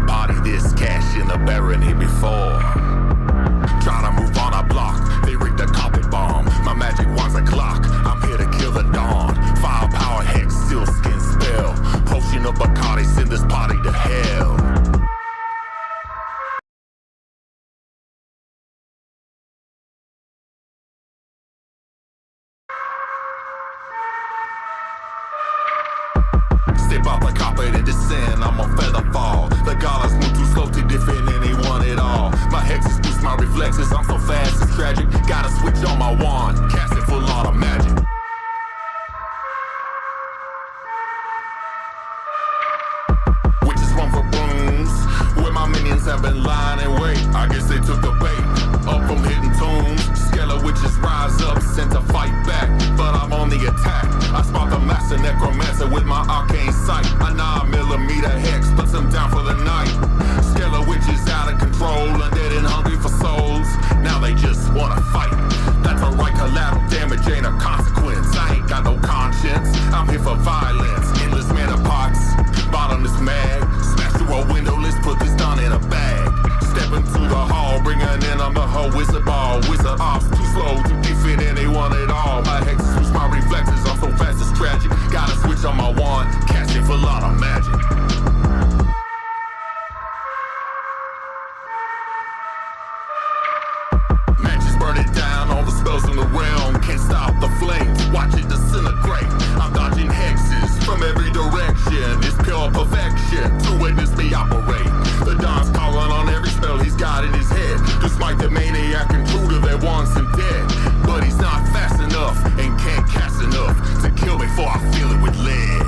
body this cash in the barony before. Trying to move on a block, they rigged a carpet bomb. My magic wand's a clock, I'm here to kill the dawn. Firepower, hex, seal skin spell. Potion of Bacardi, send this party to hell. Step off the carpet and descend, I'm on feather fall. The goddess move too slow to defend anyone at all. My hexes boost my reflexes, I'm so fast it's tragic. Gotta switch on my wand, cast it full auto magic. Witches run for brooms, where my minions have been lying in wait. I guess they took the bait, up from hidden tombs. Scalar witches rise up, sent to fight back, but I'm on the attack. I spot the master necromancer with my arcane sight. A 9mm hex puts him down for the night. Scalar witches out of control, undead and hungry for souls. Now they just wanna fight. That's a right collateral damage, ain't a consequence. I ain't got no conscience, I'm here for violence. Endless mana pots, bottomless mag. Smash through a window, let's put this down in a bag. Step into the hall, bring an in on the whole wizard ball. Wizard ops too slow to defeat anyone at all. My hexes lose my reflexes, I'm so fast it's tragic. Gotta switch on my wand, cast it for a lot of magic. Matches burn it down, all the spells in the realm can't stop the flames, watch it disintegrate. I'm dodging hexes from every direction, it's pure perfection to witness me operate. The Don's calling on every spell he's got in his head to smite the maniac intruder that wants him dead. But he's not fast enough and can't cast enough to kill me before I feel it with lead.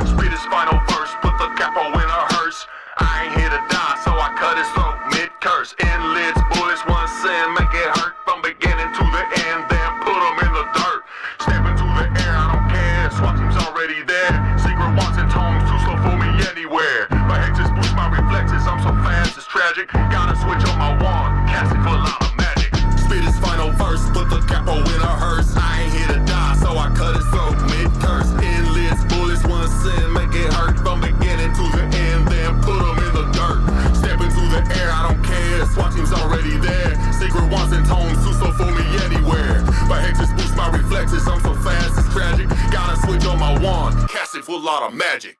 Spit his final verse, put the capo in a hearse. I ain't here to die, so I cut his throat mid-curse. Inlets, bullets, one sin, make it hurt from beginning to the end, then put him in the dirt. Step into the air, I don't care, SWAT team's already there. Secret wants and tomes, too slow for me anywhere. My hexes boost my reflexes, I'm so fast it's tragic. Gotta switch on my wand, cast it for a lot of magic. Spit his final verse, put the capo in a hearse. I ain't here to die, so I cut his throat mid-curse. Inlets, bullets, one sin, make it hurt from beginning to the end, then put him in the dirt. Step into the air, I don't care, SWAT team's already there. Secret wants and tomes, too slow for me anywhere. My hexes boost my reflexes, I'm so fast it's tragic. Gotta switch on my wand, cast it for a lot of magic.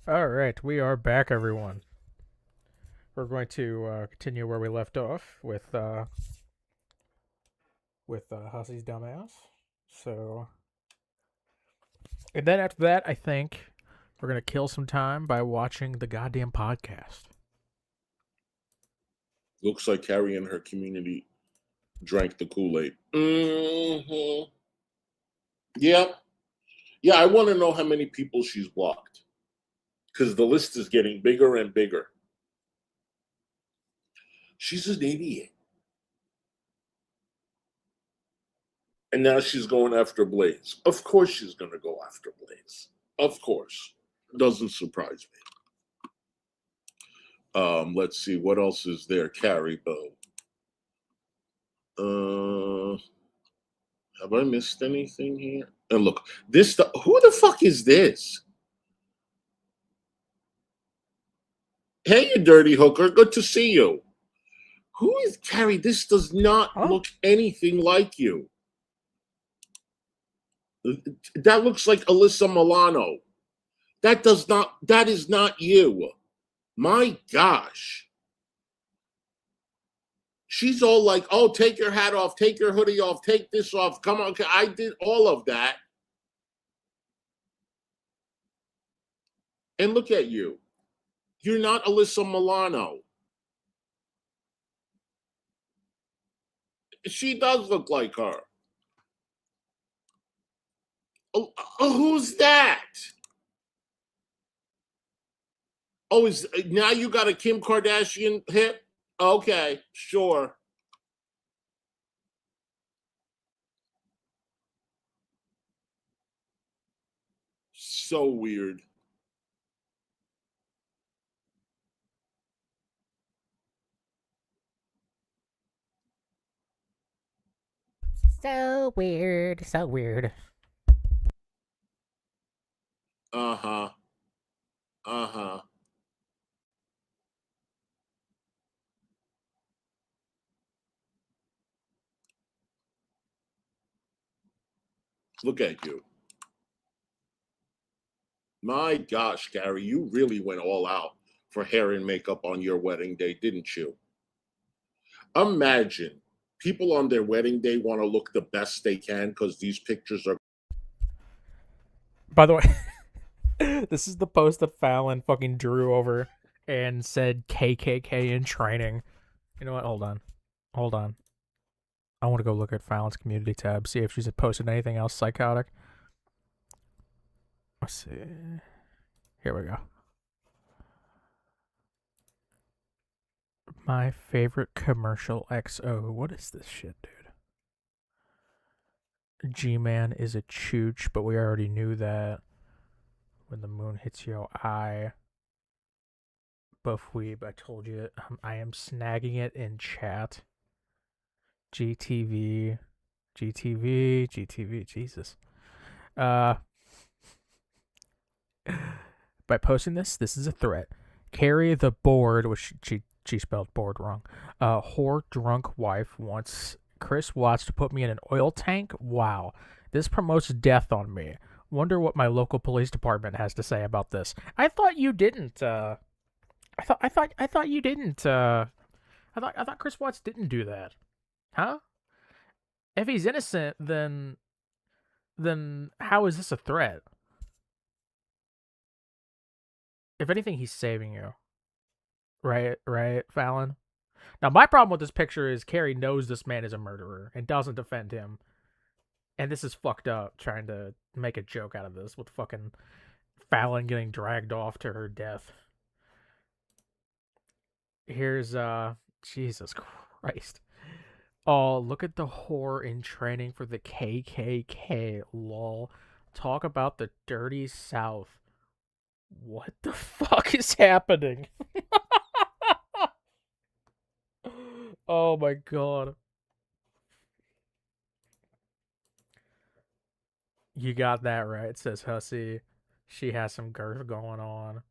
Alright, we are back, everyone. We're going to continue where we left off with Hussy's dumbass. So, and then after that, I think we're gonna kill some time by watching the goddamn podcast. Looks like Carrie and her community drank the Kool-Aid. Mm-hmm. Yeah. Yeah, I want to know how many people she's blocked. Because the list is getting bigger and bigger. She's an idiot. And now she's going after Blaze. Of course she's going to go after Blaze. Of course. Doesn't surprise me. Let's see. What else is there? Carrie, have I missed anything here? And look, who the fuck is this? Hey, you dirty hooker. Good to see you. Who is Carrie? This does not look anything like you. That looks like Alyssa Milano. That is not you. My gosh. She's all like, oh, take your hat off, take your hoodie off, take this off. Come on. I did all of that. And look at you. You're not Alyssa Milano. She does look like her. Oh, who's that? Oh, now you got a Kim Kardashian hit? Okay, sure. So weird. So weird, so weird. Uh-huh. Uh-huh. Look at you. My gosh, Carrie, you really went all out for hair and makeup on your wedding day, didn't you? Imagine people on their wedding day want to look the best they can because these pictures are. By the way, this is the post that Fallon fucking drew over and said KKK in training. You know what? Hold on. Hold on. I want to go look at Fallon's community tab, see if she's posted anything else psychotic. Let's see. Here we go. My favorite commercial XO. What is this shit, dude? G-Man is a chooch, but we already knew that. When the moon hits your eye. Buffweeb, I told you. I am snagging it in chat. GTV. GTV. GTV. Jesus. By posting this is a threat. Carrie the bored, which she spelled bored wrong. Whore drunk wife wants Chris Watts to put me in an oil tank. Wow, this promotes death on me. Wonder what my local police department has to say about this. I thought you didn't. I thought you didn't. I thought Chris Watts didn't do that. Huh? If he's innocent, then how is this a threat? If anything, he's saving you. Right, Fallon? Now, my problem with this picture is Carrie knows this man is a murderer and doesn't defend him. And this is fucked up, trying to make a joke out of this with fucking Fallon getting dragged off to her death. Here's, Jesus Christ. Oh, look at the whore in training for the KKK, lol. Talk about the dirty South. What the fuck is happening? Oh my god. You got that right, says Hussy. She has some girth going on.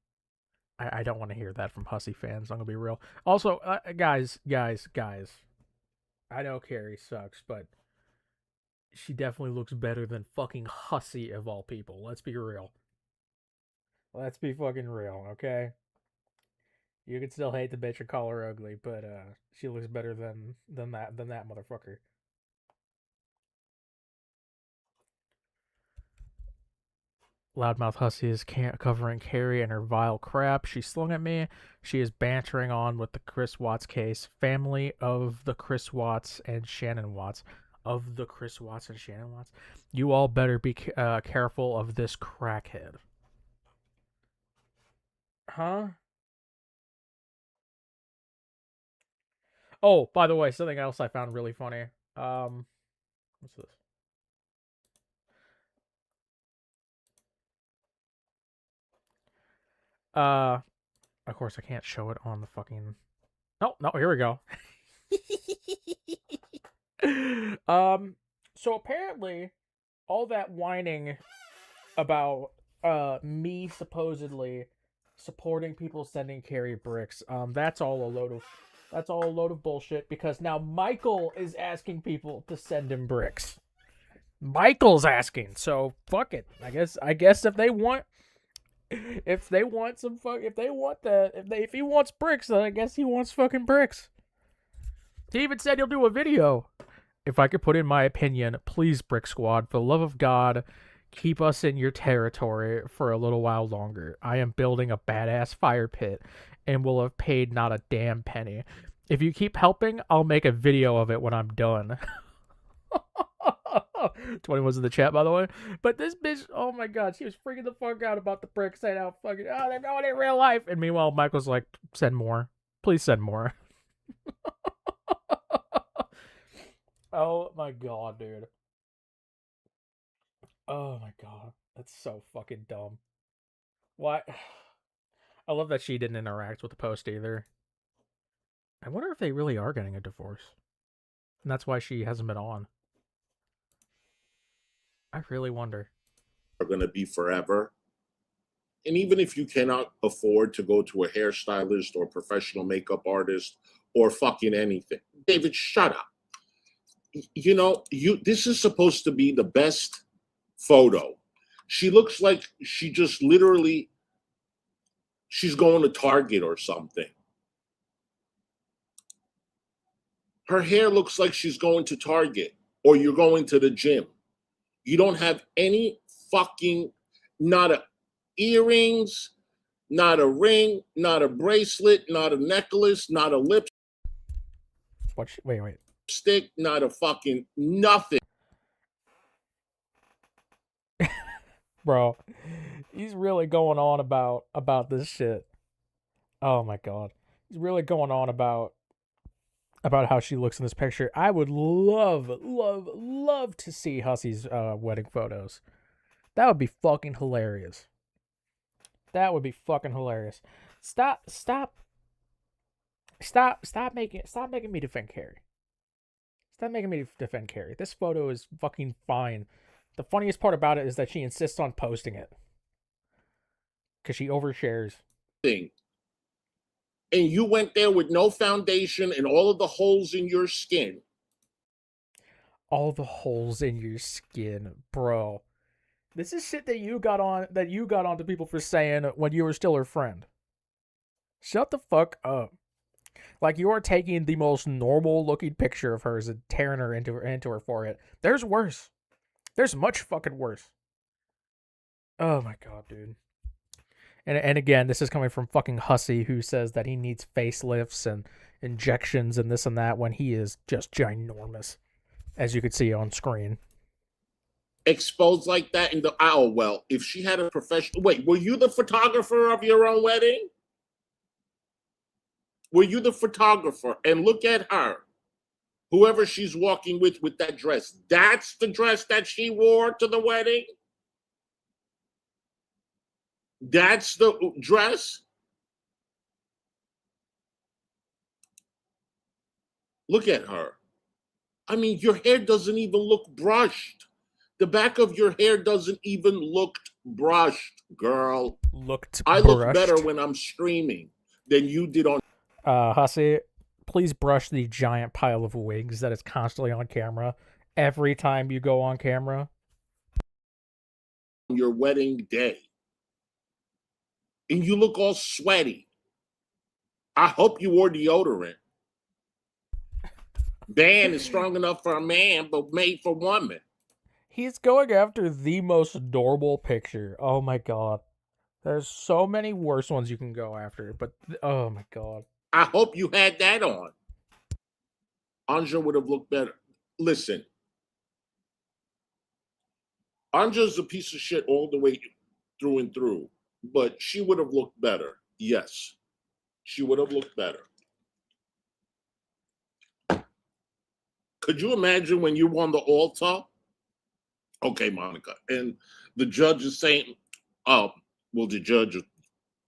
I don't want to hear that from Hussy fans, I'm gonna be real. Also, guys. I know Carrie sucks, but she definitely looks better than fucking Hussy of all people. Let's be real. Let's be fucking real, okay? You can still hate the bitch or call her ugly, but she looks better than that motherfucker. Loudmouth Hussy is covering Carrie and her vile crap she slung at me. She is bantering on with the Chris Watts case. Family of the Chris Watts and Shannon Watts. Of the Chris Watts and Shannon Watts. You all better be careful of this crackhead. Huh? Oh, by the way, something else I found really funny. What's this? Of course I can't show it on the fucking. Oh no, here we go. So apparently, all that whining about me supposedly supporting people sending Carrie bricks, that's all a load of bullshit, because now Michael is asking people to send him bricks. Michael's asking, so fuck it. I guess if he wants bricks, then I guess he wants fucking bricks. He even said he'll do a video. If I could put in my opinion, please, Brick Squad, for the love of God, keep us in your territory for a little while longer. I am building a badass fire pit and will have paid not a damn penny. If you keep helping, I'll make a video of it when I'm done. 21's in the chat, by the way. But this bitch, oh my god, she was freaking the fuck out about the bricks, saying how fucking, they're going in real life. And meanwhile, Michael's like, send more. Please send more. Oh my god, dude. Oh my god. That's so fucking dumb. What? I love that she didn't interact with the post either. I wonder if they really are getting a divorce. And that's why she hasn't been on. I really wonder. Are going to be forever. And even if you cannot afford to go to a hairstylist or professional makeup artist or fucking anything, David, shut up. You know, this is supposed to be the best photo. She looks like she just literally, she's going to Target or something. Her hair looks like she's going to Target or you're going to the gym. You don't have any fucking, not a earrings, not a ring, not a bracelet, not a necklace, not a lipstick, Wait. not a fucking nothing. Bro, he's really going on about this shit. Oh my god. He's really going on about how she looks in this picture. I would love to see Hussy's wedding photos. That would be fucking hilarious. That would be fucking hilarious. Stop making me defend Carrie. Stop making me defend Carrie. This photo is fucking fine. The funniest part about it is that she insists on posting it. Because she overshares. And you went there with no foundation and all of the holes in your skin. All the holes in your skin, bro. This is shit that you got on to people for saying when you were still her friend. Shut the fuck up. Like, you are taking the most normal looking picture of hers and tearing her into her forehead. There's worse. There's much fucking worse. Oh my god, dude. And again, this is coming from fucking Hussy, who says that he needs facelifts and injections and this and that when he is just ginormous, as you could see on screen. Exposed like that in the well, if she had a professional, wait, were you the photographer of your own wedding? Were you the photographer? And look at her, whoever she's walking with that dress. That's the dress that she wore to the wedding. That's the dress. Look at her. I mean, your hair doesn't even look brushed. The back of your hair doesn't even look brushed, girl. I look better when I'm streaming than you did on. Hussy, please brush the giant pile of wigs that is constantly on camera every time you go on camera. Your wedding day. And you look all sweaty. I hope you wore deodorant. Ban is strong enough for a man, but made for women. He's going after the most adorable picture. Oh my god. There's so many worse ones you can go after, but oh my god. I hope you had that on. Anja would have looked better. Listen. Anja's a piece of shit all the way through and through, but she would have looked better. Yes. She would have looked better. Could you imagine when you won the altar? Okay, Monica. And the judge is saying, well, the judge,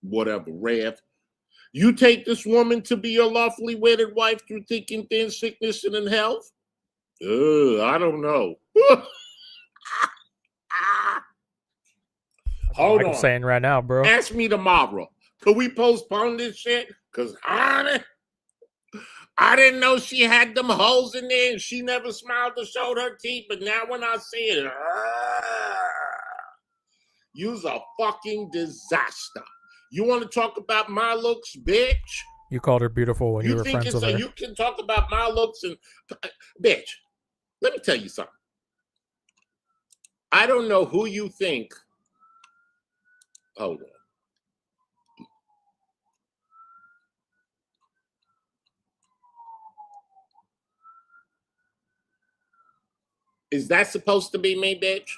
whatever, Rev, you take this woman to be your lawfully wedded wife through thick and thin, sickness and in health? I don't know. Hold on. I'm saying right now, bro. Ask me tomorrow. Could we postpone this shit? Because, honey, I didn't know she had them holes in there and she never smiled or showed her teeth. But now when I see it, you's a fucking disaster. You want to talk about my looks, bitch? You called her beautiful when you were friends with her. You can talk about my looks and... Bitch, let me tell you something. I don't know who you think... Hold on. Is that supposed to be me, bitch?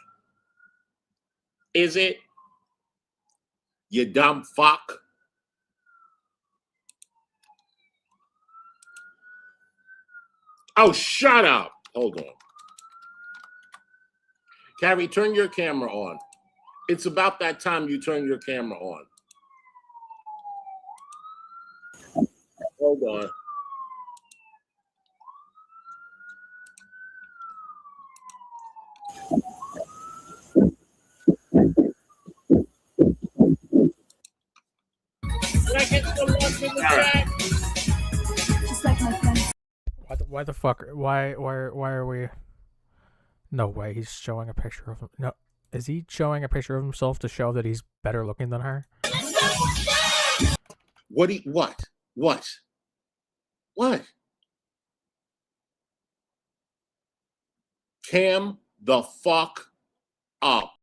Is it? You dumb fuck. Oh, shut up. Hold on. Carrie, turn your camera on. It's about that time you turn your camera on. Hold on. Can I get some love in the chat? Just like my friends. Why the fuck? Why are we? No way. He's showing a picture of him. No, is he showing a picture of himself to show that he's better looking than her? What? Cam the fuck up.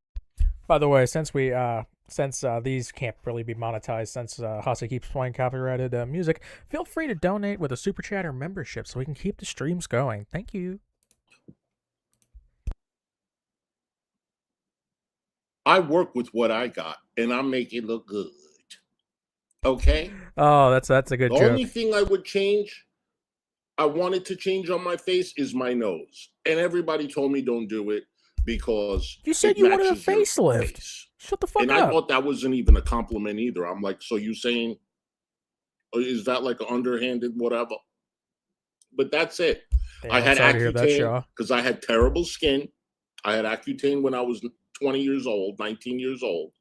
By the way, since these can't really be monetized, since Hussy keeps playing copyrighted music, feel free to donate with a super chat or membership so we can keep the streams going. Thank you. I work with what I got, and I make it look good. Okay? Oh, that's a good The joke. only thing I would change, I wanted to change on my face, is my nose. And everybody told me don't do it because You said it you wanted a matches your facelift. face. Shut the fuck And up. I thought that wasn't even a compliment either. I'm like, so you saying, is that like an underhanded whatever? But that's it. Damn, I I'm had sorry to hear that, Accutane Shaw. because I had terrible skin. I had Accutane when I was 20 years old, 19 years old,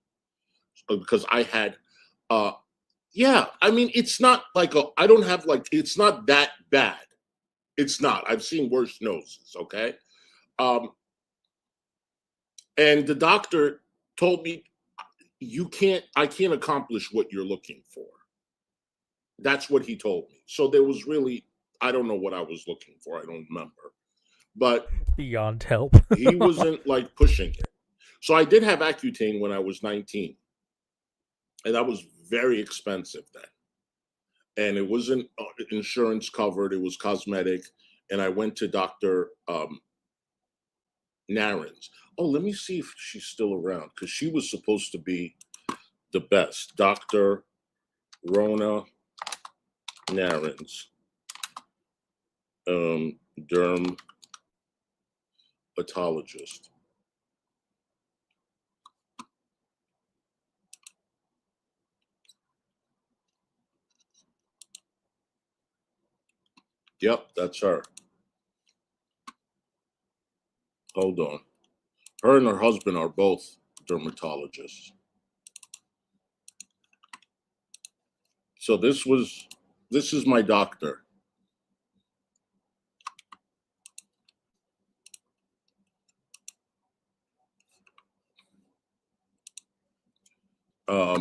because I had, yeah, I mean, it's not like I don't have like, it's not that bad. It's not. I've seen worse noses, okay? And the doctor told me, I can't accomplish what you're looking for. That's what he told me. So there was really, I don't know what I was looking for. I don't remember. But Beyond help. he wasn't like pushing it. So I did have Accutane when I was 19. And that was very expensive then. And it wasn't insurance covered. It was cosmetic. And I went to Dr. Naren's. Oh, let me see if she's still around, because she was supposed to be the best. Dr. Rona Naren's. Dermatologist. Yep, that's her. Hold on. Her and her husband are both dermatologists. So this is my doctor.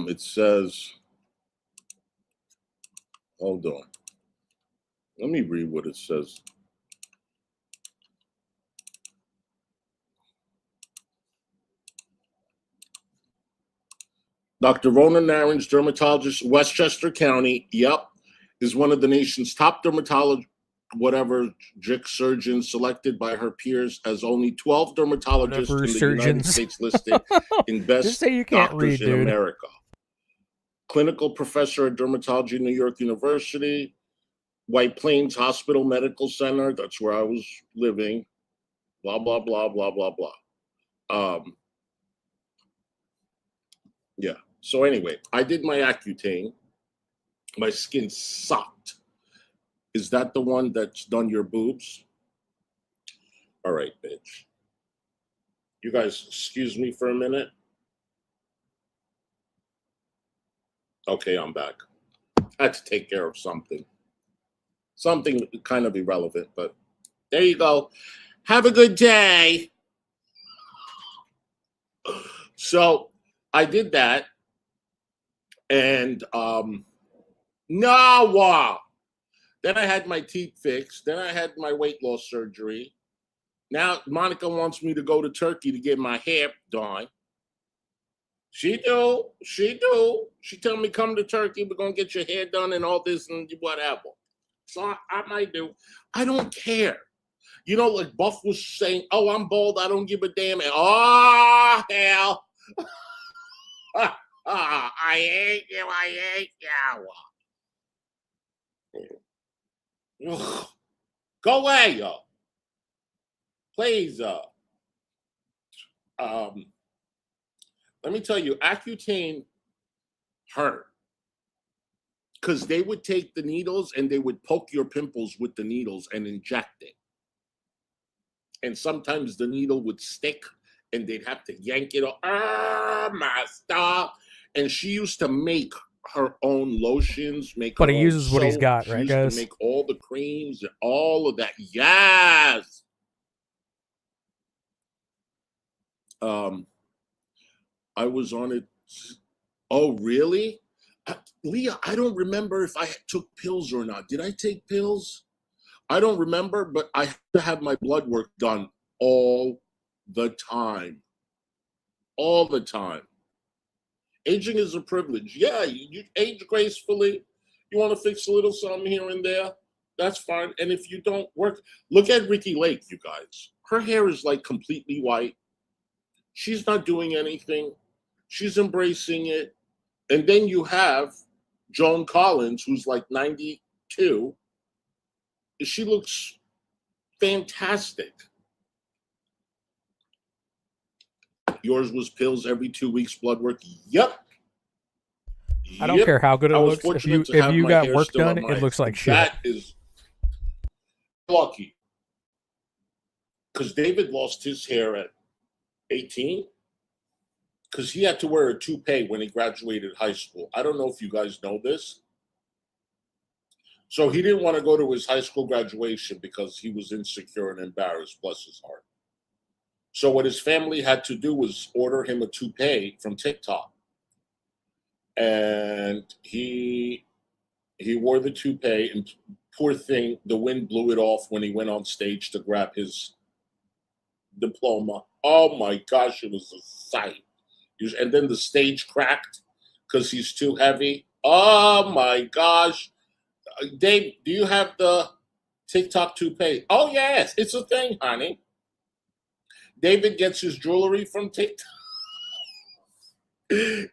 It says, hold on. Let me read what it says. Dr. Rona Naren's, dermatologist, Westchester County, yep, is one of the nation's top dermatologic surgeons, selected by her peers as only 12 dermatologists in the United States listed in best Just say you can't doctors read, in dude. America. Clinical professor of dermatology, New York University, White Plains Hospital Medical Center, that's where I was living, blah, blah, blah, blah, blah, blah. Yeah. So anyway, I did my Accutane. My skin sucked. Is that the one that's done your boobs? All right, bitch. You guys, excuse me for a minute. Okay, I'm back. I had to take care of something. Something kind of irrelevant, but there you go. Have a good day. So I did that. And no. Then I had my teeth fixed. Then I had my weight loss surgery. Now Monica wants me to go to Turkey to get my hair done. She do. She tell me, come to Turkey, we're gonna get your hair done and all this and whatever. So I might do. I don't care. You know, like Buff was saying, oh, I'm bald, I don't give a damn. Oh, hell. I hate you. Ugh. Go away, yo. Please. Let me tell you, Accutane hurt. Because they would take the needles and they would poke your pimples with the needles and inject it. And sometimes the needle would stick and they'd have to yank it off. My stuff. And she used to make her own lotions, make But her he own uses what he's soap. got, She right, used guys? to make all the creams and all of that. Yes. I was on it. Oh, really? Leah, I don't remember if I took pills or not. Did I take pills? I don't remember, but I had to have my blood work done all the time. All the time. Aging is a privilege. Yeah, you age gracefully. You want to fix a little something here and there, that's fine. And if you don't work, look at Ricki Lake, you guys. Her hair is like completely white. She's not doing anything. She's embracing it. And then you have Joan Collins, who's like 92. She looks fantastic. Yours was pills every 2 weeks, blood work. Yep. I don't care how good it I was looks. If fortunate to you have my got hair work still done, on my- it looks like shit. That is lucky. Because David lost his hair at 18. Because he had to wear a toupee when he graduated high school. I don't know if you guys know this. So he didn't want to go to his high school graduation because he was insecure and embarrassed, bless his heart. So what his family had to do was order him a toupee from TikTok. And he wore the toupee, and poor thing, the wind blew it off when he went on stage to grab his diploma. Oh my gosh, it was a sight. And then the stage cracked because he's too heavy. Oh my gosh. Dave, do you have the TikTok toupee? Oh yes, it's a thing, honey. David gets his jewelry from TikTok.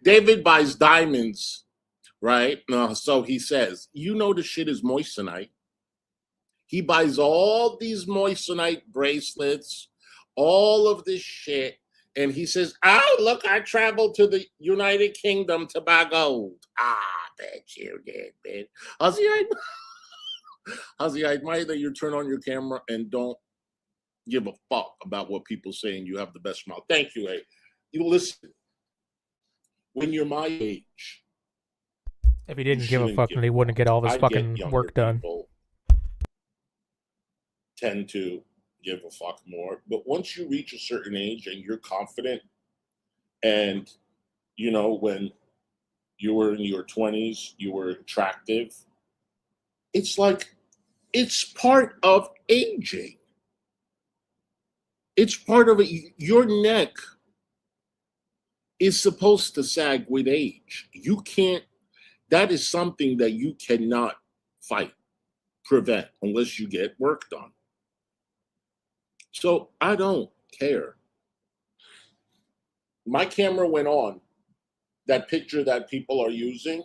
David buys diamonds, right? So he says, you know the shit is moissanite. He buys all these moissanite bracelets, all of this shit. And he says, oh, look, I traveled to the United Kingdom to buy gold. Bet you did, bitch. Hussy, I admire that you turn on your camera and don't give a fuck about what people say and you have the best smile. Thank you, A. You listen. When you're my age. If he didn't give a fuck, then he wouldn't get all of his fucking work done. People tend to give a fuck more. But once you reach a certain age and you're confident, and, you know, when you were in your 20s, you were attractive, it's like, it's part of aging. It's part of it. Your neck is supposed to sag with age. You can't, that is something that you cannot fight, prevent, unless you get work done. So I don't care. My camera went on. That picture that people are using,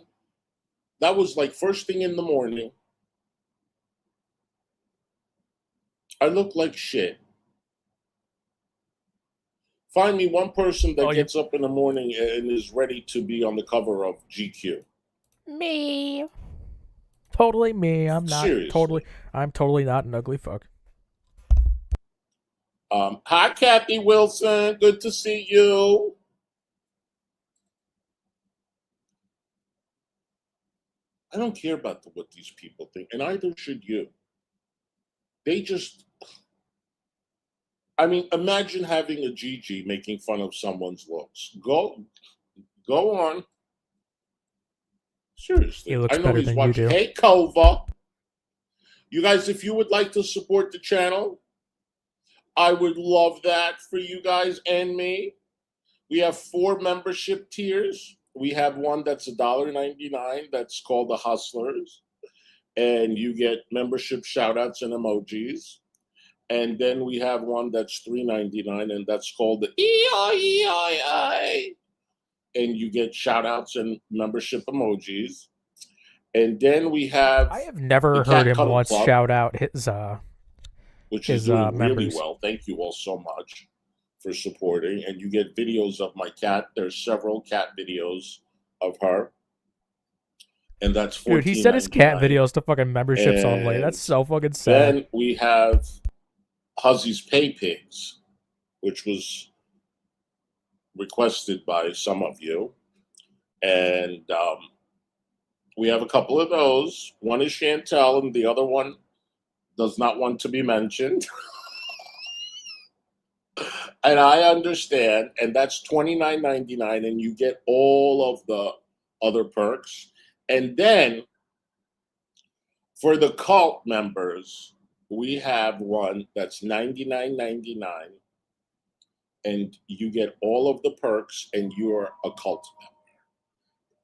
that was like first thing in the morning. I look like shit. Find me one person that gets up in the morning and is ready to be on the cover of GQ. Me. Totally me. I'm not. Seriously. I'm totally not an ugly fuck. Hi, Kathy Wilson. Good to see you. I don't care about what these people think, and either should you. They just, I mean, imagine having a Gigi making fun of someone's looks. Go on. Seriously. He looks I know better he's than watching. you do. Hey, Kova. You guys, if you would like to support the channel, I would love that for you guys and me. We have 4 membership tiers. We have one that's $1.99 that's called the Hustlers. And you get membership shout-outs and emojis. And then we have one that's $3.99, and that's called the EI. And you get shout-outs and membership emojis. And then we have... I have never heard him once shout out his which is doing really well. Thank you all so much for supporting. And you get videos of my cat. There's several cat videos of her. And that's $14.99. Dude, he set his cat videos to fucking memberships only. That's so fucking sad. Then we have Hussy's Pay Pigs, which was requested by some of you. And We have a couple of those. One is Chantel, and the other one does not want to be mentioned. And I understand, and that's $29.99, and you get all of the other perks. And then for the cult members, we have one that's $99.99, and you get all of the perks, and you're a cult member.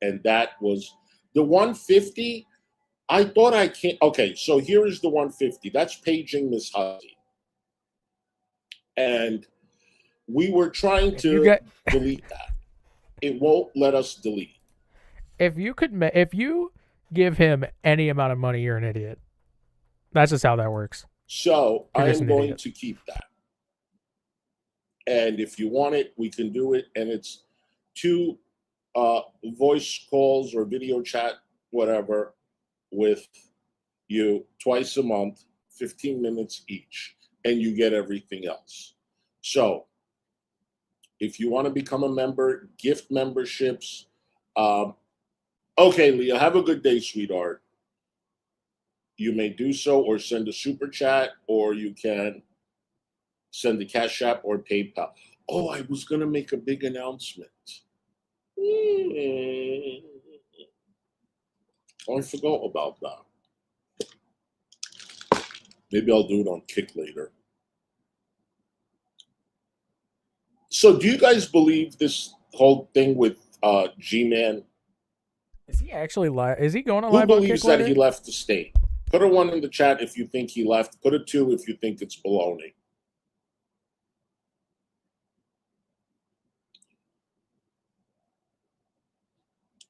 And that was the 150. I thought I can't. Okay, so here is the 150. That's paging Miss Hussy. And we were trying to delete that. It won't let us delete. If you give him any amount of money, you're an idiot. That's just how that works. So You're I just am an going idiot. to keep that. And if you want it, we can do it. And it's 2 voice calls or video chat, whatever, with you twice a month, 15 minutes each, and you get everything else. So if you want to become a member, gift memberships. Okay, Leah, have a good day, sweetheart. You may do so or send a super chat, or you can send a Cash App or PayPal. Oh, I was going to make a big announcement. Oh, I forgot about that. Maybe I'll do it on Kick later. So do you guys believe this whole thing with G-Man? Is he actually live? Is he going to Who live on believes Kick that later? he left the state? Put a 1 in the chat if you think he left. Put a 2 if you think it's baloney.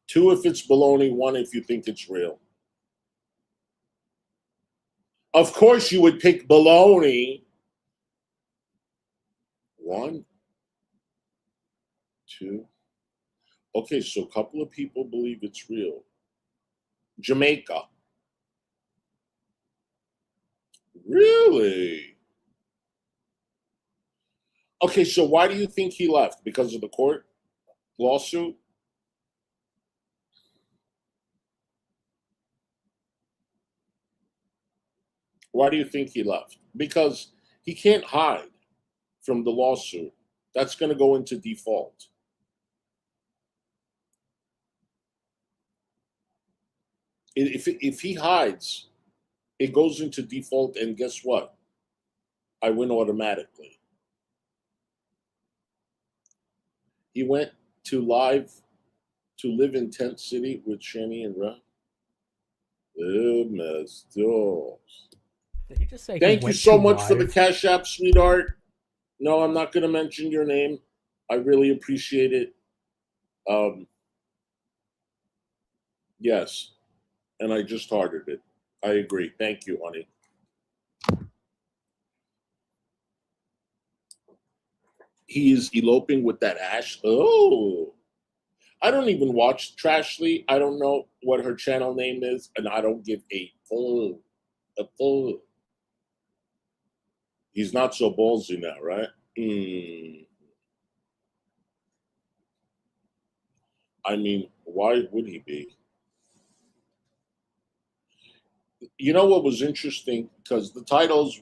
Two if it's baloney, 1 if you think it's real. Of course you would pick baloney. 1, 2. Okay, so a couple of people believe it's real. Jamaica. Really? Okay, so why do you think he left? Because of the court lawsuit? Why do you think he left? Because he can't hide from the lawsuit. That's going to go into default. If he hides, it goes into default, and guess what? I win automatically. He went to live to live in Tent City with Shani and Ra. Did he just say? Thank he you went so to much for the live? Cash App, sweetheart. No, I'm not going to mention your name. I really appreciate it. Yes, and I just hearted it. I agree. Thank you, honey. He is eloping with that Ash. Oh, I don't even watch Trashly. I don't know what her channel name is, and I don't give a fuck. He's not so ballsy now, right? I mean, why would he be? You know what was interesting? Because the titles,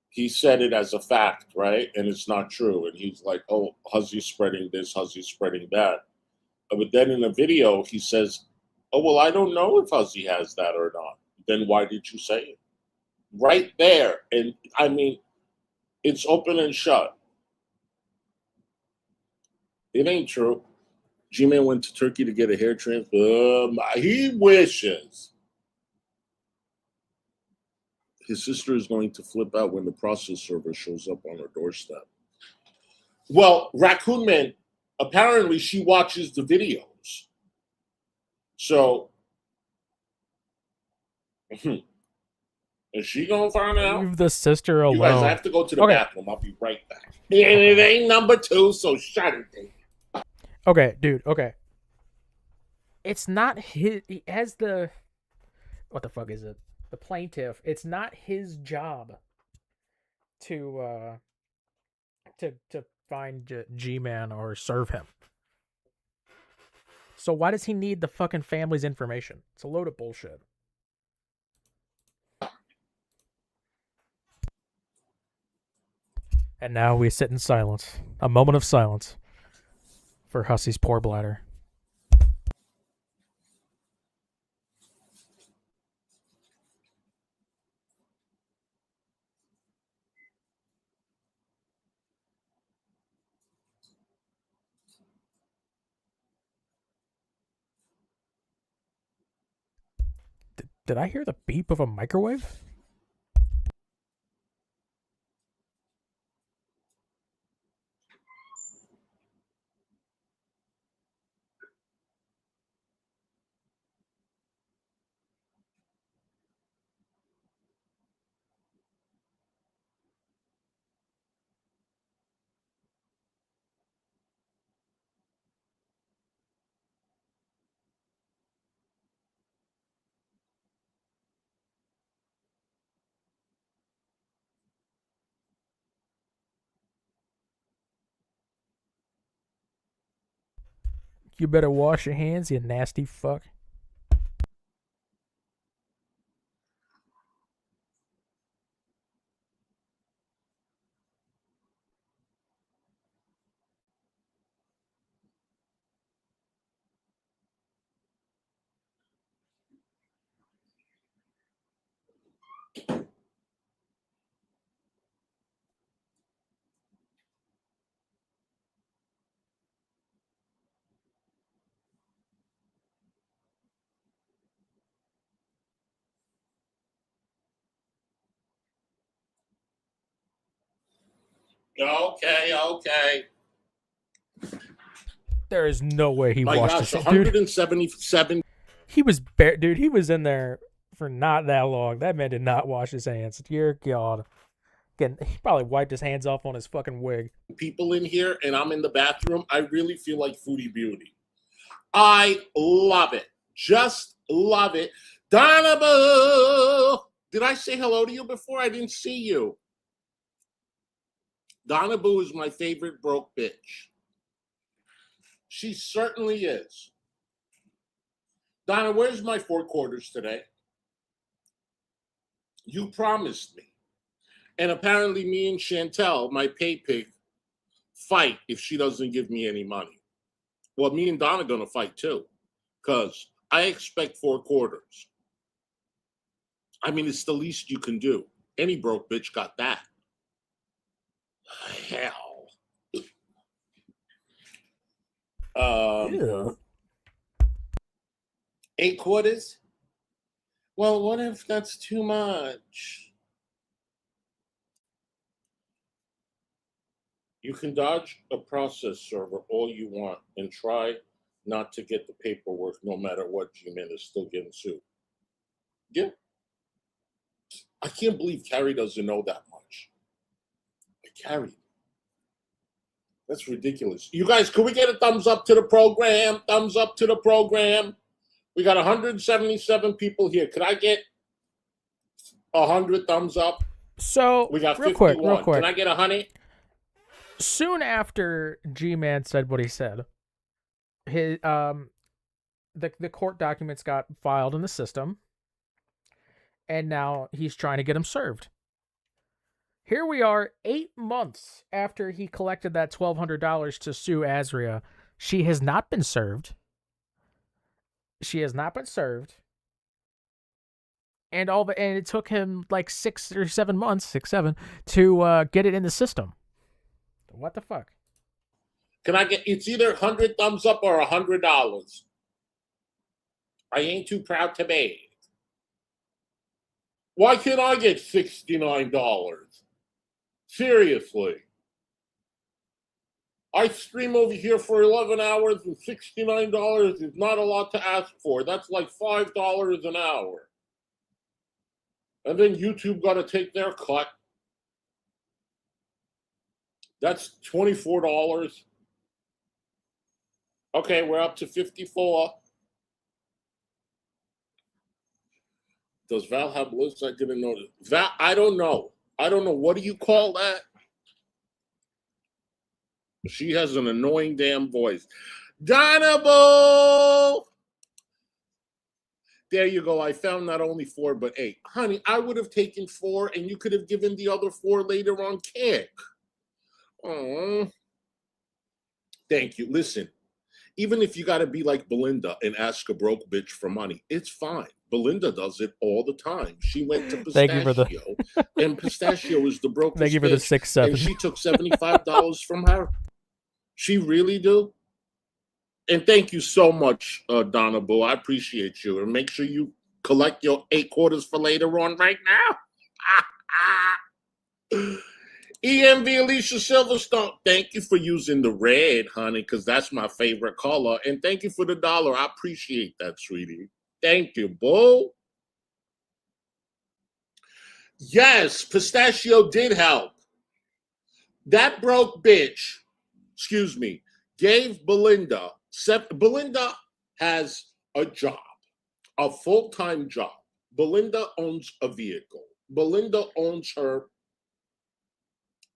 he said it as a fact, right? And it's not true. And he's like, oh, Hussy's spreading this, Hussy's spreading that. But then in a video, he says, oh, well, I don't know if Hussy has that or not. Then why did you say it? Right there. And I mean, it's open and shut. It ain't true. G-Man went to Turkey to get a hair transplant. He wishes. His sister is going to flip out when the process server shows up on her doorstep. Well, Raccoon Man, apparently she watches the videos. So, is she going to find out? Leave the sister alone. You guys, I have to go to the Okay. bathroom. I'll be right back. And it ain't number 2, so shut it. Okay, dude. Okay. It's not his. He has the. What the fuck is it? The plaintiff. It's not his job to find G-Man or serve him. So why does he need the fucking family's information? It's a load of bullshit. And now we sit in silence. A moment of silence for Hussy's poor bladder. Did I hear the beep of a microwave? You better wash your hands, you nasty fuck. Okay. There is no way he My washed gosh, his hands. Dude, 177. he was dude, he was in there for not that long. That man did not wash his hands. Dear God. Again, he probably wiped his hands off on his fucking wig. People in here and I'm in the bathroom, I really feel like Foodie Beauty. I love it. Just love it. Donna Boo! Did I say hello to you before? I didn't see you. Donna Boo is my favorite broke bitch. She certainly is. Donna, where's my 4 quarters today? You promised me. And apparently me and Chantel, my pay pig, fight if she doesn't give me any money. Well, me and Donna are going to fight too, because I expect 4 quarters. I mean, it's the least you can do. Any broke bitch got that. Hell. Yeah. 8 quarters? Well, what if that's too much? You can dodge a process server all you want and try not to get the paperwork no matter what. G-Man is still getting sued. Yeah. I can't believe Carrie doesn't know that much. Carrie. That's ridiculous. You guys, can we get a thumbs up to the program? Thumbs up to the program. We got 177 people here. Could I get 100 thumbs up? So, We got real 51. quick. Can I get 100? Soon after G-Man said what he said, his the court documents got filed in the system, and now he's trying to get him served. Here we are, 8 months after he collected that $1,200 to sue Azria. She has not been served. And it took him like 6 or 7 months, 7, to get it in the system. What the fuck? Can I get, it's either 100 thumbs up or $100. I ain't too proud to beg. Why can't I get $69? Seriously. I stream over here for 11 hours and $69 is not a lot to ask for. That's like $5 an hour. And then YouTube got to take their cut. That's $24. Okay, we're up to 54. Does Val have lists? I didn't know that. Val, I don't know. What do you call that? She has an annoying damn voice. Donable. There you go. I found not only 4, but 8. Honey, I would have taken 4, and you could have given the other 4 later on kick. Oh, thank you. Listen, even if you got to be like Belinda and ask a broke bitch for money, it's fine. Belinda does it all the time. She went to Thank you for the- Pistachio, and Pistachio is the brokest Thank you for the bitch, 6-7. and she took $75 from her. She really do. And thank you so much, Donna Boo. I appreciate you. And make sure you collect your 8 quarters for later on right now. EMV Alicia Silverstone, thank you for using the red, honey, because that's my favorite color. And thank you for the $1. I appreciate that, sweetie. Thank you, boo. Yes, Pistachio did help. That broke bitch, excuse me, gave Belinda. Belinda has a job, a full-time job. Belinda owns a vehicle. Belinda owns her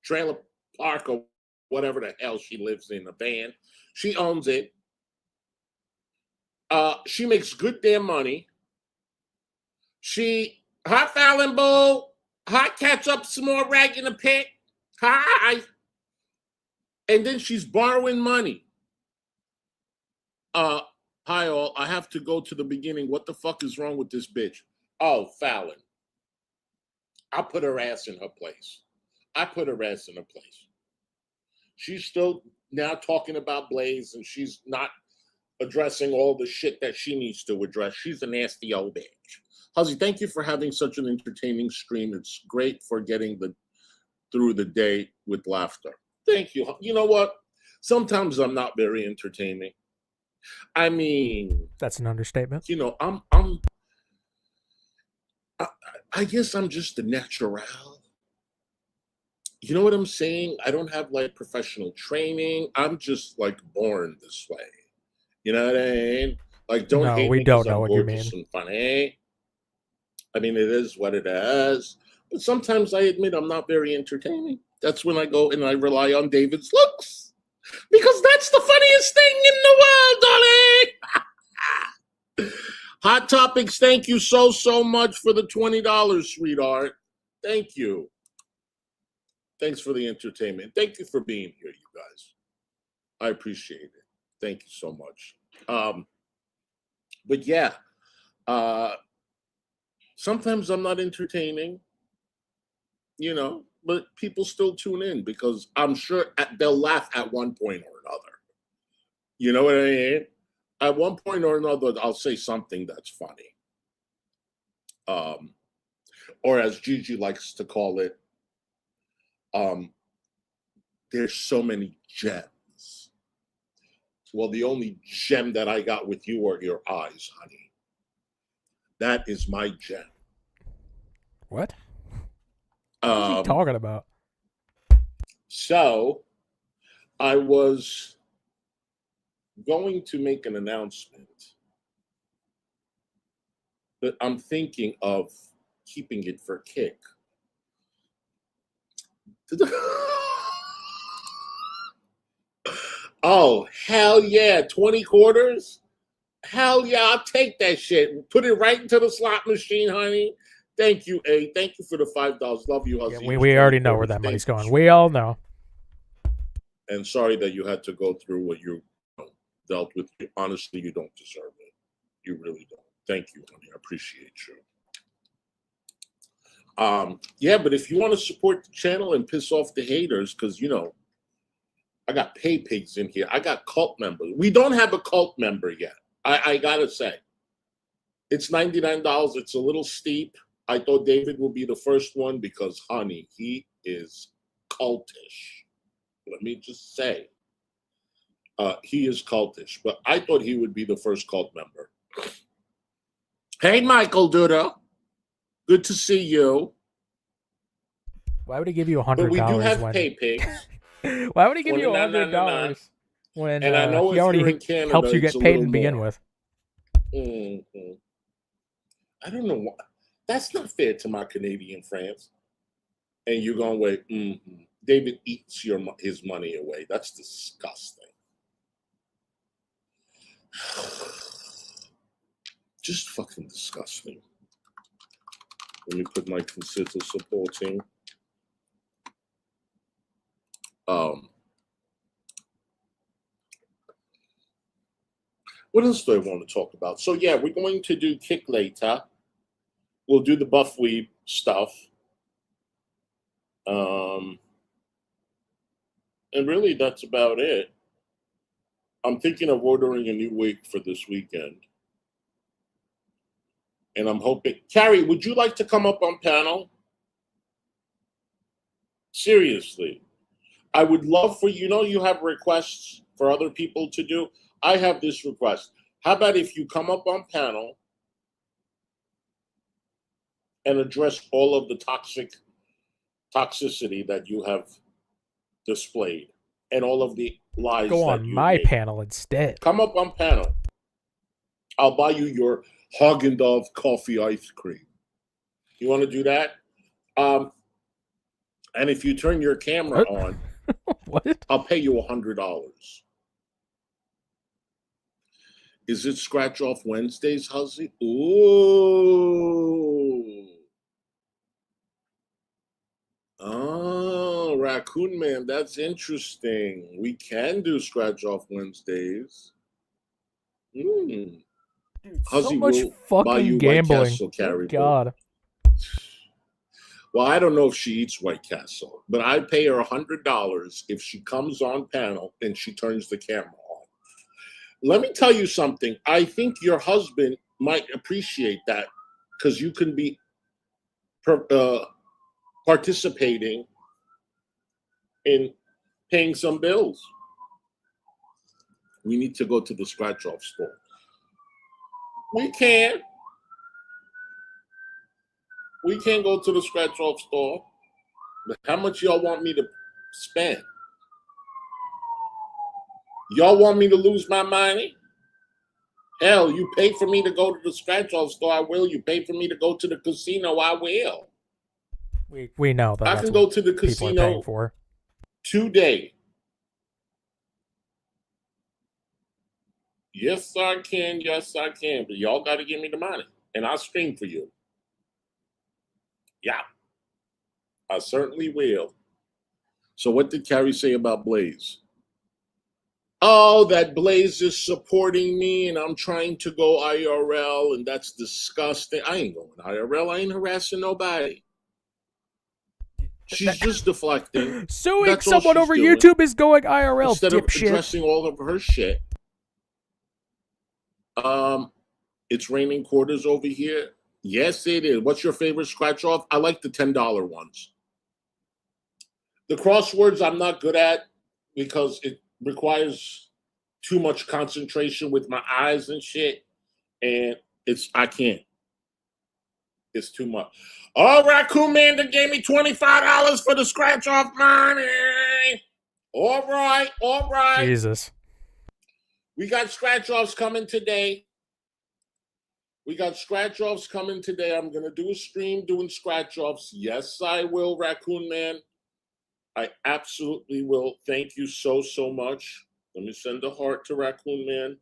trailer park or whatever the hell she lives in, a van. She owns it. She makes good damn money. Hi, Fallon Bull. Hi, catch up some more rag in the pit. Hi. And then she's borrowing money. Hi all. I have to go to the beginning. What the fuck is wrong with this bitch? Oh, Fallon. I put her ass in her place. She's still now talking about Blaze, and she's not addressing all the shit that she needs to address. She's a nasty old bitch. Hussy, thank you for having such an entertaining stream. It's great for getting through the day with laughter. Thank you. You know what? Sometimes I'm not very entertaining. I mean, That's an understatement. you know, I guess I'm just a natural. You know what I'm saying? I don't have like professional training. I'm just like born this way. You know what I mean? Like, don't hate we me don't 'cause know I'm what you gorgeous mean. and funny. I mean, it is what it is. But sometimes I admit I'm not very entertaining. That's when I go and I rely on David's looks. Because that's the funniest thing in the world, darling. Hot Topics, thank you so much for the $20, sweetheart. Thank you. Thanks for the entertainment. Thank you for being here, you guys. I appreciate it. Thank you so much. But yeah, sometimes I'm not entertaining, you know, but people still tune in because I'm sure they'll laugh at one point or another. You know what I mean? At one point or another, I'll say something that's funny. Or as Gigi likes to call it, there's so many gems. Well, the only gem that I got with you are your eyes, honey. That is my gem. What? What is he talking about? So, I was going to make an announcement, but I'm thinking of keeping it for kick. Oh, hell yeah. 20 quarters? Hell yeah, I'll take that shit. Put it right into the slot machine, honey. Thank you, A. Thank you for the $5. Love you, Hussy. Yeah, we already know where that money's going. We all know. And sorry that you had to go through what you dealt with. Honestly, you don't deserve it. You really don't. Thank you, honey. I appreciate you. Yeah, but if you want to support the channel and piss off the haters, because, you know, I got pay pigs in here. I got cult members. We don't have a cult member yet. I got to say. It's $99. It's a little steep. I thought David would be the first one because, honey, he is cultish. Let me just say. He is cultish. But I thought he would be the first cult member. Hey, Michael Duda. Good to see you. Why would he give you $100? But we do have pay pigs. Why would he give you $100 when and I know he already Canada, helps you get paid to begin with? Mm-hmm. I don't know why. That's not fair to my Canadian friends. And you're going to wait. Mm-hmm. David eats his money away. That's disgusting. Just fucking disgusting. Let me put my consider supporting. What else do I want to talk about? So yeah, we're going to do kick later. We'll do the buff weeb stuff. And really that's about it. I'm thinking of ordering a new wig for this weekend. And I'm hoping, Carrie, would you like to come up on panel? Seriously. I would love for you have requests for other people to do. I have this request. How about if you come up on panel and address all of the toxicity that you have displayed and all of the lies Go that on you my made. panel instead. Come up on panel. I'll buy you your Haagen-Dazs coffee ice cream. You want to do that? And if you turn your camera on, What? I'll pay you $100. Is it Scratch Off Wednesdays, Hussy? Ooh. Oh, Raccoon Man, that's interesting. We can do Scratch Off Wednesdays. Dude, Hussy so much will buy you fucking White gambling. Castle, Carrie. God. Well, I don't know if she eats White Castle, but I pay her $100 if she comes on panel and she turns the camera on. Let me tell you something. I think your husband might appreciate that because you can be participating in paying some bills. We need to go to the Scratch Off store. We can. We can go to the Scratch Off store. But how much y'all want me to spend? Y'all want me to lose my money? Hell, you pay for me to go to the Scratch Off store, I will. You pay for me to go to the casino, I will. We know that. I can go to the people are casino paying for. today. Yes, I can. Yes, I can. But y'all got to give me the money. And I'll stream for you. Yeah. I certainly will. So what did Carrie say about Blaze? Oh, that Blaze is supporting me and I'm trying to go IRL and that's disgusting. I ain't going IRL. I ain't harassing nobody. She's just deflecting. Suing someone over doing. YouTube is going IRL, instead dipshit. of addressing all of her shit. It's raining quarters over here. Yes, it is. What's your favorite scratch off? I like the $10 ones. The crosswords I'm not good at because it requires too much concentration with my eyes and shit. And I can't. It's too much. Oh, Raccoon Man that gave me $25 for the scratch off money. All right, all right. Jesus. We got scratch offs coming today. I'm going to do a stream doing scratch offs. Yes, I will, Raccoon Man. I absolutely will. Thank you so, so much. Let me send a heart to Raccoon Man.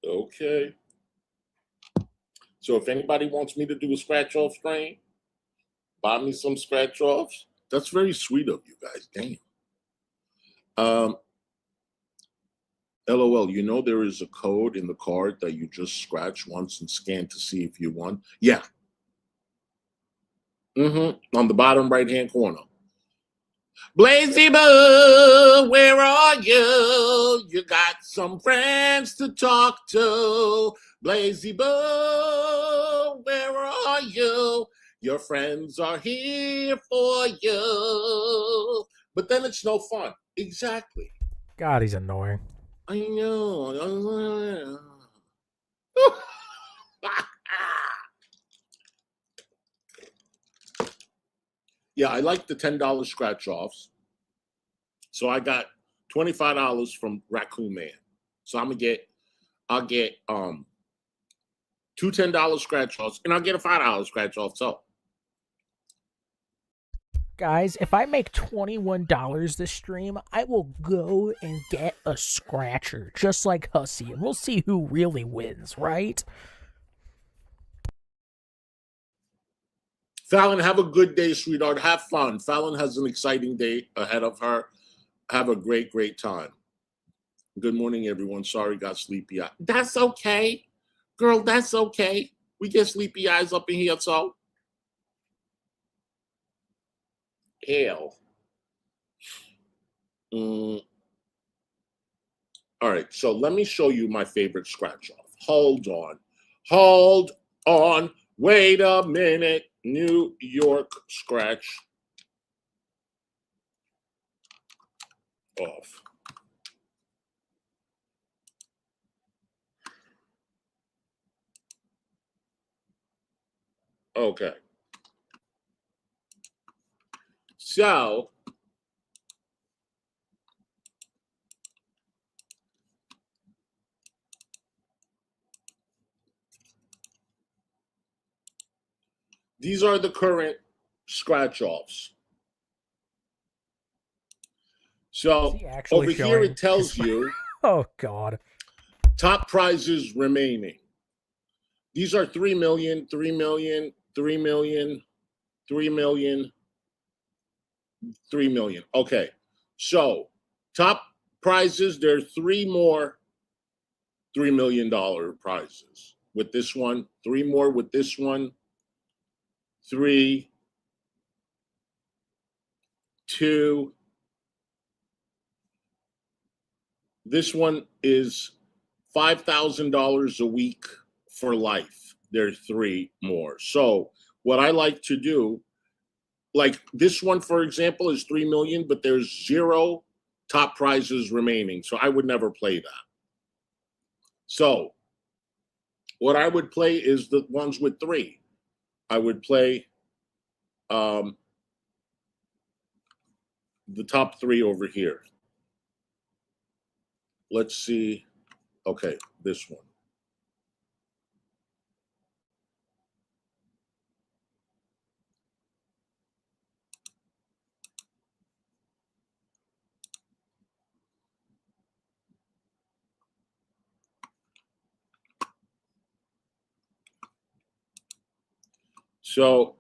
Okay. So if anybody wants me to do a scratch off stream, buy me some scratch offs. That's very sweet of you guys. Damn. LOL, you know there is a code in the card that you just scratch once and scan to see if you won? Yeah. On the bottom right-hand corner. Blazy Boo, where are you? You got some friends to talk to. Blazy Boo, where are you? Your friends are here for you. But then it's no fun. Exactly. God, he's annoying. I know. Yeah, I like the $10 scratch offs. So I got $25 from Raccoon Man. So I'll get two $10 scratch offs and I'll get a $5 scratch off. So Guys, if I make $21 this stream, I will go and get a scratcher, just like Hussy, and we'll see who really wins, right? Fallon, have a good day, sweetheart. Have fun. Fallon has an exciting day ahead of her. Have a great, great time. Good morning, everyone. Sorry, got sleepy eye. That's okay. Girl, that's okay. We get sleepy eyes up in here, so. Hell. All right, so let me show you my favorite scratch off. Hold on. Hold on. Wait a minute. New York scratch off. Okay. So these are the current scratch offs. So over here it tells you oh God, top prizes remaining. These are 3 million, 3 million, 3 million, 3 million, 3 million. Okay. So top prizes, there are 3 more $3 million prizes with this one, 3 more with this one, 3, 2. This one is $5,000 a week for life. There are 3 more. So what I like to do, like this one, for example, is 3 million, but there's 0 top prizes remaining. So I would never play that. So what I would play is the ones with 3. I would play the top 3 over here. Let's see. Okay, this one. So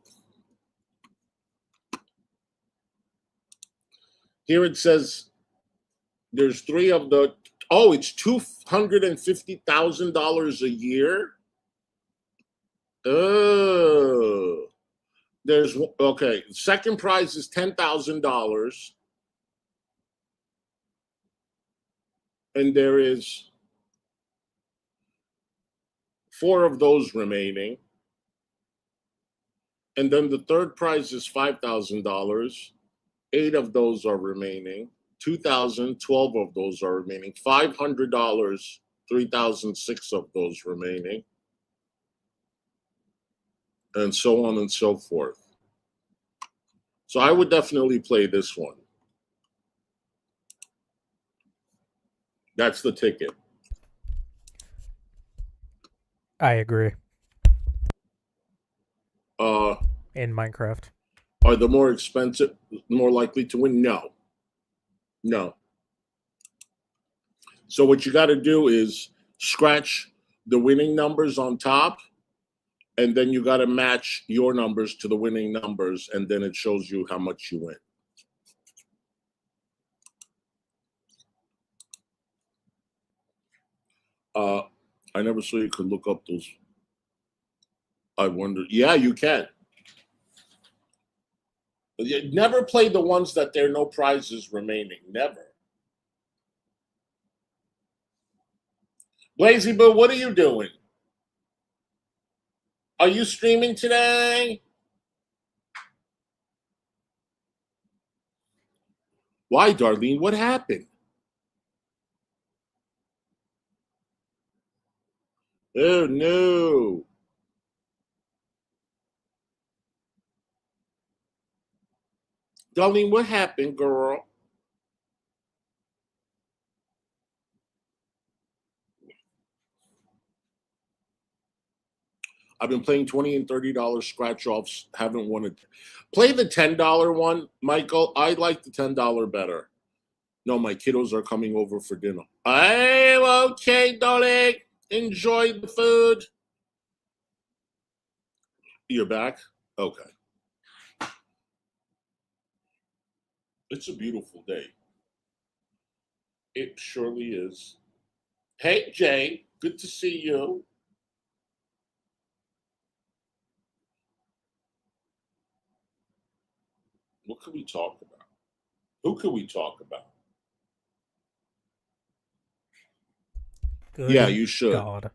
here it says there's 3 of the, oh, it's $250,000 a year. Oh, there's, okay. Second prize is $10,000. And there is 4 of those remaining. And then the third prize is $5,000. 8 of those are remaining. 2,000, 12 of those are remaining. $500, 3,006 of those remaining. And so on and so forth. So I would definitely play this one. That's the ticket. I agree. In Minecraft. Are the more expensive more likely to win? No. No. So what you got to do is scratch the winning numbers on top, and then you got to match your numbers to the winning numbers, and then it shows you how much you win. I never saw you could look up those. I wonder. Yeah, you can. You never play the ones that there are no prizes remaining. Never. Blazy Boo, what are you doing? Are you streaming today? Why, Darlene? What happened? Oh, no. Darlene, what happened, girl? I've been playing $20 and $30 scratch offs. Haven't won it. Play the $10 one, Michael. I like the $10 better. No, my kiddos are coming over for dinner. Hey, okay, darling. Enjoy the food. You're back? Okay. It's a beautiful day. It surely is. Hey, Jay. Good to see you. What can we talk about? Who can we talk about? Good Yeah, you should. God.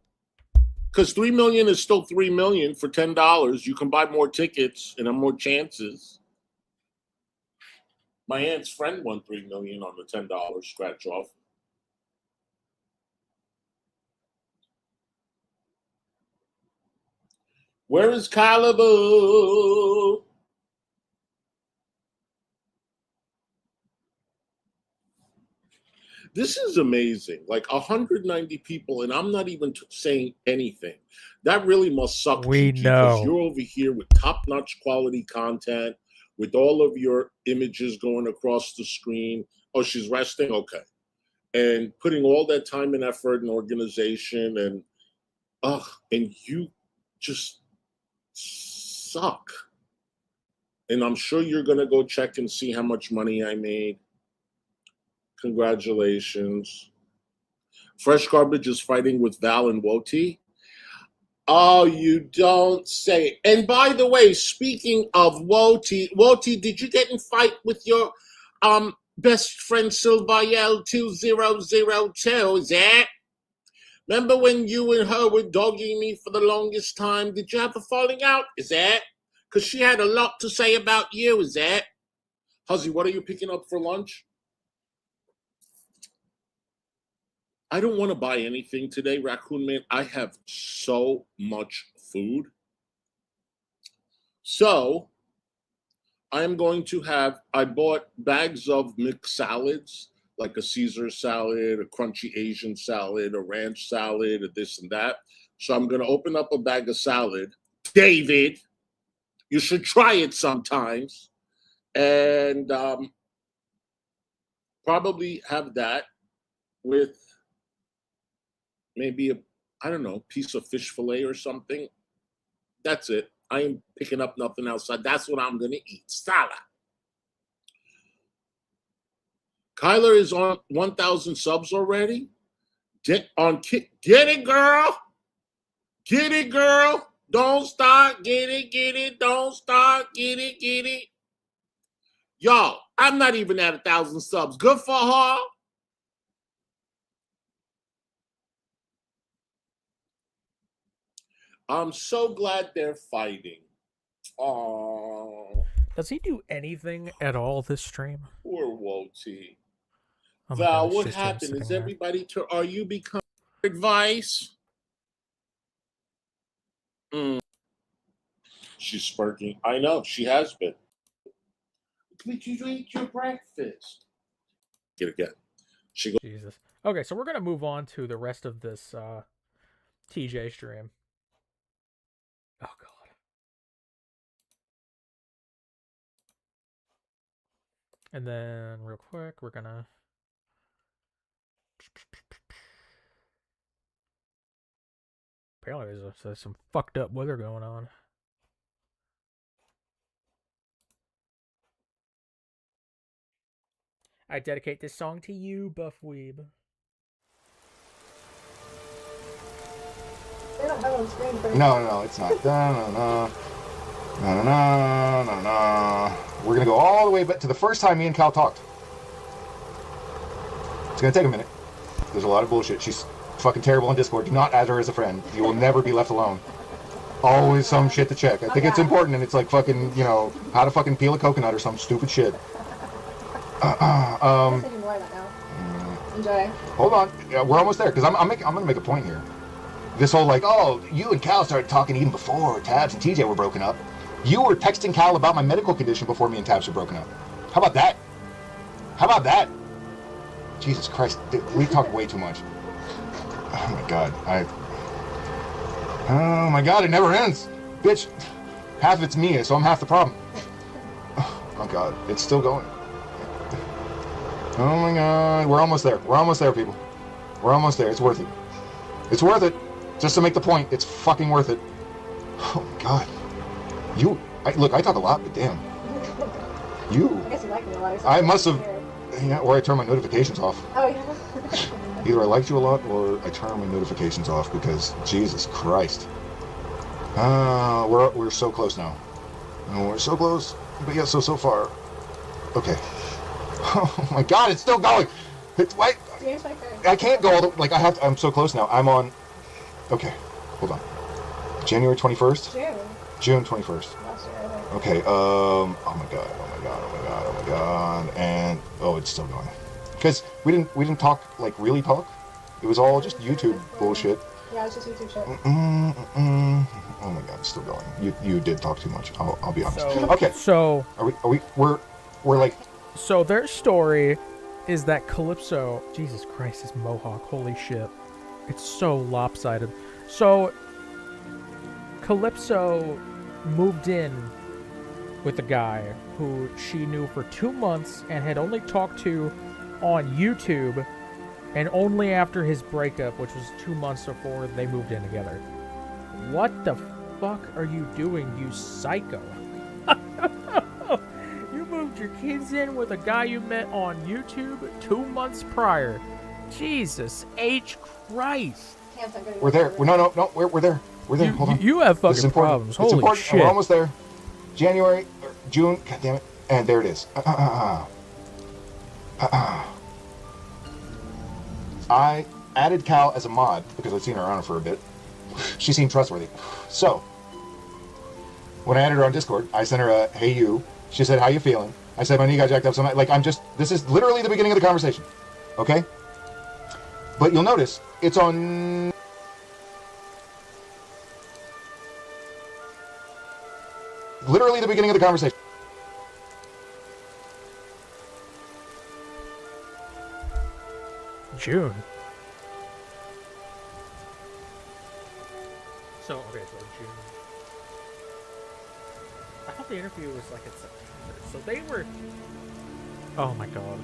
Because $3 million is still $3 million for $10. You can buy more tickets and have more chances. My aunt's friend won $3 million on the $10 scratch off. Where is Calibu? This is amazing. Like 190 people, and I'm not even saying anything. That really must suck. We Gigi, know. because you're over here with top-notch quality content, with all of your images going across the screen. Oh, she's resting? Okay. And putting all that time and effort and organization, and you just suck. And I'm sure you're going to go check and see how much money I made. Congratulations. Fresh Garbage is fighting with Val and Woti. Oh, you don't say. And by the way, speaking of Woti, did you get in fight with your best friend Sylviel 2002? Is that? Remember when you and her were dogging me for the longest time? Did you have a falling out? Is that? Because she had a lot to say about you. Is that? Hussy, what are you picking up for lunch? I don't want to buy anything today, Raccoon Man. I have so much food. So I am going to I bought bags of mixed salads, like a Caesar salad, a crunchy Asian salad, a ranch salad, a this and that. So I'm going to open up a bag of salad. David, you should try it sometimes. And probably have that with maybe a piece of fish fillet or something. That's it. I ain't picking up nothing else. That's what I'm going to eat. Salad. Kyler is on 1,000 subs already. Get it, girl. Get it, girl. Don't stop. Get it. Don't stop. Get it. Y'all, I'm not even at 1,000 subs. Good for her. I'm so glad they're fighting. Oh, Does he do anything at all this stream? poor Woti. Oh my Val, God, what it's just him happened? sitting Is there. everybody? Are you becoming advice? She's sparking. I know she has been. Did you eat your breakfast? Get again. She goes. Jesus. Okay, so we're gonna move on to the rest of this TJ stream. Oh God. And then real quick, we're gonna apparently there's some fucked up weather going on. I dedicate this song to you, Buff Weeb. They don't have it on screen. No, it's not. No. We're gonna go all the way back to the first time me and Cal talked. It's gonna take a minute. There's a lot of bullshit. She's fucking terrible on Discord. Do not add her as a friend. You will never be left alone. Always some shit to check. I think it's important, and it's like fucking, how to fucking peel a coconut or some stupid shit. I'm taking more of that now. Enjoy. Hold on. Yeah, we're almost there, because I'm gonna make a point here. This whole you and Cal started talking even before Tabs and TJ were broken up. You were texting Cal about my medical condition before me and Tabs were broken up. How about that? Jesus Christ, we talk way too much. Oh my God, Oh my god, it never ends. Bitch, half of it's me, so I'm half the problem. Oh my god, it's still going. Oh my god, we're almost there. We're almost there, people. We're almost there. It's worth it. It's worth it. Just to make the point, it's fucking worth it. Oh my god. Look, I talk a lot, but damn. I guess you like me a lot or something. I must have, yeah, or I turn my notifications off. Oh, yeah. Either I liked you a lot, or I turn my notifications off, because Jesus Christ. We're so close now. Oh, we're so close, but yet so far. Okay. Oh my god, it's still going! It's, wait, I can't go all the, like, I'm so close now. I'm on, okay, hold on. January 21st? June 21st. Okay, oh my god, and, oh, it's still going. Because we didn't talk, like, really talk. It was all just YouTube bullshit. Yeah, it's just YouTube shit. Oh my god, it's still going. You did talk too much. I'll be honest. Okay. So we're like. So their story is that Calypso, Jesus Christ, his mohawk, holy shit, it's so lopsided. So Calypso moved in with a guy who she knew for 2 months and had only talked to on YouTube, and only after his breakup, which was 2 months before they moved in together. What the fuck are you doing, you psycho? You moved your kids in with a guy you met on YouTube 2 months prior. Jesus H. Christ. We're there. We're there. We're there. Hold on. You have This is fucking important. problems. It's Holy important. shit. We're almost there. January, or June. God damn it. And there it is. I added Cal as a mod because I'd seen her around for a bit. She seemed trustworthy. So, when I added her on Discord, I sent her a, hey you. She said, how you feeling? I said, my knee got jacked up. So this is literally the beginning of the conversation. Okay? But you'll notice, it's on... Literally the beginning of the conversation. June. So June. I thought the interview was like in September. So they were. Oh my god.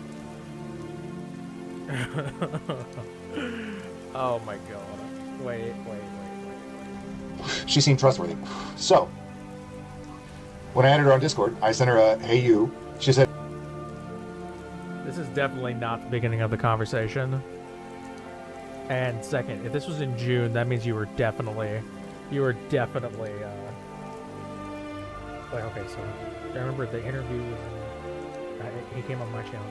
Oh my god. Wait. She seemed trustworthy. So, when I added her on Discord, I sent her a, hey you. She said... This is definitely not the beginning of the conversation. And second, if this was in June, that means you were definitely, like, okay, so I remember the interview, he came on my channel,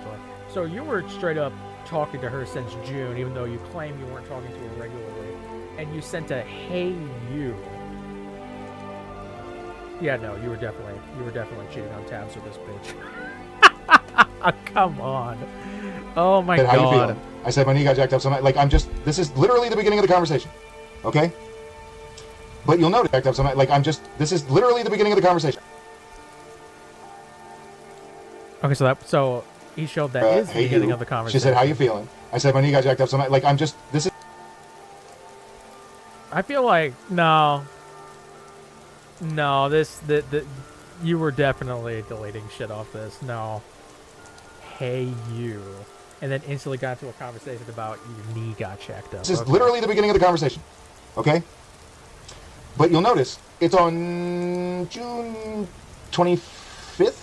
so you were straight up talking to her since June, even though you claim you weren't talking to her regularly, and you sent a hey you. Yeah, no, you were definitely cheating on tabs with this bitch. Come on. Oh my god. How you feeling? I said my knee got jacked up, so this is literally the beginning of the conversation. Okay? But you'll notice jacked up, so this is literally the beginning of the conversation. Okay, so he showed that is the beginning of the conversation. She said, how you feeling? I said my knee got jacked up, so this is... I feel like, no, you were definitely deleting shit off this. No. Hey, you. And then instantly got into a conversation about your knee got checked up. This is literally the beginning of the conversation. Okay? But you'll notice, it's on June 25th?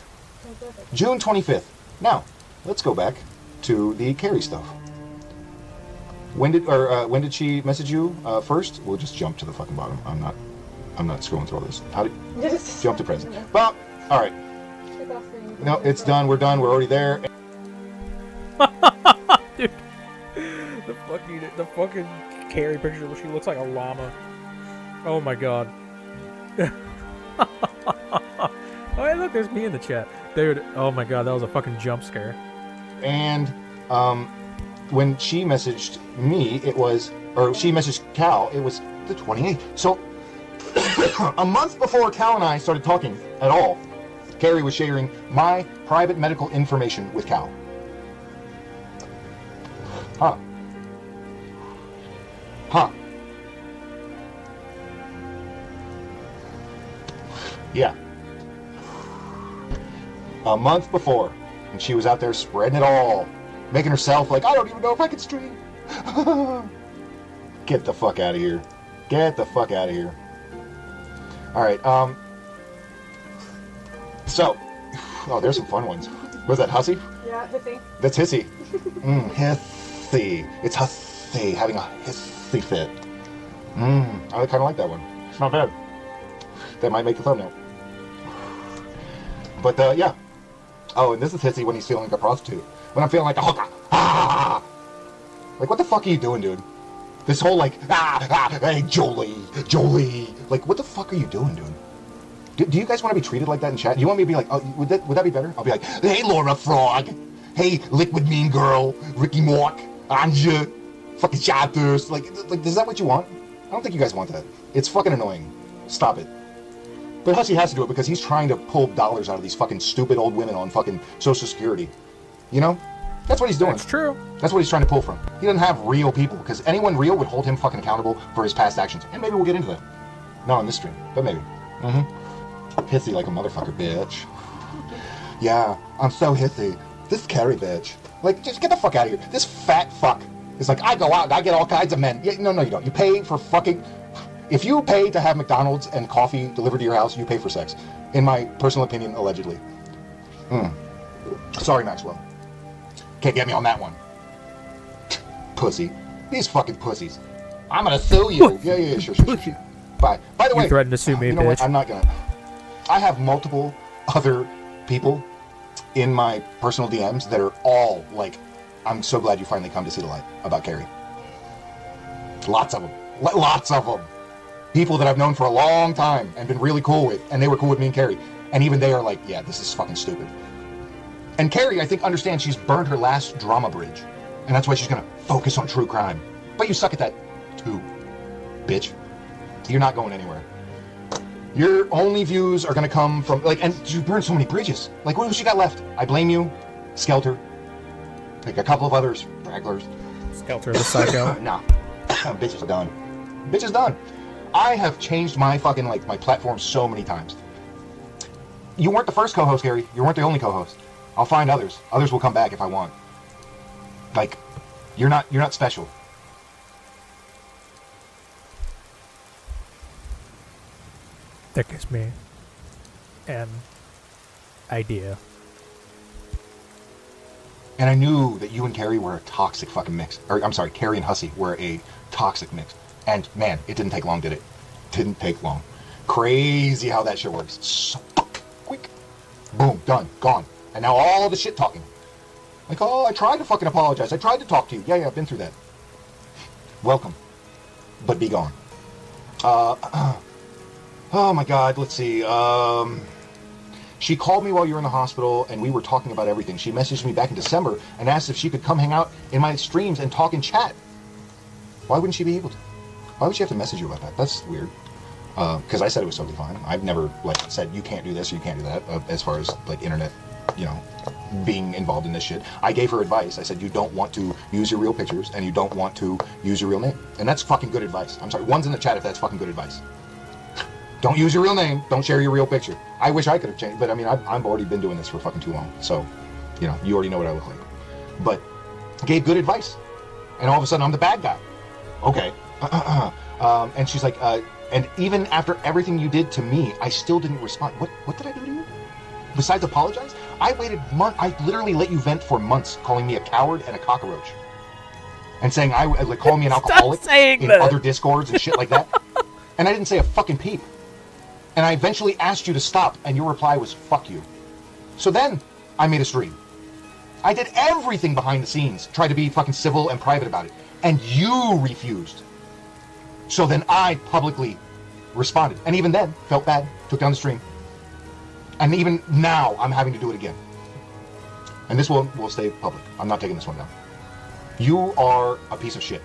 June 25th. Now, let's go back to the Carrie stuff. When did she message you first? We'll just jump to the fucking bottom. I'm not scrolling through all this. How did jump to present? Well, all right. No, it's done. We're done. We're already there. Dude, the fucking Carrie picture where she looks like a llama. Oh my god. Oh hey, look, there's me in the chat, dude. Oh my god, that was a fucking jump scare. And when she messaged me, she messaged Cal, it was the 28th. So a month before Cal and I started talking at all, Carrie was sharing my private medical information with Cal. Huh. Yeah. A month before, and she was out there spreading it all, making herself like, I don't even know if I can stream. Get the fuck out of here. Get the fuck out of here. All right. So, oh, there's some fun ones. Was that Hussy? Yeah, Hussy. That's Hissy. Hissy. It's Hussy having a hissy fit. I kind of like that one. It's not bad. That might make the thumbnail. But yeah. Oh, and this is Hissy when he's feeling like a prostitute. When I'm feeling like a hooker. Ah! Like, what the fuck are you doing, dude? This whole like, hey, Jolie. Like, what the fuck are you doing, dude? Do you guys want to be treated like that in chat? Do you want me to be like, oh, would that be better? I'll be like, hey, Laura Frog. Hey, Liquid Mean Girl. Ricky Mork. Anja. Fucking Chatters. Like, is that what you want? I don't think you guys want that. It's fucking annoying. Stop it. But Hussy has to do it because he's trying to pull dollars out of these fucking stupid old women on fucking Social Security. You know? That's what he's doing. That's true. That's what he's trying to pull from. He doesn't have real people because anyone real would hold him fucking accountable for his past actions. And maybe we'll get into that. Not on this stream, but maybe. Hissy like a motherfucker, bitch. Yeah, I'm so hissy. This Carrie bitch. Like, just get the fuck out of here. This fat fuck is like, I go out and I get all kinds of men. Yeah, no, you don't. You pay for fucking... If you pay to have McDonald's and coffee delivered to your house, you pay for sex. In my personal opinion, allegedly. Sorry, Maxwell. Can't get me on that one. Pussy. These fucking pussies. I'm gonna sue you. Yeah, sure. Bye. By the way, You threatened to sue me, you know bitch. what? I'm not gonna. I have multiple other people in my personal DMs that are all like, I'm so glad you finally come to see the light about Carrie. Lots of them. Lots of them. People that I've known for a long time and been really cool with, and they were cool with me and Carrie. And even they are like, yeah, this is fucking stupid. And Carrie, I think, understands she's burned her last drama bridge. And that's why she's gonna focus on true crime. But you suck at that, too, bitch. You're not going anywhere. Your only views are gonna come from, like, and you burned so many bridges. Like, what else you got left? I Blame You, Skelter, like a couple of others, Stragglers. Skelter the Psycho. Nah, bitch is done. Bitch is done. I have changed my fucking, like, my platform so many times. You weren't the first co-host, Gary. You weren't the only co-host. I'll find others. Others will come back if I want. Like, you're not special. That gives me an idea. And I knew that you and Carrie were a toxic fucking mix. Or, I'm sorry, Carrie and Hussy were a toxic mix. And, man, it didn't take long, did it? Didn't take long. Crazy how that shit works. So quick. Boom, done, gone. And now all the shit talking. Like, oh, I tried to fucking apologize. I tried to talk to you. Yeah, I've been through that. Welcome. But be gone. Oh my God, let's see. She called me while you were in the hospital and we were talking about everything. She messaged me back in December and asked if she could come hang out in my streams and talk and chat. Why wouldn't she be able to? Why would she have to message you about that? That's weird. Because I said it was totally fine. I've never, like, said you can't do this or you can't do that as far as, like, internet, you know, being involved in this shit. I gave her advice. I said you don't want to use your real pictures and you don't want to use your real name. And that's fucking good advice. I'm sorry. One's in the chat if that's fucking good advice. Don't use your real name. Don't share your real picture. I wish I could have changed, but I mean, I've already been doing this for fucking too long. So, you know, you already know what I look like. But gave good advice. And all of a sudden I'm the bad guy. Okay. And she's like, and even after everything you did to me, I still didn't respond. What did I do to you? Besides apologize? I waited months. I literally let you vent for months, calling me a coward and a cockroach. And saying like calling me an alcoholic in other discords and shit like that. And I didn't say a fucking peep. And I eventually asked you to stop, and your reply was, fuck you. So then, I made a stream. I did everything behind the scenes, tried to be fucking civil and private about it. And you refused. So then I publicly responded. And even then, felt bad, took down the stream. And even now, I'm having to do it again. And this will stay public. I'm not taking this one down. You are a piece of shit.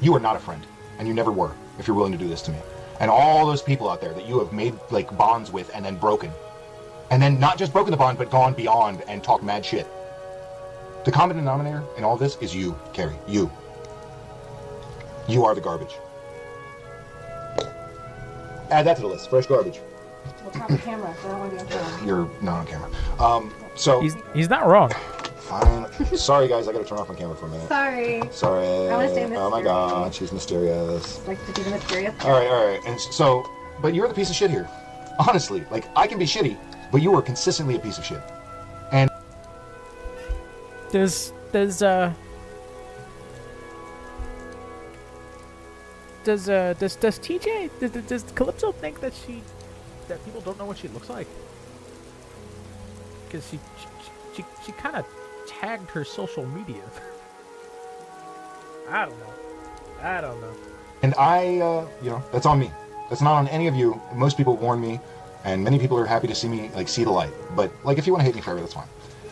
You are not a friend. And you never were, if you're willing to do this to me. And all those people out there that you have made, like, bonds with and then broken. And then not just broken the bond, but gone beyond and talked mad shit. The common denominator in all this is you, Carrie. You. You are the garbage. Add that to the list. Fresh garbage. We'll turn off the camera. So I don't want to be on camera. You're not on camera. So He's not wrong. fine. Sorry, guys. I gotta turn off my camera for a minute. Sorry. Sorry. I wanna stay Oh my mysterious. god, she's mysterious. Like to be the mysterious. All right. And so, but you're the piece of shit here. Honestly, like I can be shitty, but you are consistently a piece of shit. And Does TJ does Calypso think that people don't know what she looks like? Because she kind of tagged her social media. I don't know. And that's on me. That's not on any of you. Most people warn me, and many people are happy to see me see the light. But if you want to hate me forever, that's fine.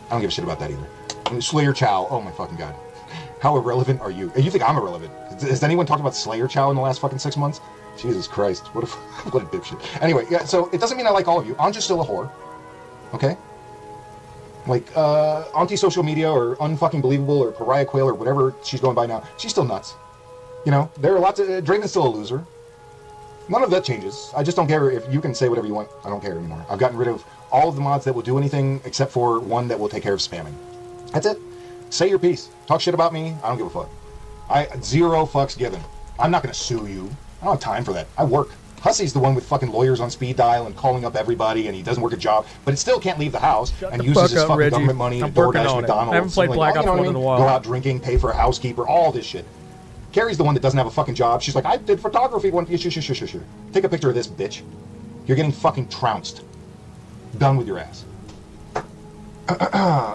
I don't give a shit about that either. And Slayer Chow, oh my fucking god, how irrelevant are you? You think I'm irrelevant? Has anyone talked about Slayer Chow in the last fucking 6 months? Jesus Christ, what a dipshit. Anyway, yeah. So it doesn't mean I like all of you. Anja's still a whore. Okay. Anti-social media or unfucking believable or pariah quail or whatever she's going by now, she's still nuts. There are lots of... Draven's still a loser. None of that changes. I just don't care if you can say whatever you want. I don't care anymore. I've gotten rid of all of the mods that will do anything except for one that will take care of spamming. That's it. Say your piece. Talk shit about me. I don't give a fuck. Zero fucks given. I'm not going to sue you. I don't have time for that. I work. Hussy's the one with fucking lawyers on speed dial and calling up everybody, and he doesn't work a job, but it still can't leave the house and uses his fucking government money to DoorDash McDonald's. I haven't played Black Ops 1 in a while. Go out drinking, pay for a housekeeper, all this shit. Carrie's the one that doesn't have a fucking job. She's like, I did photography one. Sure. Take a picture of this, bitch. You're getting fucking trounced. Done with your ass.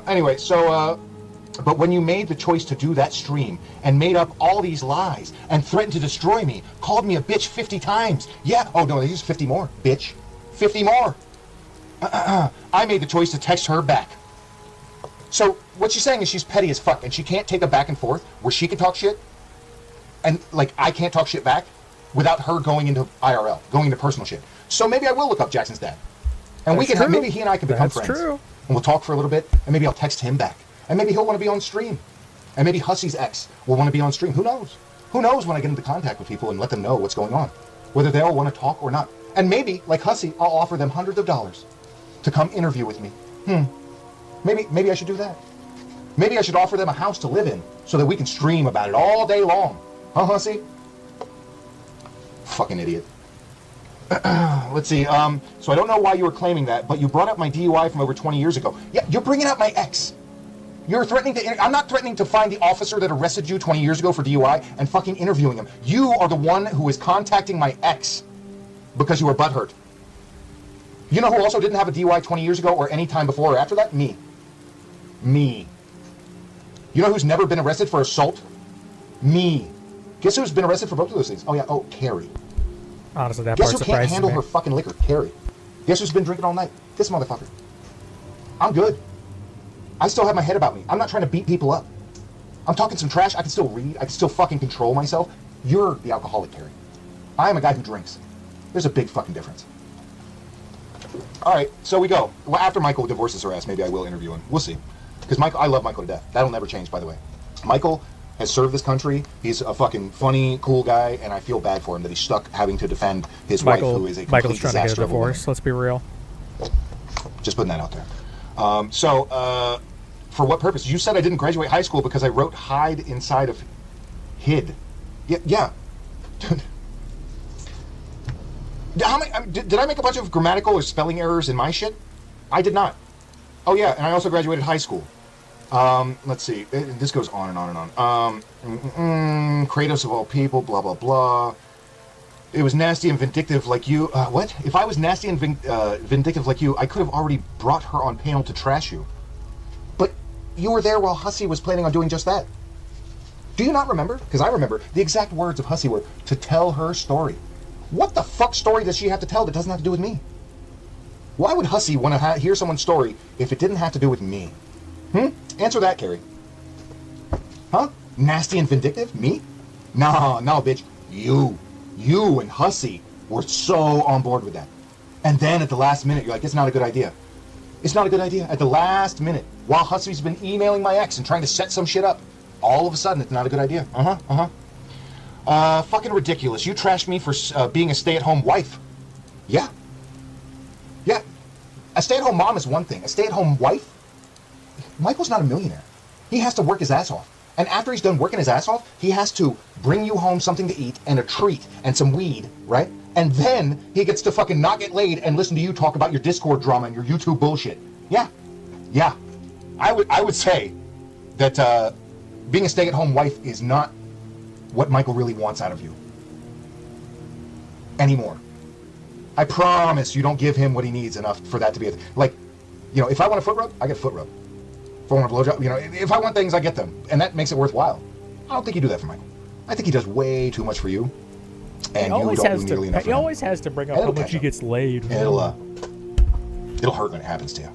Anyway, so, but when you made the choice to do that stream and made up all these lies and threatened to destroy me, called me a bitch 50 times. Yeah, oh no, there's 50 more, bitch. 50 more. I made the choice to text her back. So what she's saying is she's petty as fuck and she can't take a back and forth where she can talk shit and I can't talk shit back without her going into IRL, going into personal shit. So maybe I will look up Jackson's dad. And maybe he and I can become friends. That's true. And we'll talk for a little bit, and maybe I'll text him back. And maybe he'll want to be on stream. And maybe Hussy's ex will want to be on stream. Who knows? Who knows when I get into contact with people and let them know what's going on? Whether they'll want to talk or not. And maybe, like Hussy, I'll offer them hundreds of dollars to come interview with me. Maybe I should do that. Maybe I should offer them a house to live in so that we can stream about it all day long. Huh, Hussy? Fucking idiot. Let's see. So I don't know why you were claiming that, but you brought up my DUI from over 20 years ago. Yeah, you're bringing up my ex. You're threatening to... I'm not threatening to find the officer that arrested you 20 years ago for DUI and fucking interviewing him. You are the one who is contacting my ex because you were butthurt. You know who also didn't have a DUI 20 years ago or any time before or after that? Me. You know who's never been arrested for assault? Me. Guess who's been arrested for both of those things? Oh, yeah. Oh, Carrie. Honestly, that Guess part who can't surprises handle me. her fucking liquor? Carrie. Guess who's been drinking all night? This motherfucker. I'm good. I still have my head about me. I'm not trying to beat people up. I'm talking some trash. I can still read. I can still fucking control myself. You're the alcoholic, Carrie. I am a guy who drinks. There's a big fucking difference. All right, so we go. Well, after Michael divorces her ass, maybe I will interview him. We'll see. Because I love Michael to death. That'll never change, by the way. Michael has served this country. He's a fucking funny, cool guy, and I feel bad for him that he's stuck having to defend his wife, who is a complete Michael's trying to get a disaster of a woman. divorce. Let's be real. Just putting that out there. For what purpose? You said I didn't graduate high school because I wrote hide inside of hid. Yeah. Did I make a bunch of grammatical or spelling errors in my shit? I did not. Oh yeah, and I also graduated high school. Let's see. This goes on and on and on. Kratos of all people, blah, blah, blah. It was nasty and vindictive like you. What? If I was nasty and vindictive like you, I could have already brought her on panel to trash you. But you were there while Hussy was planning on doing just that. Do you not remember? Because I remember the exact words of Hussy were to tell her story. What the fuck story does she have to tell that doesn't have to do with me? Why would Hussy want to hear someone's story if it didn't have to do with me? Answer that, Carrie. Huh? Nasty and vindictive? Me? No, bitch. You and Hussy were so on board with that. And then at the last minute, you're like, it's not a good idea. It's not a good idea. At the last minute, while Hussy's been emailing my ex and trying to set some shit up, all of a sudden, it's not a good idea. Fucking ridiculous. You trashed me for being a stay-at-home wife. Yeah. A stay-at-home mom is one thing. A stay-at-home wife, Michael's not a millionaire. He has to work his ass off. And after he's done working his ass off, he has to bring you home something to eat and a treat and some weed, right? And then he gets to fucking not get laid and listen to you talk about your Discord drama and your YouTube bullshit. Yeah. I would say that being a stay-at-home wife is not what Michael really wants out of you anymore. I promise you don't give him what he needs enough for that to be like, you know, if I want a foot rub, I get a foot rub. If I want a blowjob, you know, if I want things, I get them, and that makes it worthwhile. I don't think you do that for Michael. I think he does way too much for you, and you don't do nearly enough for him. He always has to bring up how much he gets laid. It'll hurt when it happens to you.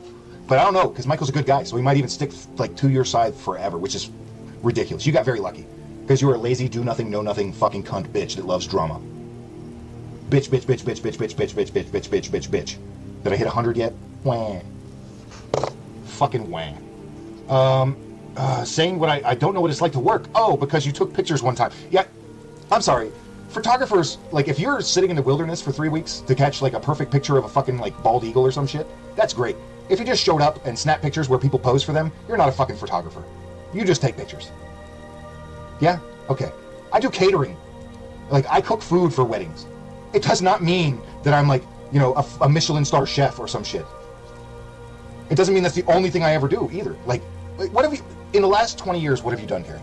But I don't know, because Michael's a good guy, so he might even stick like to your side forever, which is ridiculous. You got very lucky, because you were a lazy, do-nothing, know-nothing fucking cunt bitch that loves drama. Bitch. Did I hit 100 yet? Wah. Fucking wah. Saying what I don't know what it's like to work. Oh, because you took pictures one time. Yeah, I'm sorry. Photographers, like, if you're sitting in the wilderness for 3 weeks to catch, like, a perfect picture of a fucking, like, bald eagle or some shit, that's great. If you just showed up and snapped pictures where people pose for them, you're not a fucking photographer. You just take pictures. Yeah? Okay. I do catering. Like, I cook food for weddings. It does not mean that I'm, like, you know, a Michelin star chef or some shit. It doesn't mean that's the only thing I ever do, either. Like, what have you... In the last 20 years, what have you done, Carrie?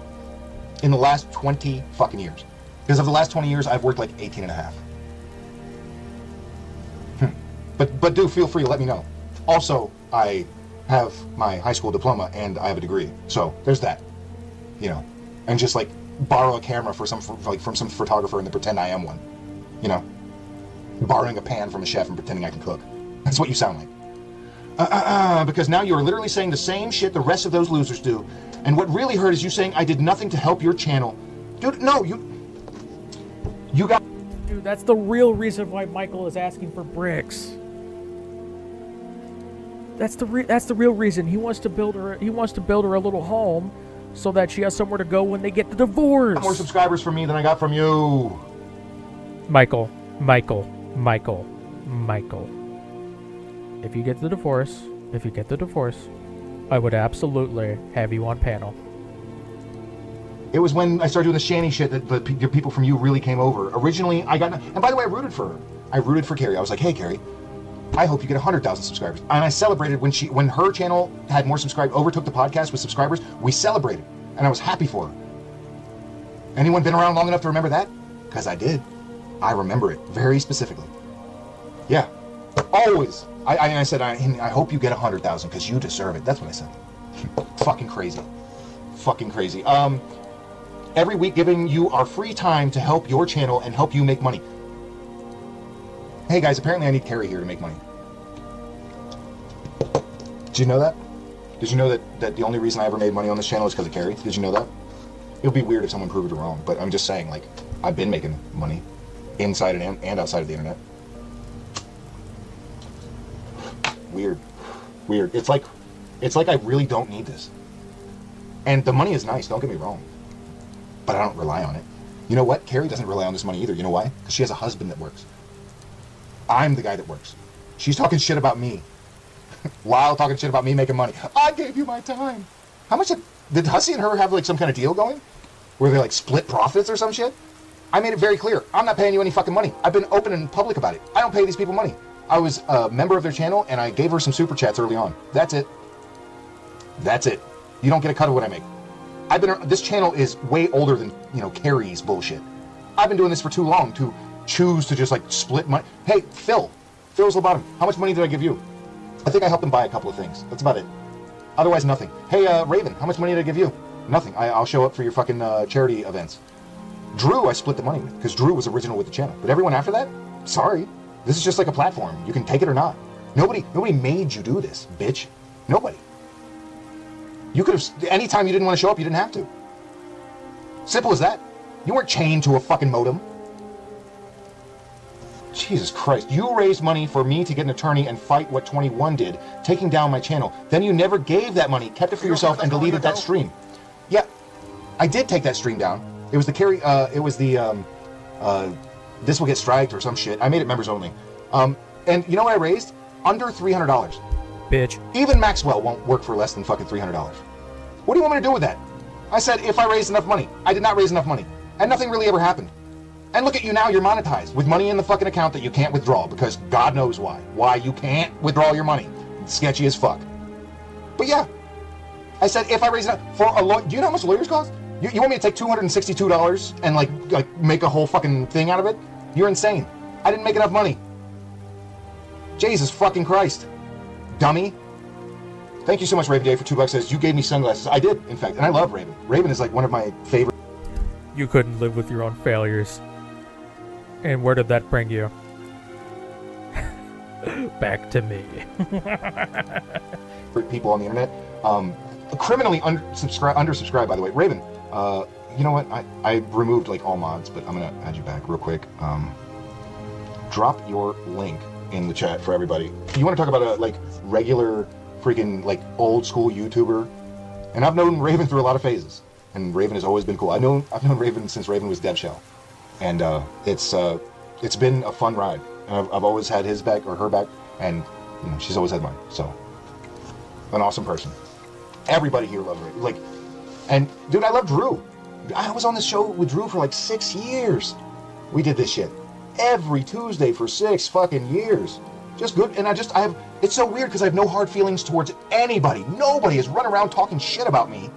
In the last 20 fucking years. Because of the last 20 years, I've worked like 18 and a half. But do feel free to let me know. Also, I have my high school diploma and I have a degree. So, there's that. You know. And just, like, borrow a camera from some photographer and then pretend I am one. You know. Borrowing a pan from a chef and pretending I can cook. That's what you sound like. Because now you are literally saying the same shit the rest of those losers do. And what really hurt is you saying I did nothing to help your channel. Dude, no, you got... Dude, that's the real reason why Michael is asking for bricks. That's the real reason. He wants to build her a little home so that she has somewhere to go when they get the divorce. More subscribers from me than I got from you. Michael. If you get the divorce, I would absolutely have you on panel. It was when I started doing the shanty shit that the people from you really came over. Originally, I got... And by the way, I rooted for her. I rooted for Carrie. I was like, hey, Carrie, I hope you get 100,000 subscribers. And I celebrated when her channel had more subscribers, overtook the podcast with subscribers. We celebrated. And I was happy for her. Anyone been around long enough to remember that? Because I did. I remember it very specifically. Yeah. Always. I said, I hope you get 100,000 because you deserve it. That's what I said. Fucking crazy. Every week giving you our free time to help your channel and help you make money. Hey guys, apparently I need Carrie here to make money. Did you know that? Did you know that the only reason I ever made money on this channel is because of Carrie? Did you know that? It would be weird if someone proved it wrong, but I'm just saying, like, I've been making money inside and outside of the internet. Weird. It's like I really don't need this. And the money is nice, don't get me wrong. But I don't rely on it. You know what? Carrie doesn't rely on this money either. You know why? Because she has a husband that works. I'm the guy that works. She's talking shit about me. Lyle talking shit about me making money. I gave you my time. How much did Hussy and her have like some kind of deal going? Where they like split profits or some shit? I made it very clear. I'm not paying you any fucking money. I've been open and public about it. I don't pay these people money. I was a member of their channel and I gave her some super chats early on. That's it. You don't get a cut of what I make. This channel is way older than, you know, Carrie's bullshit. I've been doing this for too long to choose to just like split money. Hey, Phil's the bottom. How much money did I give you? I think I helped him buy a couple of things. That's about it. Otherwise, nothing. Hey, Raven, how much money did I give you? Nothing. I'll show up for your fucking charity events. Drew, I split the money with because Drew was original with the channel. But everyone after that, sorry. This is just like a platform. You can take it or not. Nobody made you do this, bitch. Nobody. You could have, anytime you didn't want to show up, you didn't have to. Simple as that. You weren't chained to a fucking modem. Jesus Christ. You raised money for me to get an attorney and fight what 21 did, taking down my channel. Then you never gave that money, kept it for yourself, and deleted that stream. Yeah, I did take that stream down. It was the Carrie, this will get striked or some shit. I made it members only. And you know what I raised? under $300. Bitch. Even Maxwell won't work for less than fucking $300. What do you want me to do with that? I said if I raised enough money. I did not raise enough money. And nothing really ever happened. And look at you now, you're monetized with money in the fucking account that you can't withdraw because God knows why. Why you can't withdraw your money. It's sketchy as fuck. But yeah, I said if I raise it up for a lawyer, do you know how much lawyers cost? You want me to take $262 and like make a whole fucking thing out of it? You're insane. I didn't make enough money. Jesus fucking Christ. Dummy. Thank you so much, Raven Day, for $2. Says you gave me sunglasses. I did, in fact, and I love Raven. Raven is like one of my favorite. You couldn't live with your own failures. And where did that bring you? Back to me. People on the internet. Criminally undersubscribed, by the way. Raven, you know what? I removed like all mods, but I'm gonna add you back real quick. Drop your link in the chat for everybody. You want to talk about a like regular freaking like old school YouTuber? And I've known Raven through a lot of phases, and Raven has always been cool. I've known Raven since Raven was DevShell, and it's been a fun ride. And I've always had his back or her back, and you know she's always had mine. So, an awesome person. Everybody here loves Raven. Like, and dude, I love Drew. I was on this show with Drew for like 6 years. We did this shit every Tuesday for 6 fucking years. Just good. And I have, it's so weird because I have no hard feelings towards anybody. Nobody has run around talking shit about me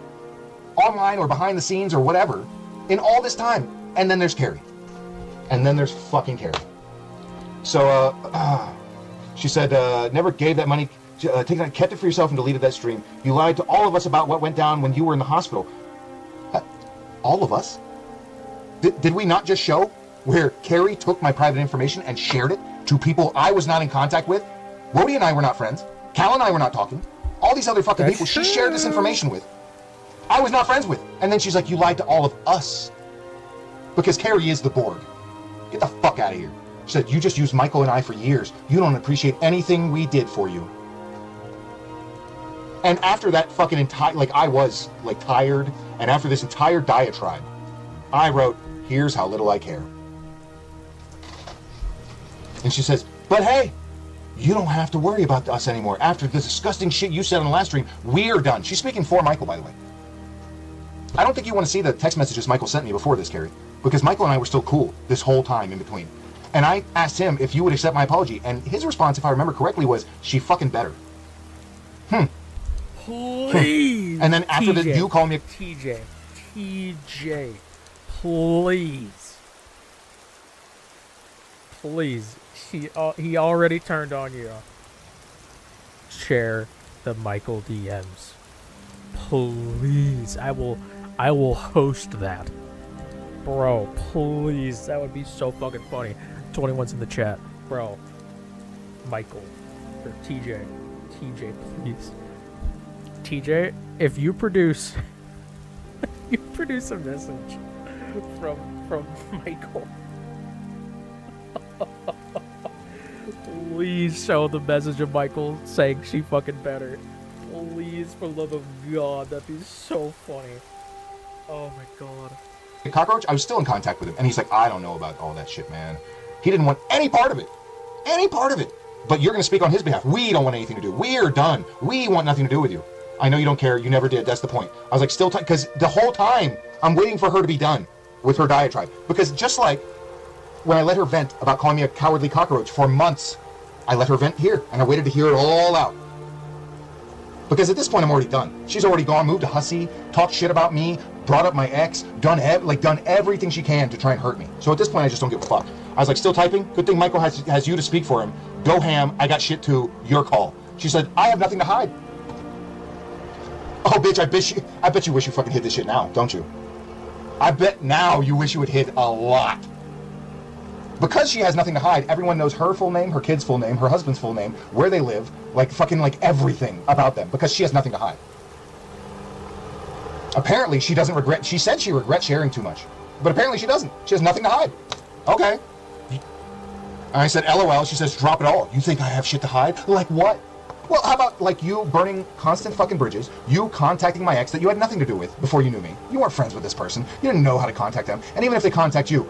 online or behind the scenes or whatever in all this time. And then there's Carrie. And then there's fucking Carrie. So, she said, never gave that money, kept it for yourself and deleted that stream. You lied to all of us about what went down when you were in the hospital. All of us? Did we not just show where Carrie took my private information and shared it to people I was not in contact with? Rhodey and I were not friends. Cal and I were not talking. All these other fucking people she shared this information with, I was not friends with. And then she's like, you lied to all of us. Because Carrie is the Borg. Get the fuck out of here. She said, you just used Michael and I for years. You don't appreciate anything we did for you. And after that fucking entire, like I was like tired, and after this entire diatribe, I wrote, here's how little I care. And she says, but hey, you don't have to worry about us anymore. After the disgusting shit you said on the last stream, we're done. She's speaking for Michael, by the way. I don't think you want to see the text messages Michael sent me before this, Carrie, because Michael and I were still cool this whole time in between. And I asked him if you would accept my apology, and his response, if I remember correctly, was, she fucking better. Please. And then after that, you call me TJ, please. He already turned on you. Share the Michael DMs, please. I will host that, bro. Please, that would be so fucking funny. 21's in the chat, bro. Michael or TJ, please. TJ, if you produce a message from Michael, please show the message of Michael saying she fucking better. Please, for the love of God, that'd be so funny. Oh my God. Cockroach, I was still in contact with him, and he's like, I don't know about all that shit, man. He didn't want any part of it. But you're going to speak on his behalf. We don't want anything to do. We're done. We want nothing to do with you. I know you don't care. You never did. That's the point. I was like, still, because the whole time I'm waiting for her to be done with her diatribe. Because just like when I let her vent about calling me a cowardly cockroach for months, I let her vent here, and I waited to hear it all out. Because at this point, I'm already done. She's already gone, moved to Hussy, talked shit about me, brought up my ex, done everything she can to try and hurt me. So at this point, I just don't give a fuck. I was like, still typing? Good thing Michael has you to speak for him. Go ham. I got shit too. Your call. She said, I have nothing to hide. Oh, bitch, I bet you wish you fucking hid this shit now, don't you? I bet now you wish you would hid a lot. Because she has nothing to hide, everyone knows her full name, her kid's full name, her husband's full name, where they live, like everything about them, because she has nothing to hide. Apparently, she doesn't regret, she said she regrets sharing too much, but apparently she doesn't. She has nothing to hide. Okay. I said, LOL, she says, drop it all. You think I have shit to hide? Like what? Well, how about like you burning constant fucking bridges, you contacting my ex that you had nothing to do with before you knew me. You weren't friends with this person. You didn't know how to contact them. And even if they contact you,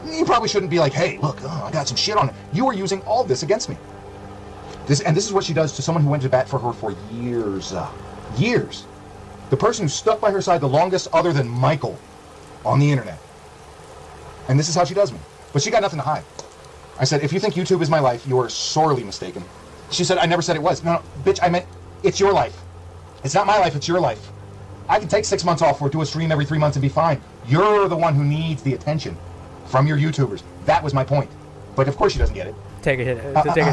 you probably shouldn't be like, hey, look, I got some shit on it. You were using all this against me. This is what she does to someone who went to bat for her for years. Years. The person who stuck by her side the longest other than Michael on the internet. And this is how she does me. But she got nothing to hide. I said, if you think YouTube is my life, you are sorely mistaken. She said, I never said it was. No, bitch, I meant it's your life. It's not my life, it's your life. I can take 6 months off or do a stream every 3 months and be fine. You're the one who needs the attention from your YouTubers. That was my point. But of course she doesn't get it. Take a hit.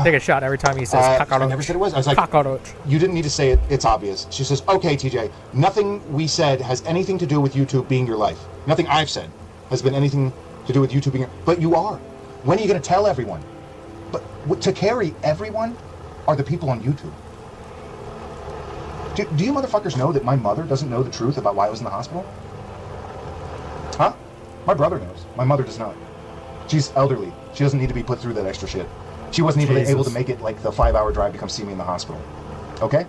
Take a shot every time he says cockroach. I never said it was. I was like, cockroach. You didn't need to say it. It's obvious. She says, okay, TJ, nothing we said has anything to do with YouTube being your life. Nothing I've said has been anything to do with YouTube being your... But you are. When are you going to tell everyone? But to Carrie, everyone are the people on YouTube. Do you motherfuckers know that my mother doesn't know the truth about why I was in the hospital? Huh? My brother knows. My mother does not. She's elderly. She doesn't need to be put through that extra shit. She wasn't even able to make it like the 5-hour drive to come see me in the hospital. Okay?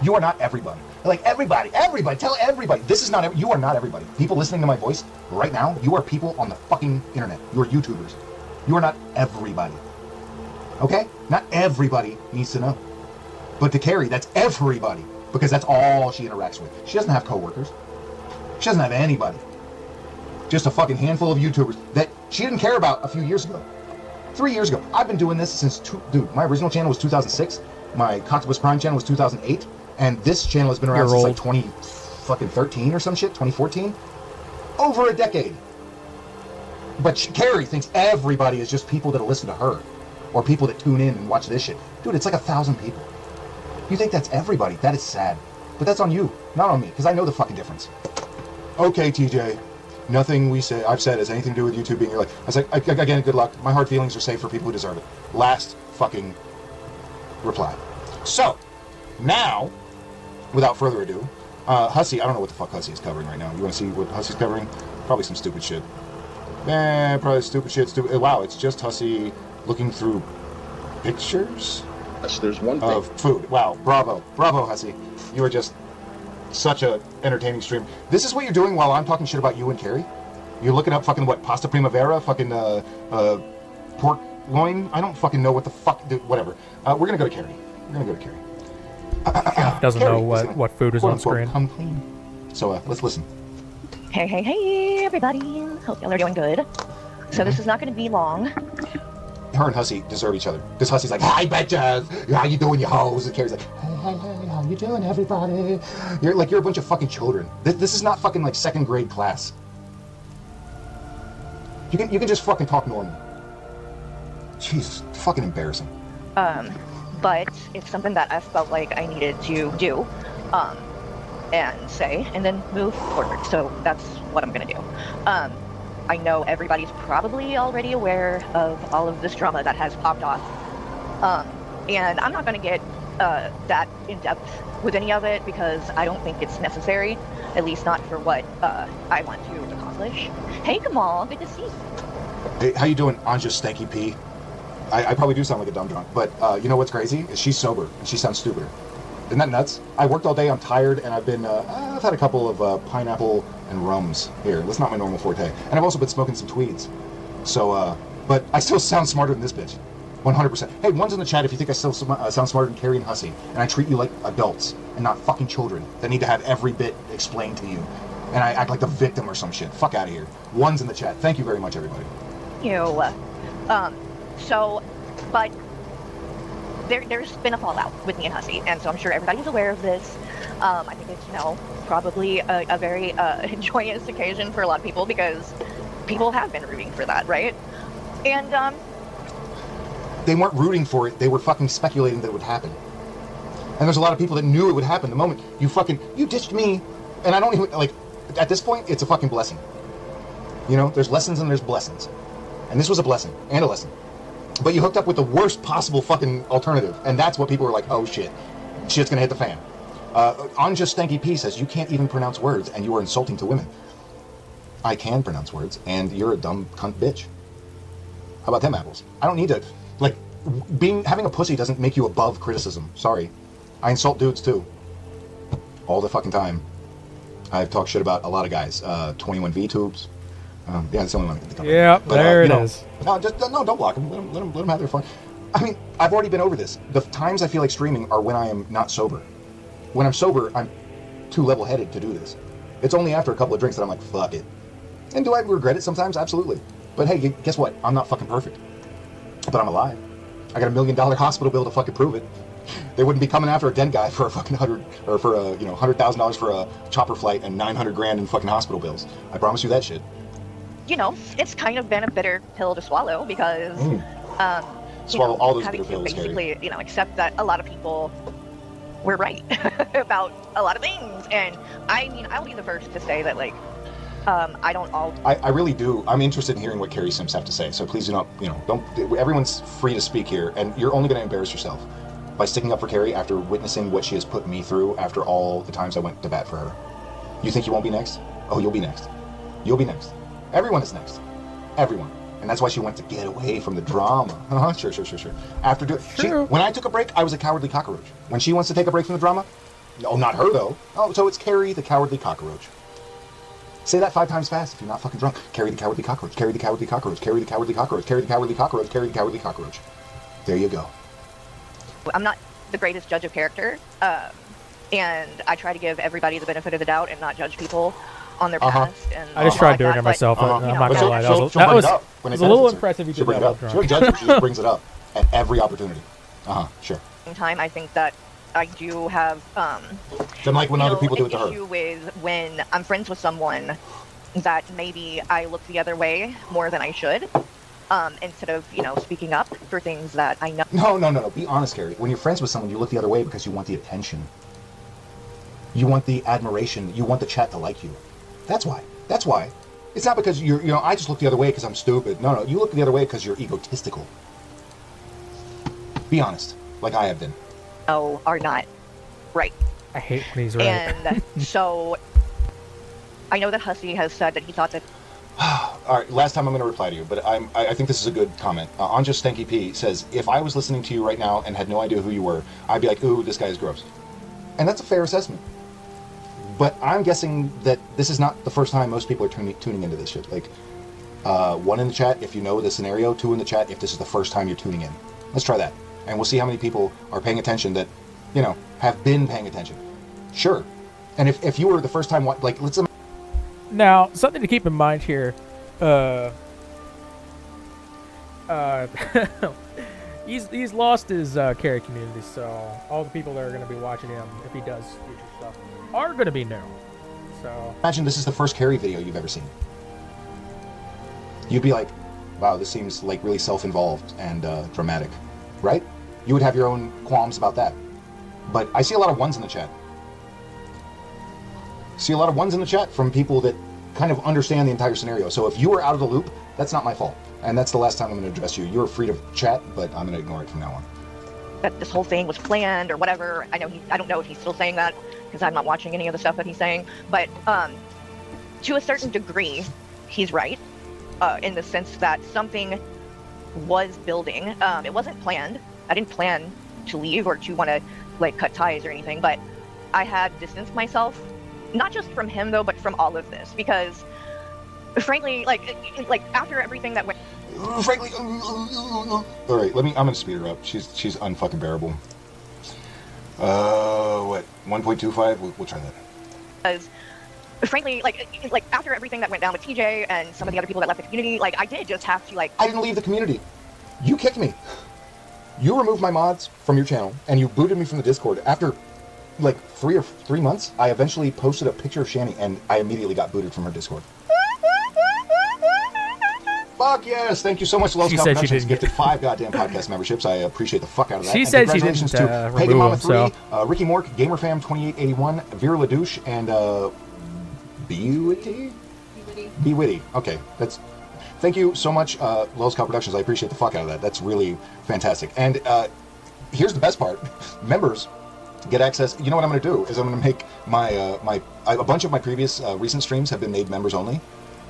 You are not everybody. Like everybody, tell everybody. This is not, you are not everybody. People listening to my voice right now, you are people on the fucking internet. You are YouTubers. You are not everybody. Okay? Not everybody needs to know. But to Carrie, that's everybody. Because that's all she interacts with. She doesn't have coworkers. She doesn't have anybody. Just a fucking handful of YouTubers that she didn't care about a few years ago. 3 years ago. I've been doing this since, dude, my original channel was 2006. My Cocktails Prime channel was 2008. And this channel has been around since like 2013 or some shit, 2014. Over a decade. But Carrie thinks everybody is just people that listen to her. Or people that tune in and watch this shit. Dude, it's like 1,000 people. You think that's everybody. That is sad. But that's on you, not on me, because I know the fucking difference. Okay, TJ. Nothing I've said has anything to do with YouTube being your life. I was like, again, good luck. My hard feelings are safe for people who deserve it. Last fucking reply. So, now, without further ado, Hussy, I don't know what the fuck Hussy is covering right now. You want to see what Hussy's covering? Probably some stupid shit. Probably stupid shit. Wow, it's just Hussy looking through pictures? There's one thing. Of food. Wow, bravo. Bravo, Hussy. You are just such a entertaining stream. This is what you're doing while I'm talking shit about you and Carrie? You're looking up fucking what, pasta primavera, fucking pork loin? I don't fucking know what the fuck, dude, whatever. We're gonna go to Carrie. Doesn't Carrie know what food is on screen. Come clean. So let's listen. Hey, everybody. Hope y'all are doing good. So this is not going to be long. Her and Hussy deserve each other. This Hussy's like, hi, bitches. How you doing, you hoes? And Carrie's like, hey, how you doing, everybody? You're a bunch of fucking children. This is not fucking like 2nd grade class. You can just fucking talk normal. Jesus, fucking embarrassing. But it's something that I felt like I needed to do, and say, and then move forward. So that's what I'm gonna do. I know everybody's probably already aware of all of this drama that has popped off. And I'm not gonna get that in depth with any of it because I don't think it's necessary, at least not for what I want to accomplish. Hey, Kamal, good to see you. Hey, how you doing, Anja Stanky P? I probably do sound like a dumb drunk, but you know what's crazy? Is she's sober, and she sounds stupider. Isn't that nuts? I worked all day, I'm tired, and I've had a couple of pineapple and rums here. That's not my normal forte. And I've also been smoking some tweeds. So, but I still sound smarter than this bitch. 100%. Hey, one's in the chat if you think I still sound smarter than Carrie and Hussy, and I treat you like adults, and not fucking children that need to have every bit explained to you. And I act like the victim or some shit. Fuck out of here. One's in the chat. Thank you very much, everybody. But there's been a fallout with me and Hussy, and so I'm sure everybody's aware of this. I think it's, probably a very joyous occasion for a lot of people because people have been rooting for that, right? And, they weren't rooting for it, they were fucking speculating that it would happen. And there's a lot of people that knew it would happen the moment you ditched me, and I don't even, at this point, it's a fucking blessing. There's lessons and there's blessings. And this was a blessing and a lesson. But you hooked up with the worst possible fucking alternative, and that's what people were like, oh shit, shit's gonna hit the fan. Anja Stanky P says, you can't even pronounce words, and you are insulting to women. I can pronounce words, and you're a dumb cunt bitch. How about them apples? I don't need to, having a pussy doesn't make you above criticism. Sorry. I insult dudes too. All the fucking time. I've talked shit about a lot of guys. 21 V-tubes. Yeah, that's the only one I can think of. Yeah, there it is. No, don't block them. Let them have their fun. I mean, I've already been over this. The times I feel like streaming are when I am not sober. When I'm sober, I'm too level-headed to do this. It's only after a couple of drinks that I'm like, fuck it. And do I regret it sometimes? Absolutely. But hey, guess what? I'm not fucking perfect. But I'm alive. I got $1 million hospital bill to fucking prove it. They wouldn't be coming after a dead guy for a fucking $100,000 for a chopper flight and $900,000 in fucking hospital bills. I promise you that shit. You know, it's kind of been a bitter pill to swallow because Swallow all those having bitter to pills, basically, Carrie. accept that a lot of people were right about a lot of things. And I mean, I'll be the first to say that, like, I don't all. I really do. I'm interested in hearing what Carrie Sims have to say. So please do not, don't. Everyone's free to speak here, and you're only going to embarrass yourself by sticking up for Carrie after witnessing what she has put me through after all the times I went to bat for her. You think you won't be next? Oh, you'll be next. You'll be next. Everyone is next. Everyone. And that's why she went to get away from the drama. Sure. After when I took a break, I was a cowardly cockroach. When she wants to take a break from the drama, no, not her though. Oh, so it's Carrie the cowardly cockroach. Say that 5 times fast if you're not fucking drunk. Carrie the cowardly cockroach. Carrie the cowardly cockroach. Carrie the cowardly cockroach. Carrie the cowardly cockroach. Carrie the cowardly cockroach. There you go. I'm not the greatest judge of character, and I try to give everybody the benefit of the doubt and not judge people on their past. And I just all tried like doing that, it myself. but, I'm not gonna lie. She'll That bring was it up when a it little benefits her. impressive. You She'll did bring that it while up. drunk. She'll judge it. She just brings it up at every opportunity. Sure. same time, I think that I do have Then like when other people do it to an her. issue with when I'm friends with someone that maybe I look the other way more than I should, instead of speaking up for things that I know. No. Be honest, Carrie. When you're friends with someone, you look the other way because you want the attention. You want the admiration. You want the chat to like you. That's why. It's not because I just look the other way because I'm stupid. No. You look the other way because you're egotistical. Be honest, like I have been. No, are not right. I hate when he's right. And so I know that Hussy has said that he thought that. All right, last time I'm going to reply to you, but I think this is a good comment. Anja Stanky P says, if I was listening to you right now and had no idea who you were, I'd be like, ooh, this guy is gross. And that's a fair assessment. But I'm guessing that this is not the first time most people are tuning into this shit. Like, 1 in the chat if you know the scenario, 2 in the chat if this is the first time you're tuning in. Let's try that. And we'll see how many people are paying attention that, have been paying attention. Sure. And if you were the first time, like, let's... Now, something to keep in mind here, he's lost his Carrie community, so all the people that are going to be watching him, if he does future stuff, are going to be new. So imagine this is the first Carrie video you've ever seen. You'd be like, wow, this seems like really self-involved and dramatic, right? You would have your own qualms about that. But I see a lot of 1s in the chat. See a lot of 1s in the chat from people that kind of understand the entire scenario. So if you were out of the loop, that's not my fault. And that's the last time I'm going to address you. You're free to chat, but I'm going to ignore it from now on. That this whole thing was planned or whatever. I don't know if he's still saying that because I'm not watching any of the stuff that he's saying. But to a certain degree, he's right in the sense that something was building. It wasn't planned. I didn't plan to leave or to want to cut ties or anything. But I had distanced myself, not just from him though, but from all of this because, frankly, like after everything that went. Frankly, all right. I'm gonna speed her up. She's unfucking bearable. What? 1.25? We'll try that. Because, frankly, like after everything that went down with TJ and some of the other people that left the community, I did just have to I didn't leave the community. You kicked me. You removed my mods from your channel and you booted me from the Discord. After 3 months, I eventually posted a picture of Shani and I immediately got booted from her Discord. Fuck yes! Thank you so much, Lowe's Productions. Gifted 5 goddamn podcast memberships. I appreciate the fuck out of that. She said she didn't to Pagan Mama 3, Ricky Mork, GamerFam 2881, Vera LaDouche, and Be Witty. Okay, that's. Thank you so much, Lowe's Productions. I appreciate the fuck out of that. That's really fantastic. And here's the best part: members get access. You know what I'm going to do is I'm going to make my a bunch of my previous recent streams have been made members only,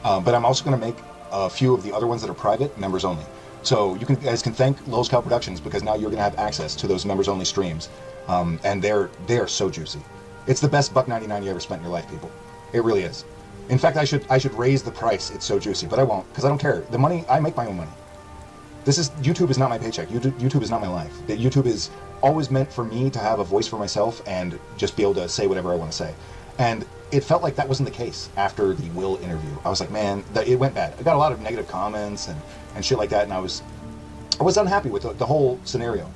but I'm also going to make a few of the other ones that are private members only. So you guys can thank Lowe's Productions because now you're going to have access to those members only streams, and they are so juicy. It's the best $1.99 you ever spent in your life, people. It really is. In fact, I should raise the price. It's so juicy, but I won't because I don't care. The money, I make my own money. YouTube is not my paycheck. YouTube is not my life. That YouTube is always meant for me to have a voice for myself and just be able to say whatever I want to say. And it felt like that wasn't the case after the Will interview. I was like, man, it went bad. I got a lot of negative comments and shit like that, and I was unhappy with the whole scenario.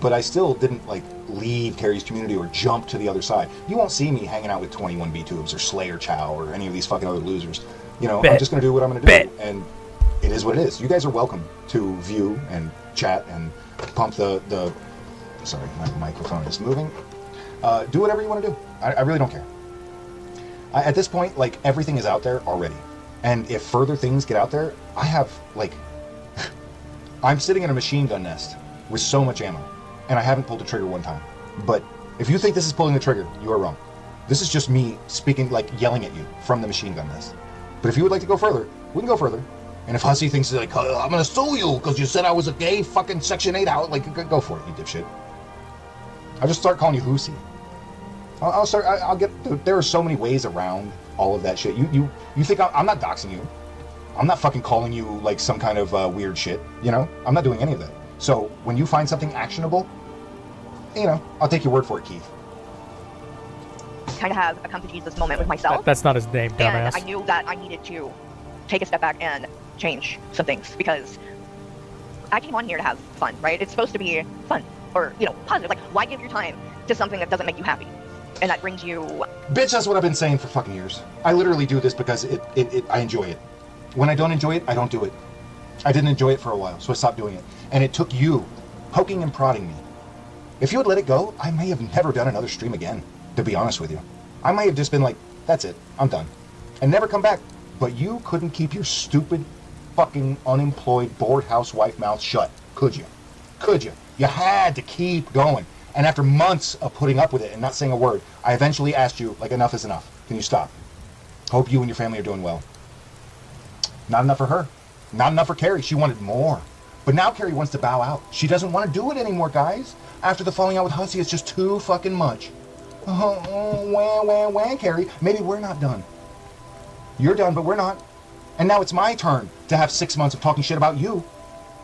But I still didn't like leave Carrie's community or jump to the other side. You won't see me hanging out with 21B-Tubes or Slayer Chow or any of these fucking other losers. You know, I'm just gonna do what I'm gonna do, and it is what it is. You guys are welcome to view and chat and pump the sorry, my microphone is moving. Do whatever you want to do. I really don't care. At this point, like, everything is out there already. And if further things get out there, I have, like, I'm sitting in a machine gun nest with so much ammo, and I haven't pulled the trigger one time. But if you think this is pulling the trigger, you are wrong. This is just me speaking, like, yelling at you from the machine gun nest. But if you would like to go further, we can go further. And if Hussy thinks, like, I'm gonna sue you because you said I was a gay fucking Section 8 out, like, go for it, you dipshit. I'll just start calling you Hussy. I'll get, there are so many ways around all of that shit. You think I'm not doxing you. I'm not fucking calling you like some kind of weird shit, you know? I'm not doing any of that. So when you find something actionable, you know, I'll take your word for it, Keith. Kind of have a come to Jesus moment with myself. That's not his name, dumbass. And I knew that I needed to take a step back and change some things because I came on here to have fun, right? It's supposed to be fun or, you know, positive. Like, why give your time to something that doesn't make you happy? And that brings you... Bitch, that's what I've been saying for fucking years. I literally do this because I enjoy it. When I don't enjoy it, I don't do it. I didn't enjoy it for a while, so I stopped doing it. And it took you poking and prodding me. If you had let it go, I may have never done another stream again, to be honest with you. I might have just been like, that's it, I'm done. And never come back. But you couldn't keep your stupid, fucking, unemployed, bored housewife mouth shut, could you? Could you? You had to keep going. And after months of putting up with it and not saying a word, I eventually asked you, like, enough is enough. Can you stop? Hope you and your family are doing well. Not enough for her. Not enough for Carrie. She wanted more. But now Carrie wants to bow out. She doesn't want to do it anymore, guys. After the falling out with Hussy, it's just too fucking much. Wah, Carrie. Maybe we're not done. You're done, but we're not. And now it's my turn to have 6 months of talking shit about you.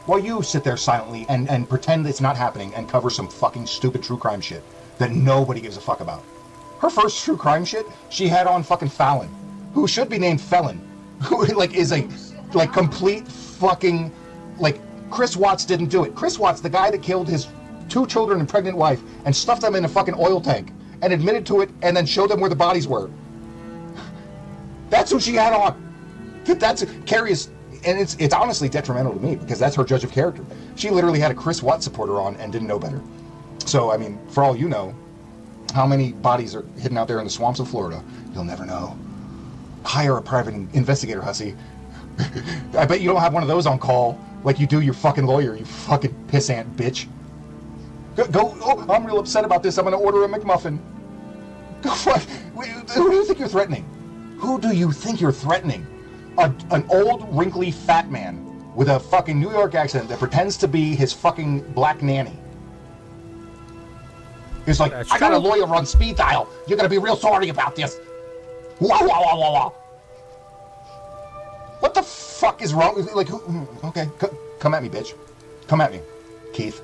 While you sit there silently and pretend it's not happening and cover some fucking stupid true crime shit that nobody gives a fuck about. Her first true crime shit, she had on fucking Fallon, who should be named Felon, who like is a like complete fucking like Chris Watts didn't do it. Chris Watts, the guy that killed his 2 children and pregnant wife and stuffed them in a fucking oil tank and admitted to it and then showed them where the bodies were. That's who she had on. That's Carrie is. And it's honestly detrimental to me because that's her judge of character. She literally had a Chris Watts supporter on and didn't know better. So, I mean, for all you know, how many bodies are hidden out there in the swamps of Florida? You'll never know. Hire a private investigator, Hussy. I bet you don't have one of those on call like you do your fucking lawyer, you fucking pissant bitch. Go, oh, I'm real upset about this. I'm going to order a McMuffin. Go fuck. Who do you think you're threatening? Who do you think you're threatening? An old, wrinkly, fat man with a fucking New York accent that pretends to be his fucking black nanny. He's like, I got a lawyer on speed dial. You're gonna be real sorry about this. Wah, wah, wah, wah, wah. What the fuck is wrong with, like, okay, come at me, bitch. Come at me, Keith.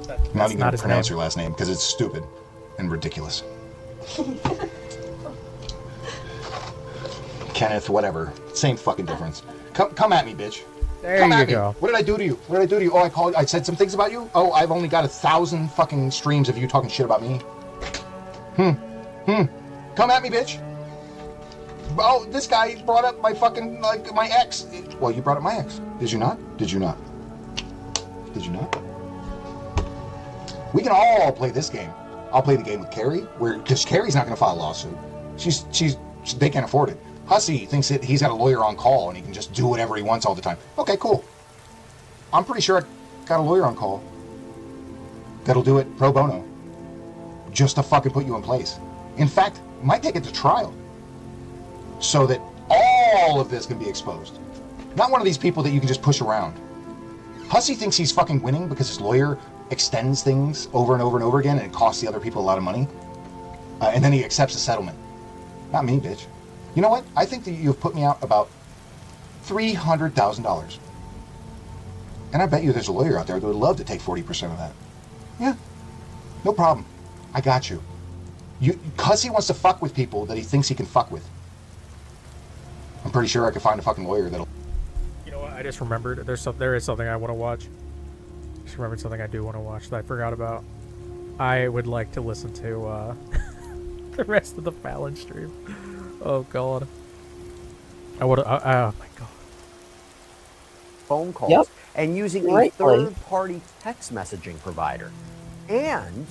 I'm not even gonna pronounce your last name because it's stupid and ridiculous. Kenneth, whatever. Same fucking difference. Come at me, bitch. There you go. What did I do to you? What did I do to you? Oh, I said some things about you? Oh, I've only got 1,000 fucking streams of you talking shit about me. Come at me, bitch. Oh, this guy brought up my fucking, like, my ex. Well, you brought up my ex. Did you not? Did you not? Did you not? We can all play this game. I'll play the game with Carrie, because Carrie's not going to file a lawsuit. They can't afford it. Hussy thinks that he's got a lawyer on call and he can just do whatever he wants all the time. Okay, cool. I'm pretty sure I got a lawyer on call that'll do it pro bono just to fucking put you in place. In fact, might take it to trial so that all of this can be exposed. Not one of these people that you can just push around. Hussy thinks he's fucking winning because his lawyer extends things over and over and over again and it costs the other people a lot of money. And then he accepts a settlement. Not me, bitch. You know what? I think that you've put me out about $300,000. And I bet you there's a lawyer out there that would love to take 40% of that. Yeah, no problem. I got you. Because he wants to fuck with people that he thinks he can fuck with. I'm pretty sure I could find a fucking lawyer that'll... You know what? I just remembered. There is something I want to watch. Just remembered something I do want to watch that I forgot about. I would like to listen to the rest of the Fallon stream. Oh god. I would. Oh my god. Phone calls and using a third-party text messaging provider, and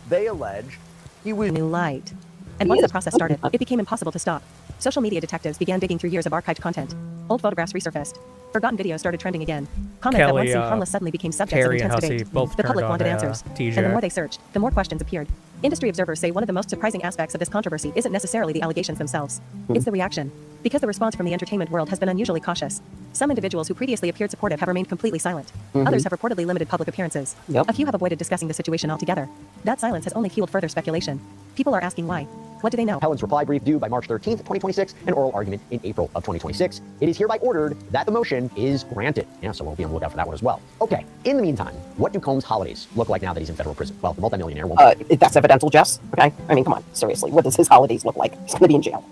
they allege he was new light. And once the process started, it became impossible to stop. Social media detectives began digging through years of archived content. Old photographs resurfaced. Forgotten videos started trending again. Comments that once seemed harmless suddenly became subjects Carrie of intense and Hussy debate. both The public turned wanted on, answers. TJ. And the more they searched, the more questions appeared. Industry observers say one of the most surprising aspects of this controversy isn't necessarily the allegations themselves. It's the reaction. Because the response from the entertainment world has been unusually cautious. Some individuals who previously appeared supportive have remained completely silent. Others have reportedly limited public appearances. A few have avoided discussing the situation altogether. That silence has only fueled further speculation. People are asking why. What do they know? Helen's reply brief due by March 13th, 2026, an oral argument in April of 2026. It is hereby ordered that the motion is granted. Yeah, so we'll be on the lookout for that one as well. Okay, in the meantime, what do Combs' holidays look like now that he's in federal prison? Well, the multimillionaire won't... That's evidential, Jess, okay? I mean, come on, seriously. What does his holidays look like? He's gonna be in jail.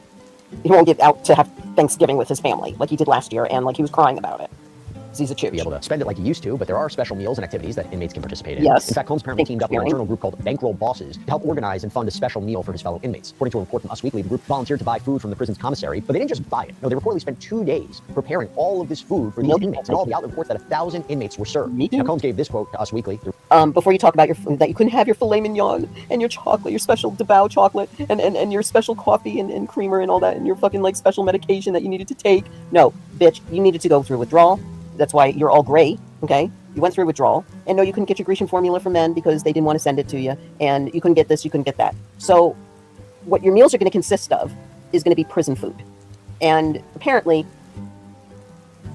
He won't get out to have Thanksgiving with his family like he did last year, and like he was crying about it. Because he's a chooch. Be able to spend it like he used to, but there are special meals and activities that inmates can participate in. Yes. In fact, Combs apparently teamed up with an internal group called Bankroll Bosses to help organize and fund a special meal for his fellow inmates. According to a report from Us Weekly, the group volunteered to buy food from the prison's commissary, but they didn't just buy it. No, they reportedly spent 2 days preparing all of this food for these inmates, and all the outlet reports that 1,000 inmates were served. Now, Combs gave this quote to Us Weekly. Before you talk about that you couldn't have your filet mignon and your chocolate, your special DeVow chocolate, and your special coffee and creamer and all that, and your fucking like special medication that you needed to take. No, bitch, you needed to go through withdrawal. That's why you're all gray, okay? You went through withdrawal. And no, you couldn't get your Grecian formula for men because they didn't want to send it to you. And you couldn't get this, you couldn't get that. So what your meals are going to consist of is going to be prison food. And apparently,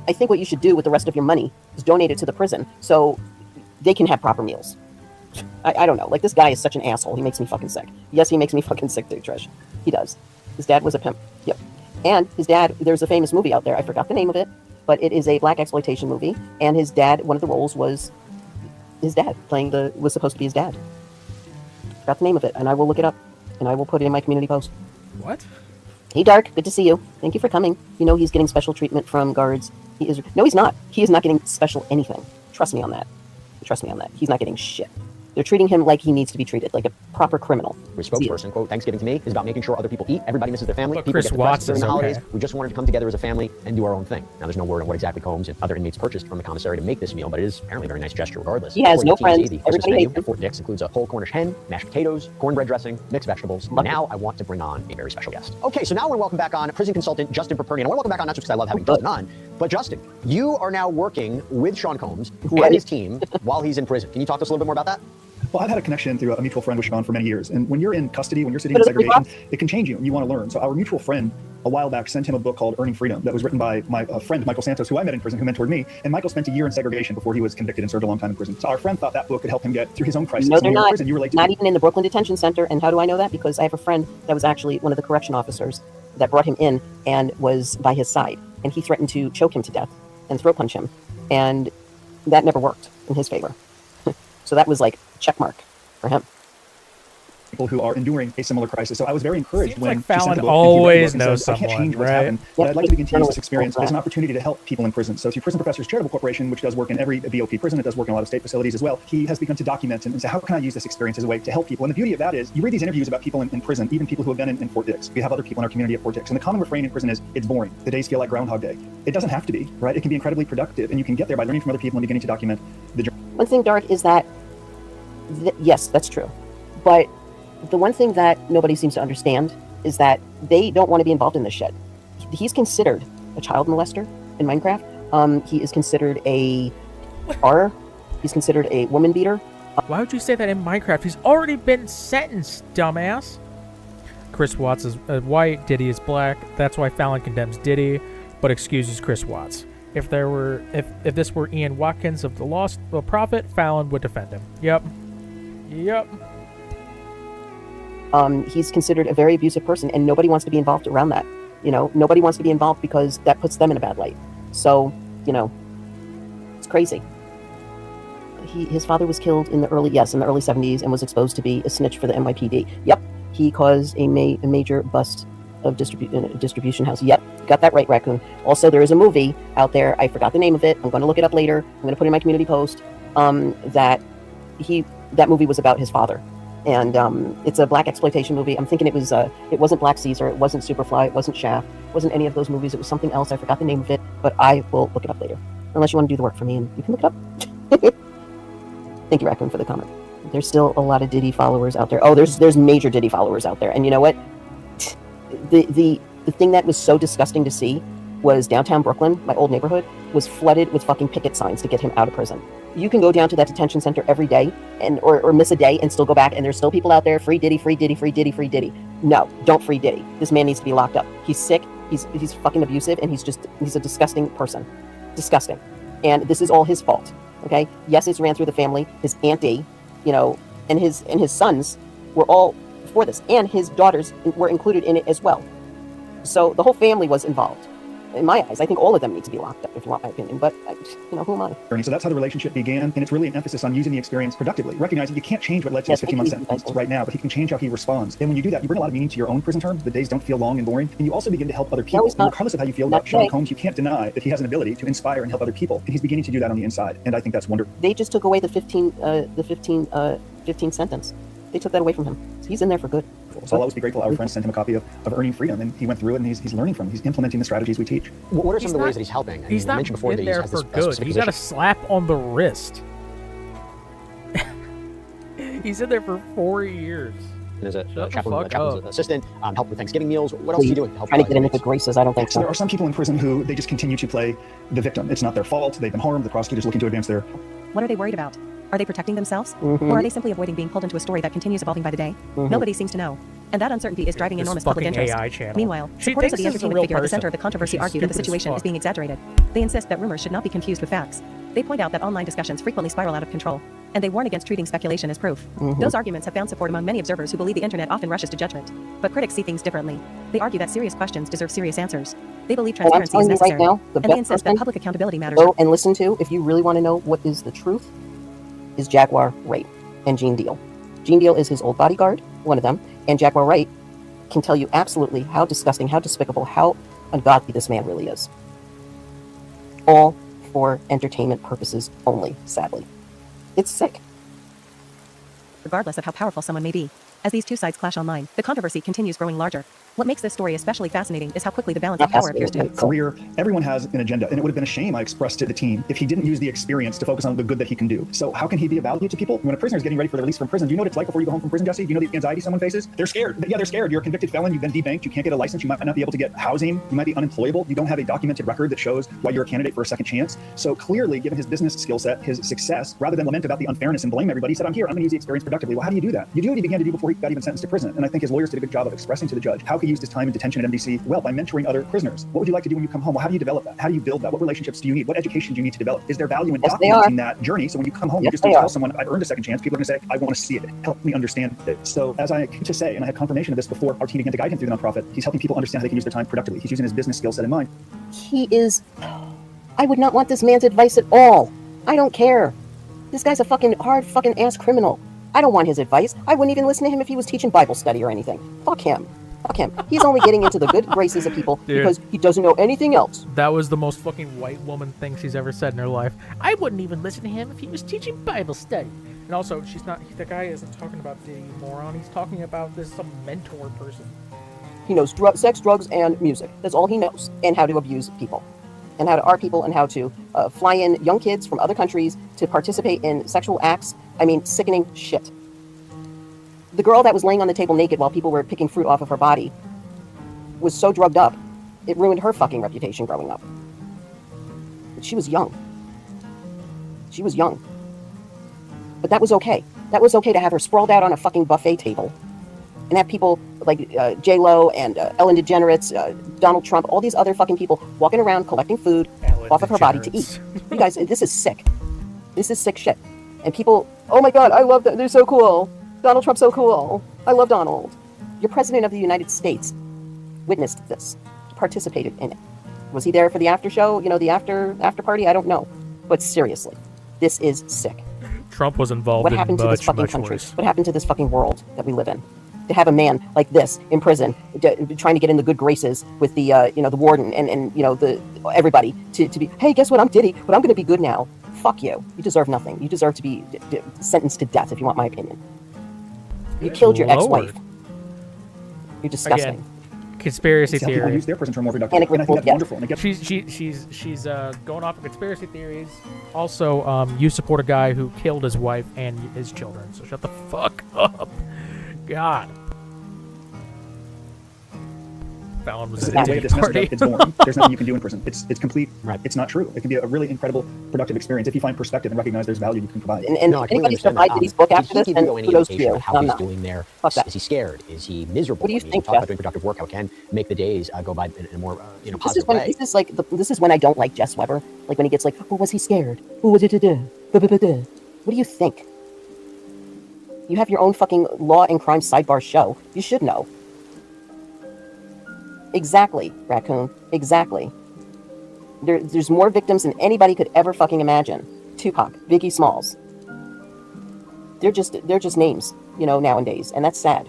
I think what you should do with the rest of your money is donate it to the prison so they can have proper meals. I don't know. Like, this guy is such an asshole. He makes me fucking sick. Yes, he makes me fucking sick too, Trish. He does. His dad was a pimp. Yep. And his dad, there's a famous movie out there. I forgot the name of it. But it is a black exploitation movie, and his dad, one of the roles was his dad, was supposed to be his dad. Forgot the name of it, and I will look it up, and I will put it in my community post. What? Hey, Dark, good to see you. Thank you for coming. You know he's getting special treatment from guards. No, he's not. He is not getting special anything. Trust me on that. Trust me on that. He's not getting shit. They're treating him like he needs to be treated, like a proper criminal. His spokesperson, quote, Thanksgiving to me is about making sure other people eat. Everybody misses their family. But People Chris get depressed Watts during is the holidays. okay. We just wanted to come together as a family and do our own thing. Now, there's no word on what exactly Combs and other inmates purchased from the commissary to make this meal, but it is apparently a very nice gesture regardless. He has no According to friends. TMZ, the Christmas Everybody menu hates him. at Fort Dix includes a whole Cornish hen, mashed potatoes, cornbread dressing, mixed vegetables. But now I want to bring on a very special guest. Okay, so now I want to welcome back on prison consultant Justin Perpernian. I want to welcome back on not just because I love having Justin on, but Justin, you are now working with Sean Combs and his team while he's in prison. Can you talk to us a little bit more about that? Well, I've had a connection through a mutual friend with Sean for many years. And when you're in custody, when you're sitting in segregation, it can change you and you want to learn. So our mutual friend a while back sent him a book called Earning Freedom that was written by my friend, Michael Santos, who I met in prison, who mentored me. And Michael spent a year in segregation before he was convicted and served a long time in prison. So our friend thought that book could help him get through his own crisis. No, they're not. Prison, you relate to not even in the Brooklyn Detention Center. And how do I know that? Because I have a friend that was actually one of the correction officers that brought him in and was by his side. And he threatened to choke him to death and throat punch him. And that never worked in his favor. So that was like check mark for him. people who are enduring a similar crisis. So I was very encouraged Seems when like she sent Fallon the book, always and knows said, I can't someone, change what's right? happened, but I'd like to continue this experience as an opportunity to help people in prison. So through Prison Professors Charitable Corporation, which does work in every BOP prison, it does work in a lot of state facilities as well, he has begun to document and say, how can I use this experience as a way to help people? And the beauty of that is, you read these interviews about people in prison, even people who have been in Fort Dix. We have other people in our community at Fort Dix. And the common refrain in prison is, it's boring. The days feel like Groundhog Day. It doesn't have to be, right? It can be incredibly productive, and you can get there by learning from other people and beginning to document the journey. One thing, Dark, is that, yes, that's true. But the one thing that nobody seems to understand is that they don't want to be involved in this shit. He's considered a child molester in Minecraft. He is considered a R. He's considered a woman beater. Why would you say that in Minecraft? He's already been sentenced, dumbass. Chris Watts is white, Diddy is black. That's why Fallon condemns Diddy, but excuses Chris Watts. If this were Ian Watkins of The Lost Prophet, Fallon would defend him. Yep. He's considered a very abusive person, and nobody wants to be involved around that. You know, nobody wants to be involved because that puts them in a bad light. So, you know, it's crazy. his father was killed in the early 70s and was exposed to be a snitch for the NYPD. Yep, he caused a major bust of distribution house. Yep, got that right, Raccoon. Also, there is a movie out there. I forgot the name of it. I'm going to look it up later. I'm going to put it in my community post. That movie was about his father, and it's a black exploitation movie. I'm thinking it wasn't Black Caesar, it wasn't Superfly, it wasn't Shaft, it wasn't any of those movies. It was something else. I forgot the name of it, but I will look it up later. Unless you want to do the work for me, and you can look it up. Thank you, Raccoon, for the comment. There's still a lot of Diddy followers out there. Oh, there's major Diddy followers out there, and you know what? The thing that was so disgusting to see was downtown Brooklyn, my old neighborhood, was flooded with fucking picket signs to get him out of prison. You can go down to that detention center every day or miss a day and still go back, and there's still people out there, free Diddy, free Diddy, free Diddy, free Diddy. No, don't free Diddy. This man needs to be locked up. He's sick, he's fucking abusive, and he's a disgusting person. Disgusting. And this is all his fault. Okay? Yes, it's ran through the family. His auntie, and his sons were all for this, and his daughters were included in it as well. So the whole family was involved. In my eyes, I think all of them need to be locked up, if you want my opinion. But, who am I? So that's how the relationship began, and it's really an emphasis on using the experience productively, recognizing you can't change what led to his 15-month sentence right now, but he can change how he responds. And when you do that, you bring a lot of meaning to your own prison term. The days don't feel long and boring, and you also begin to help other people. And regardless of how you feel about Sherlock Holmes, you can't deny that he has an ability to inspire and help other people, and he's beginning to do that on the inside. And I think that's wonderful. They just took away the 15 sentence. They took that away from him. So he's in there for good. So I'll always be grateful. Our friends sent him a copy of Earning Freedom, and he went through it, and he's learning from it. He's implementing the strategies we teach. What are some of the ways that he's helping? He's not in there for good. He's got a slap on the wrist. He's in there for 4 years. And as a chaplain's assistant, help with Thanksgiving meals. What else is he doing to help? Trying to get into the graces? I don't think so. There are some people in prison who they just continue to play the victim. It's not their fault. They've been harmed. The prosecutor's looking to advance their... What are they worried about? Are they protecting themselves? Or are they simply avoiding being pulled into a story that continues evolving by the day? Nobody seems to know. And that uncertainty is driving enormous public interest. Meanwhile, supporters of the entertainment figure at the center of the controversy argue that the situation is being exaggerated. They insist that rumors should not be confused with facts. They point out that online discussions frequently spiral out of control, and they warn against treating speculation as proof. Those arguments have found support among many observers who believe the internet often rushes to judgment. But critics see things differently. They argue that serious questions deserve serious answers. They believe transparency is necessary, and they insist that public accountability matters. Go and listen to, if you really want to know what is the truth, is Jaguar Wright and Gene Deal. Gene Deal is his old bodyguard, one of them, and Jaguar Wright can tell you absolutely how disgusting, how despicable, how ungodly this man really is. All for entertainment purposes only, sadly. It's sick. Regardless of how powerful someone may be, as these two sides clash online, the controversy continues growing larger. What makes this story especially fascinating is how quickly the balance of power appears to him. Career, everyone has an agenda, and it would have been a shame, I expressed to the team, if he didn't use the experience to focus on the good that he can do. So how can he be of value to people? When a prisoner is getting ready for their release from prison, do you know what it's like before you go home from prison, Jesse? Do you know the anxiety someone faces? They're scared. Yeah, they're scared. You're a convicted felon. You've been debanked. You can't get a license. You might not be able to get housing. You might be unemployable. You don't have a documented record that shows why you're a candidate for a second chance. So clearly, given his business skill set, his success, rather than lament about the unfairness and blame everybody, he said, I'm here. I'm going to use the experience productively. Well, how do you do that? You do what he began to do before he got even sentenced to prison. And I think his lawyers did a good job of expressing to the judge how he used his time in detention at MDC well by mentoring other prisoners. What would you like to do when you come home? Well, how do you develop that? How do you build that? What relationships do you need? What education do you need to develop? Is there value in documenting that journey? So when you come home, you just don't tell someone, I've earned a second chance. People are going to say, I want to see it. Help me understand it. So as I to say, and I had confirmation of this before our team began to guide him through the nonprofit, he's helping people understand how they can use their time productively. He's using his business skill set in mind. I would not want this man's advice at all. I don't care. This guy's a fucking hard fucking ass criminal. I don't want his advice. I wouldn't even listen to him if he was teaching Bible study or anything. Fuck him. Fuck him. He's only getting into the good graces of people because he doesn't know anything else. That was the most fucking white woman thing she's ever said in her life. I wouldn't even listen to him if he was teaching Bible study. And also, the guy isn't talking about Diddy, you moron. He's talking about some mentor person. He knows sex, drugs, and music. That's all he knows. And how to abuse people. And how to art people and how to fly in young kids from other countries to participate in sexual acts. I mean, sickening shit. The girl that was laying on the table naked while people were picking fruit off of her body was so drugged up, it ruined her fucking reputation growing up. But she was young. She was young. But that was okay. That was okay to have her sprawled out on a fucking buffet table and have people like J-Lo and Ellen DeGeneres, Donald Trump, all these other fucking people walking around collecting food off of her body to eat. You guys, this is sick. This is sick shit. And people, oh my God, I love that. They're so cool. Donald Trump's so cool. I love Donald. Your president of the United States witnessed this, participated in it. Was he there for the after show? You know, the after party? I don't know. But seriously, this is sick. Trump was involved What in happened to this fucking much country? worse. What happened to this fucking world that we live in? To have a man like this in prison, trying to get in the good graces with the, the warden and the everybody to be, hey, guess what? I'm Diddy, but I'm going to be good now. Fuck you. You deserve nothing. You deserve to be sentenced to death, if you want my opinion. You killed your ex-wife. You're disgusting. Again, conspiracy Help people theory. use their prison term more productive. And I think that's wonderful. And it gets She's going off of conspiracy theories. Also, you support a guy who killed his wife and his children. So shut the fuck up. God. Fallon was the at way a this message party. up, it's boring. There's nothing you can do in prison. It's complete. Right. It's not true. It can be a really incredible, productive experience if you find perspective and recognize there's value you can provide. And No, I completely anybody understand survived that. Diddy's book after Did this, he then give you any kudos to indication you. of how I'm he's not. doing there? Fuck that. Is he scared? Is he miserable? What do you I mean, think, talk about Jeff? doing productive work. How can make the days go by in a more This is positive when way? this is when I don't like Jess Weber. Like when he gets like, oh, was he scared? Who was it to do? What do you think? You have your own fucking law and crime sidebar show. You should know. Exactly, Raccoon. Exactly. There's more victims than anybody could ever fucking imagine. Tupac, Biggie Smalls. They're just names, nowadays, and that's sad.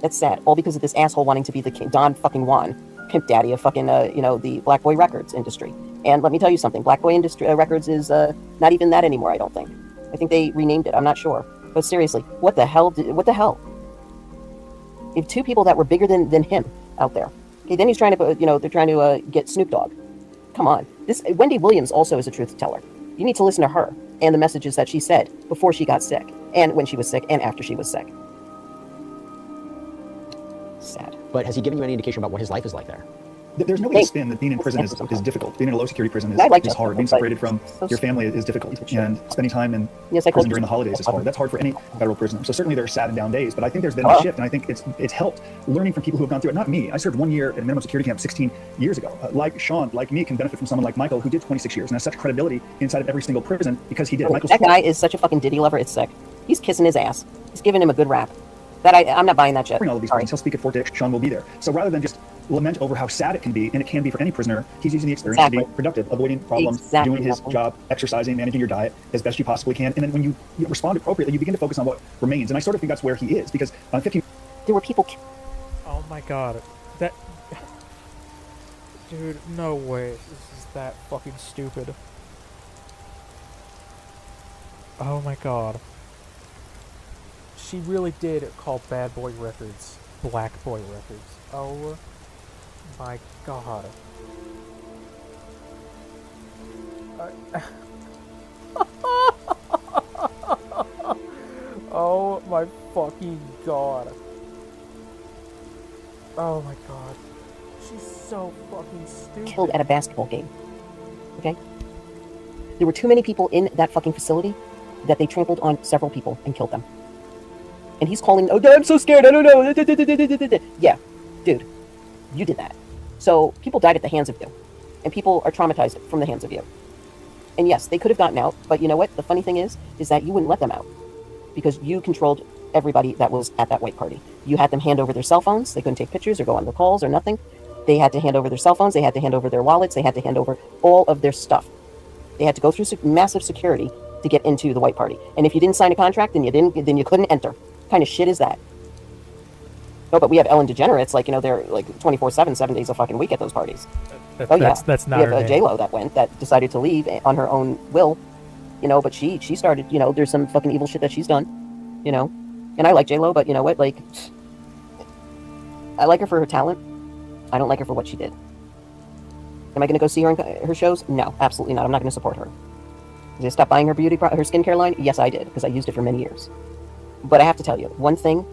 That's sad. All because of this asshole wanting to be the king, Don fucking Juan, pimp daddy of fucking the Black Boy Records industry. And let me tell you something, Black Boy Industry Records is not even that anymore. I don't think. I think they renamed it. I'm not sure. But seriously, what the hell? What the hell? You have two people that were bigger than him out there. Okay, then he's trying to, they're trying to get Snoop Dogg. Come on. This Wendy Williams also is a truth teller. You need to listen to her and the messages that she said before she got sick, and when she was sick, and after she was sick. Sad. But has he given you any indication about what his life is like there? There's no way to spin that being in prison is difficult. Being in a low security prison is hard. Being separated from your family is difficult. And spending time in prison during the holidays is hard. That's hard for any federal prisoner. So certainly there are sad and down days, but I think there's been a shift, and I think it's helped learning from people who have gone through it. Not me. I served 1 year at a minimum security camp 16 years ago. Like Sean, like me, can benefit from someone like Michael who did 26 years and has such credibility inside of every single prison because he did. That guy is such a fucking Diddy lover. It's sick. He's kissing his ass. He's giving him a good rap. That I'm not buying that shit. All of these prisons, he'll speak at Fort Dix. Sean will be there. So rather than just lament over how sad it can be, and it can be for any prisoner, he's using the experience to be productive, avoiding problems, doing his job, exercising, managing your diet as best you possibly can. And then when you respond appropriately, you begin to focus on what remains. And I sort of think that's where he is, because on 15... There were people... Oh my god. That... Dude, no way. This is that fucking stupid. Oh my god. She really did call Bad Boy Records Black Boy Records. Oh my god. Oh my fucking god. Oh my god. She's so fucking stupid. Killed at a basketball game. Okay? There were too many people in that fucking facility that they trampled on several people and killed them. And he's calling, oh, I'm so scared, I don't know. Yeah, dude, you did that. So people died at the hands of you. And people are traumatized from the hands of you. And yes, they could have gotten out, but you know what? The funny thing is that you wouldn't let them out. Because you controlled everybody that was at that white party. You had them hand over their cell phones. They couldn't take pictures or go on the calls or nothing. They had to hand over their cell phones. They had to hand over their wallets. They had to hand over all of their stuff. They had to go through massive security to get into the white party. And if you didn't sign a contract, then you couldn't enter. What kind of shit is that? Oh, but we have Ellen DeGeneres, like, they're like 24/7, 7 days a fucking week at those parties. That's not we her have name. J-Lo that decided to leave on her own will, but she started, there's some fucking evil shit that she's done, and I like J-Lo, but you know what, like, I like her for her talent. I don't like her for what she did. Am I going to go see her in her shows? No, absolutely not. I'm not going to support her. Did I stop buying her her skincare line? Yes, I did, because I used it for many years. But I have to tell you, one thing,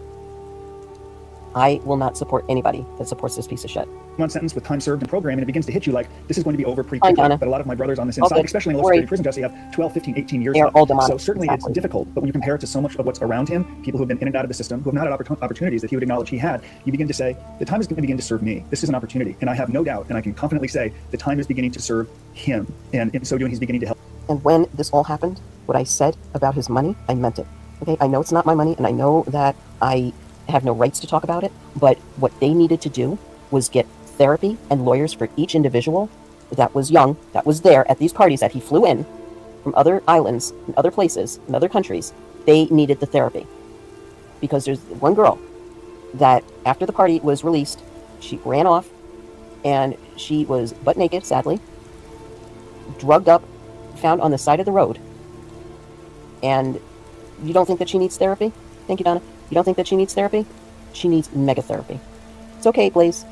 I will not support anybody that supports this piece of shit. One sentence with time served and program, and it begins to hit you like this is going to be over pretty quickly. But a lot of my brothers on this inside, especially in low security prison, Jesse, have 12, 15, 18 years left. So certainly it's difficult, but when you compare it to so much of what's around him, people who've been in and out of the system, who have not had opportunities that he would acknowledge he had, you begin to say, the time is going to begin to serve me. This is an opportunity. And I have no doubt, and I can confidently say, the time is beginning to serve him. And in so doing, he's beginning to help. And when this all happened, what I said about his money, I meant it. Okay, I know it's not my money, and I know that I have no rights to talk about it, but what they needed to do was get therapy and lawyers for each individual that was young, that was there at these parties that he flew in, from other islands, and other places, and other countries, they needed the therapy. Because there's one girl that, after the party was released, she ran off, and she was butt naked, sadly, drugged up, found on the side of the road. And you don't think that she needs therapy? Thank you, Donna. You don't think that she needs therapy? She needs mega therapy. It's okay, Blaze.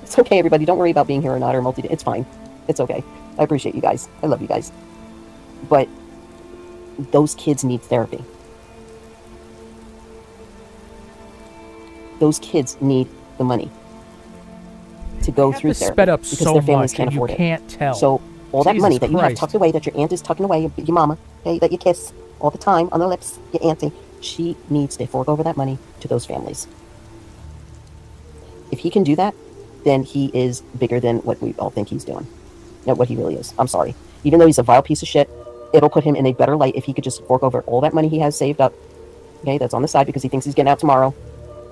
It's okay, everybody. Don't worry about being here or not, or it's fine. It's okay. I appreciate you guys. I love you guys. But those kids need therapy. Those kids need the money to go through therapy sped up because so their families much can't and you afford it. can't tell. So all that Jesus money that you have Christ. tucked away, that your aunt is tucking away, your mama, okay, that you kiss all the time on the lips, your auntie, she needs to fork over that money to those families. If he can do that, then he is bigger than what we all think he's doing. No, what he really is. I'm sorry. Even though he's a vile piece of shit, it'll put him in a better light if he could just fork over all that money he has saved up, okay, that's on the side because he thinks he's getting out tomorrow.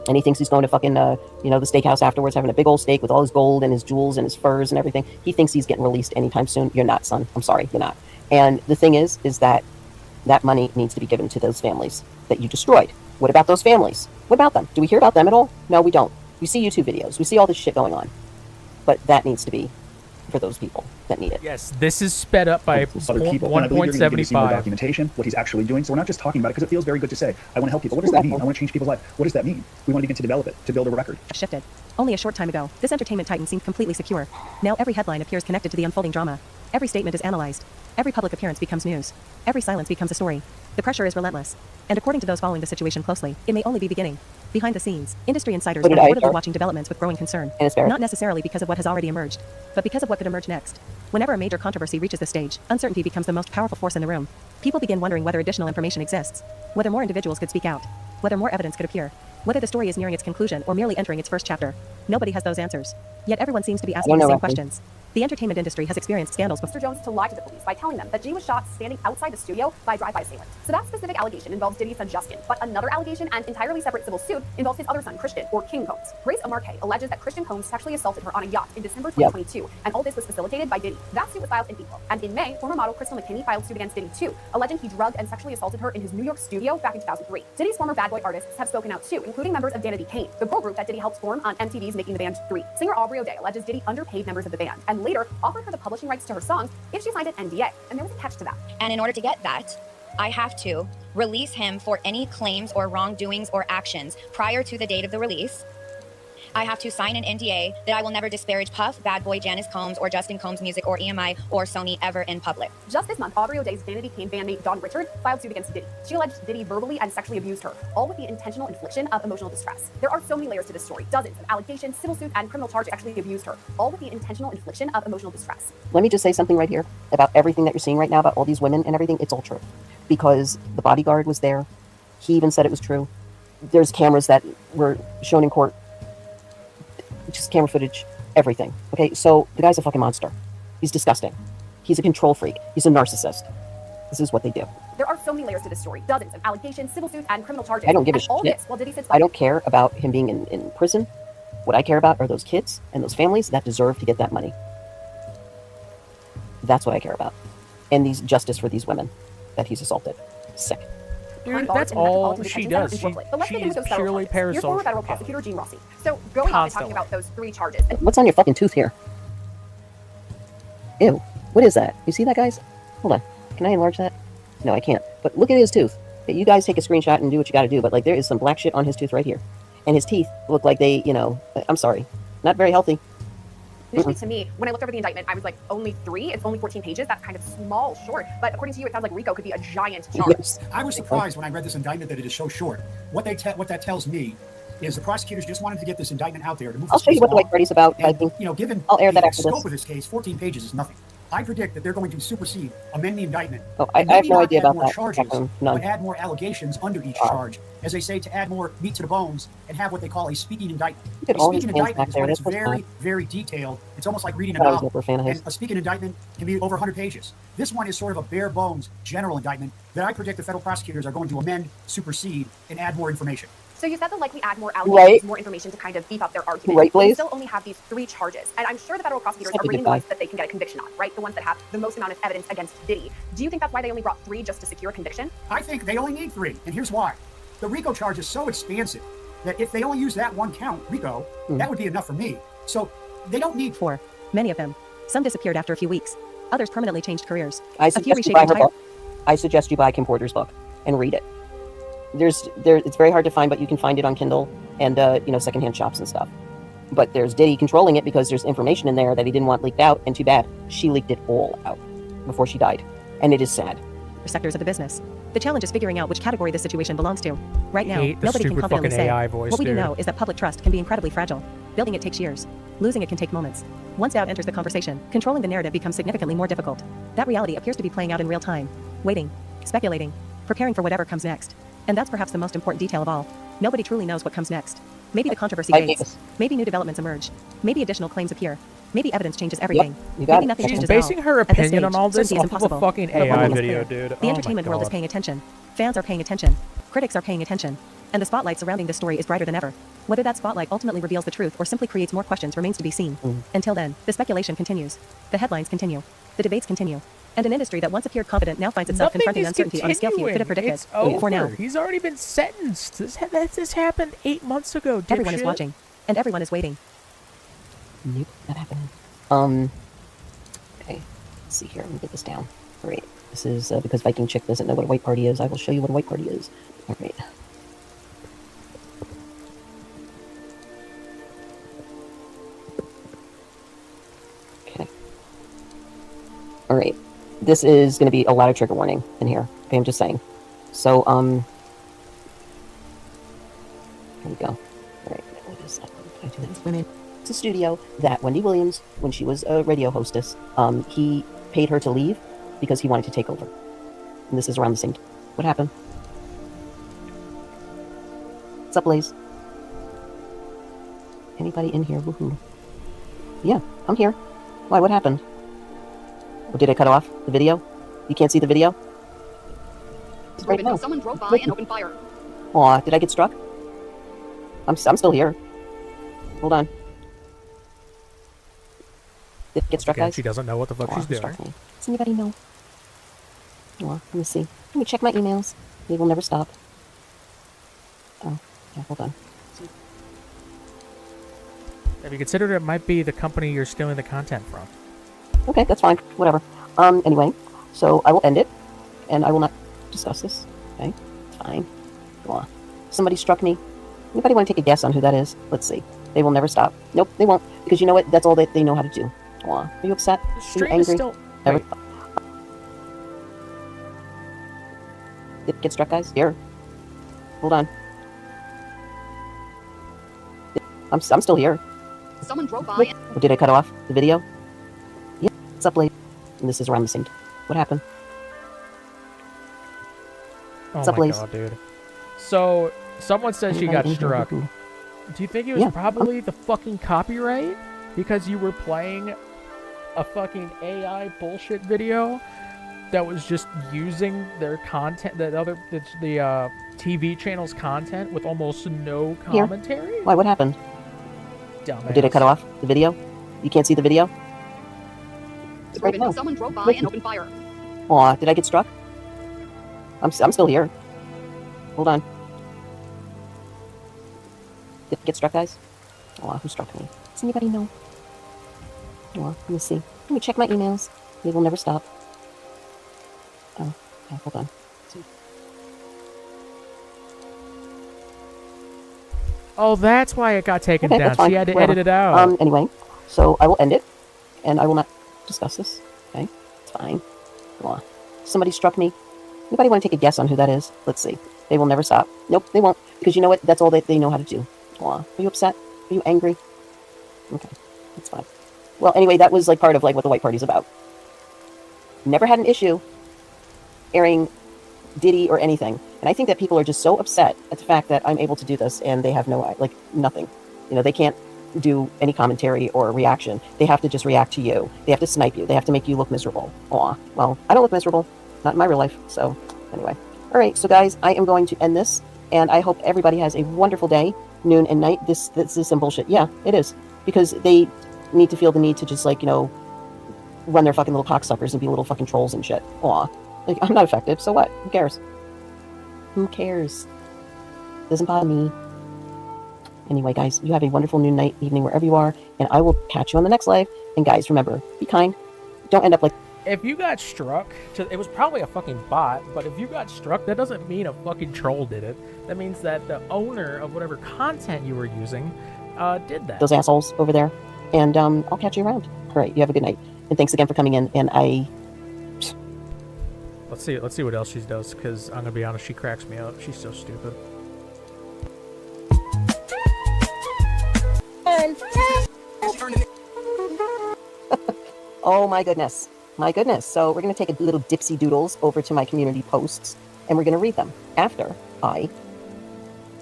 And he thinks he's going to fucking, the steakhouse afterwards, having a big old steak with all his gold and his jewels and his furs and everything. He thinks he's getting released anytime soon. You're not, son. I'm sorry, you're not. And the thing is that that money needs to be given to those families that you destroyed. What about those families? What about them? Do we hear about them at all? No, we don't. We see YouTube videos. We see all this shit going on. But that needs to be for those people that need it. Yes, this is sped up by other people. And I believe you're going to see more 1.75. documentation, what he's actually doing. So we're not just talking about it because it feels very good to say, I want to help people. What does that mean? I want to change people's lives. What does that mean? We want to begin to develop it, to build a record. Shifted. Only a short time ago, this entertainment titan seemed completely secure. Now every headline appears connected to the unfolding drama. Every statement is analyzed. Every public appearance becomes news. Every silence becomes a story. The pressure is relentless. And according to those following the situation closely, it may only be beginning. Behind the scenes, industry insiders are reportedly watching developments with growing concern. Not necessarily because of what has already emerged, but because of what could emerge next. Whenever a major controversy reaches the stage, uncertainty becomes the most powerful force in the room. People begin wondering whether additional information exists, whether more individuals could speak out, whether more evidence could appear, whether the story is nearing its conclusion or merely entering its first chapter. Nobody has those answers. Yet everyone seems to be asking the same questions. The entertainment industry has experienced scandals before. Mr. Jones to lie to the police by telling them that Diddy was shot standing outside the studio by a drive-by assailant. So that specific allegation involves Diddy's son Justin, but another allegation and entirely separate civil suit involves his other son Christian, or King Combs. Grace Amarque alleges that Christian Combs sexually assaulted her on a yacht in December 2022, and all this was facilitated by Diddy. That suit was filed in April, and in May, former model Crystal McKinney filed suit against Diddy too, alleging he drugged and sexually assaulted her in his New York studio back in 2003. Diddy's former bad boy artists have spoken out too, including members of Danity Kane, the girl group that Diddy helped form on MTV's Making the Band 3. Singer Aubrey O'Day alleges Diddy underpaid members of the band, and later offered her the publishing rights to her songs if she signed an NDA, and there was a catch to that. And in order to get that, I have to release him for any claims or wrongdoings or actions prior to the date of the release. I have to sign an NDA that I will never disparage Puff, Bad Boy, Janice Combs, or Justin Combs' music, or EMI, or Sony ever in public. Just this month, Aubrey O'Day's Vanity Kane bandmate Dawn Richard filed suit against Diddy. She alleged Diddy verbally and sexually abused her, all with the intentional infliction of emotional distress. There are so many layers to this story. Dozens of allegations, civil suits, and criminal charges actually abused her, all with the intentional infliction of emotional distress. Let me just say something right here about everything that you're seeing right now about all these women and everything. It's all true. Because the bodyguard was there. He even said it was true. There's cameras that were shown in court. Just camera footage, everything. Okay, so the guy's a fucking monster. He's disgusting. He's a control freak. He's a narcissist. This is what they do. There are so many layers to this story. Dozens of allegations, civil suits, and criminal charges. I don't give a all shit. this while Diddy sits I don't care about him being in prison. What I care about are those kids and those families that deserve to get that money. That's what I care about. And these justice for these women that he's assaulted. Sick. Dude, that's all she does. She is purely parasocial. Your former federal prosecutor, Gene Rossi. So going off and talking about those 3 charges. And What's on your fucking tooth here? Ew. What is that? You see that, guys? Hold on. Can I enlarge that? No, I can't. But look at his tooth. Okay, you guys take a screenshot and do what you gotta do, but like there is some black shit on his tooth right here. And his teeth look like they, I'm sorry. Not very healthy. initially to me, when I looked over the indictment, I was like, only 3? It's only 14 pages? That's kind of small, short. But according to you, it sounds like RICO could be a giant charge. I was surprised when I read this indictment that it is so short. What that tells me is the prosecutors just wanted to get this indictment out there to move. I'll show you what the white party's about. And, given I'll air that the after scope this. of this case, 14 pages is nothing. I predict that they're going to supersede, amend the indictment. Oh, I have no idea about that. Charges, None. but add more allegations under each charge. As they say, to add more meat to the bones and have what they call a speaking indictment. Look at A all his speaking hands indictment back is there. when it's That's what's very, fine. very detailed. It's almost like reading a I was novel. never a fan of his. And a speaking indictment can be over 100 pages. This one is sort of a bare bones general indictment that I predict the federal prosecutors are going to amend, supersede, and add more information. So you said they'll likely add more Right. allegations, more information to kind of beef up their argument. Right, But we Blaze? still only have these 3 charges. And I'm sure the federal prosecutors Such are a bringing good the ones guy. that they can get a conviction on, right? The ones that have the most amount of evidence against Diddy. Do you think that's why they only brought 3 just to secure a conviction? I think they only need 3, and here's why. The RICO charge is so expansive that if they only use that one count, RICO, that would be enough for me. So they don't need 4. Many of them. Some disappeared after a few weeks. Others permanently changed careers. I A few suggest you reshaped buy her entire. book. I suggest you buy Kim Porter's book and read it. It's very hard to find, but you can find it on Kindle and secondhand shops and stuff. But there's Diddy controlling it because there's information in there that he didn't want leaked out, and too bad. She leaked it all out before she died, and it is sad. Sectors of the business. The challenge is figuring out which category this situation belongs to. Right now, Hate the nobody can stupid confidently fucking say. AI voice, What we do dude. know is that public trust can be incredibly fragile. Building it takes years. Losing it can take moments. Once doubt enters the conversation, controlling the narrative becomes significantly more difficult. That reality appears to be playing out in real time. Waiting, speculating, preparing for whatever comes next. And that's perhaps the most important detail of all. Nobody truly knows what comes next. Maybe the controversy Like fades. this. Maybe new developments emerge. Maybe additional claims appear. Maybe evidence changes everything. you got Maybe it. nothing She's changes basing at all. her At this opinion on stage, all this certainty is off of a impossible. fucking But one AI thing is video, clear. dude. The Oh my entertainment world is God. paying attention. Fans are paying attention. Critics are paying attention. And the spotlight surrounding this story is brighter than ever. Whether that spotlight ultimately reveals the truth or simply creates more questions remains to be seen. Until then, the speculation continues. The headlines continue. The debates continue. And an industry that once appeared confident now finds itself Nothing confronting is uncertainty on a scale few could have predicted. It's over. For now, He's already been sentenced. This happened 8 months ago. everyone is dipshit. watching. And everyone is waiting. Nope, not happening. Okay, let's see here. Let me get this down. All right, this is because Viking Chick doesn't know what a white party is. I will show you what a white party is. All right. Okay. All right. This is going to be a lot of trigger warning in here. Okay, I'm just saying. So, here we go. All right, what is that? Can I do that? Women. It's a studio that Wendy Williams, when she was a radio hostess, he paid her to leave because he wanted to take over. And this is around the same time. What happened? What's up, Blaze? Anybody in here? Woohoo. Yeah, I'm here. Why, what happened? Oh, did I cut off the video? You can't see the video? Right now. Someone drove by and opened fire. Aw, did I get struck? I'm still here. Hold on. Did it get struck, Again, guys? she doesn't know what the fuck Aw, she's who doing. struck me? Does anybody know? Aw, let me see. Let me check my emails. They will never stop. Oh, yeah, hold on. Have you considered it might be the company you're stealing the content from? Okay, that's fine. Whatever. Anyway, so I will end it, and I will not discuss this. Okay? It's fine. Aw. Somebody struck me. Anybody want to take a guess on who that is? Let's see. They will never stop. Nope, they won't. Because you know what? That's all that they know how to do. Aw. Are you upset? The Are you stream angry? is still. Never- Wait, Did it get struck, guys? Here. Hold on. I'm still here. Someone drove by and Oh, did I cut off the video? Yeah. What's up, late? And this is around the same time. What happened? oh What's up, my Blaze? god, dude. So, someone says she got Anybody in here? struck. Woohoo. Do you think it was Yeah. probably the fucking copyright? Because you were playing a fucking AI bullshit video that was just using their content, the TV channel's content with almost no Here. commentary? Why, what happened? Dumbass. Oh, did I cut off the video? You can't see the video? Right now. someone drove by and opened fire. Aw, did I get struck? I'm still here. Hold on. Did I get struck, guys? Aw, who struck me? Does anybody know? Aw, let me see. Let me check my emails. They will never stop. Oh, okay, hold on. Oh, that's why it got taken Okay, down. that's fine. She had to Whatever. edit it out. Anyway, so I will end it, and I will not discuss this. Okay, it's fine. Aw. Somebody struck me. Anybody want to take a guess on who that is? Let's see. They will never stop. Nope, they won't. Because you know what? That's all that they know how to do. Aw. Are you upset? Are you angry? Okay, that's fine. Well, anyway, that was like part of like what the white party's about. Never had an issue airing Diddy or anything. And I think that people are just so upset at the fact that I'm able to do this and they have no, like, nothing. You know, they can't do any commentary or reaction. They have to just react to you. They have to snipe you. They have to make you look miserable. Aw. Well, I don't look miserable. Not in my real life. So, anyway. All right. So, guys, I am going to end this. And I hope everybody has a wonderful day, noon and night. This is some bullshit. Yeah, it is. Because they need to feel the need to just, like, you know, run their fucking little cocksuckers and be little fucking trolls and shit. Aw. Like, I'm not effective, so what? Who cares? Who cares? Doesn't bother me. Anyway, guys, you have a wonderful noon, night, evening, wherever you are, and I will catch you on the next live. And guys, remember, be kind. Don't end up like... If you got struck, it was probably a fucking bot, but if you got struck, that doesn't mean a fucking troll did it. That means that the owner of whatever content you were using did that. Those assholes over there. And I'll catch you around. All right, you have a good night. And thanks again for coming in, and I... Let's see what else she does, because I'm gonna be honest, she cracks me up. She's so stupid. Oh my goodness. My goodness. So we're going to take a little dipsy doodles over to my community posts, and we're going to read them after I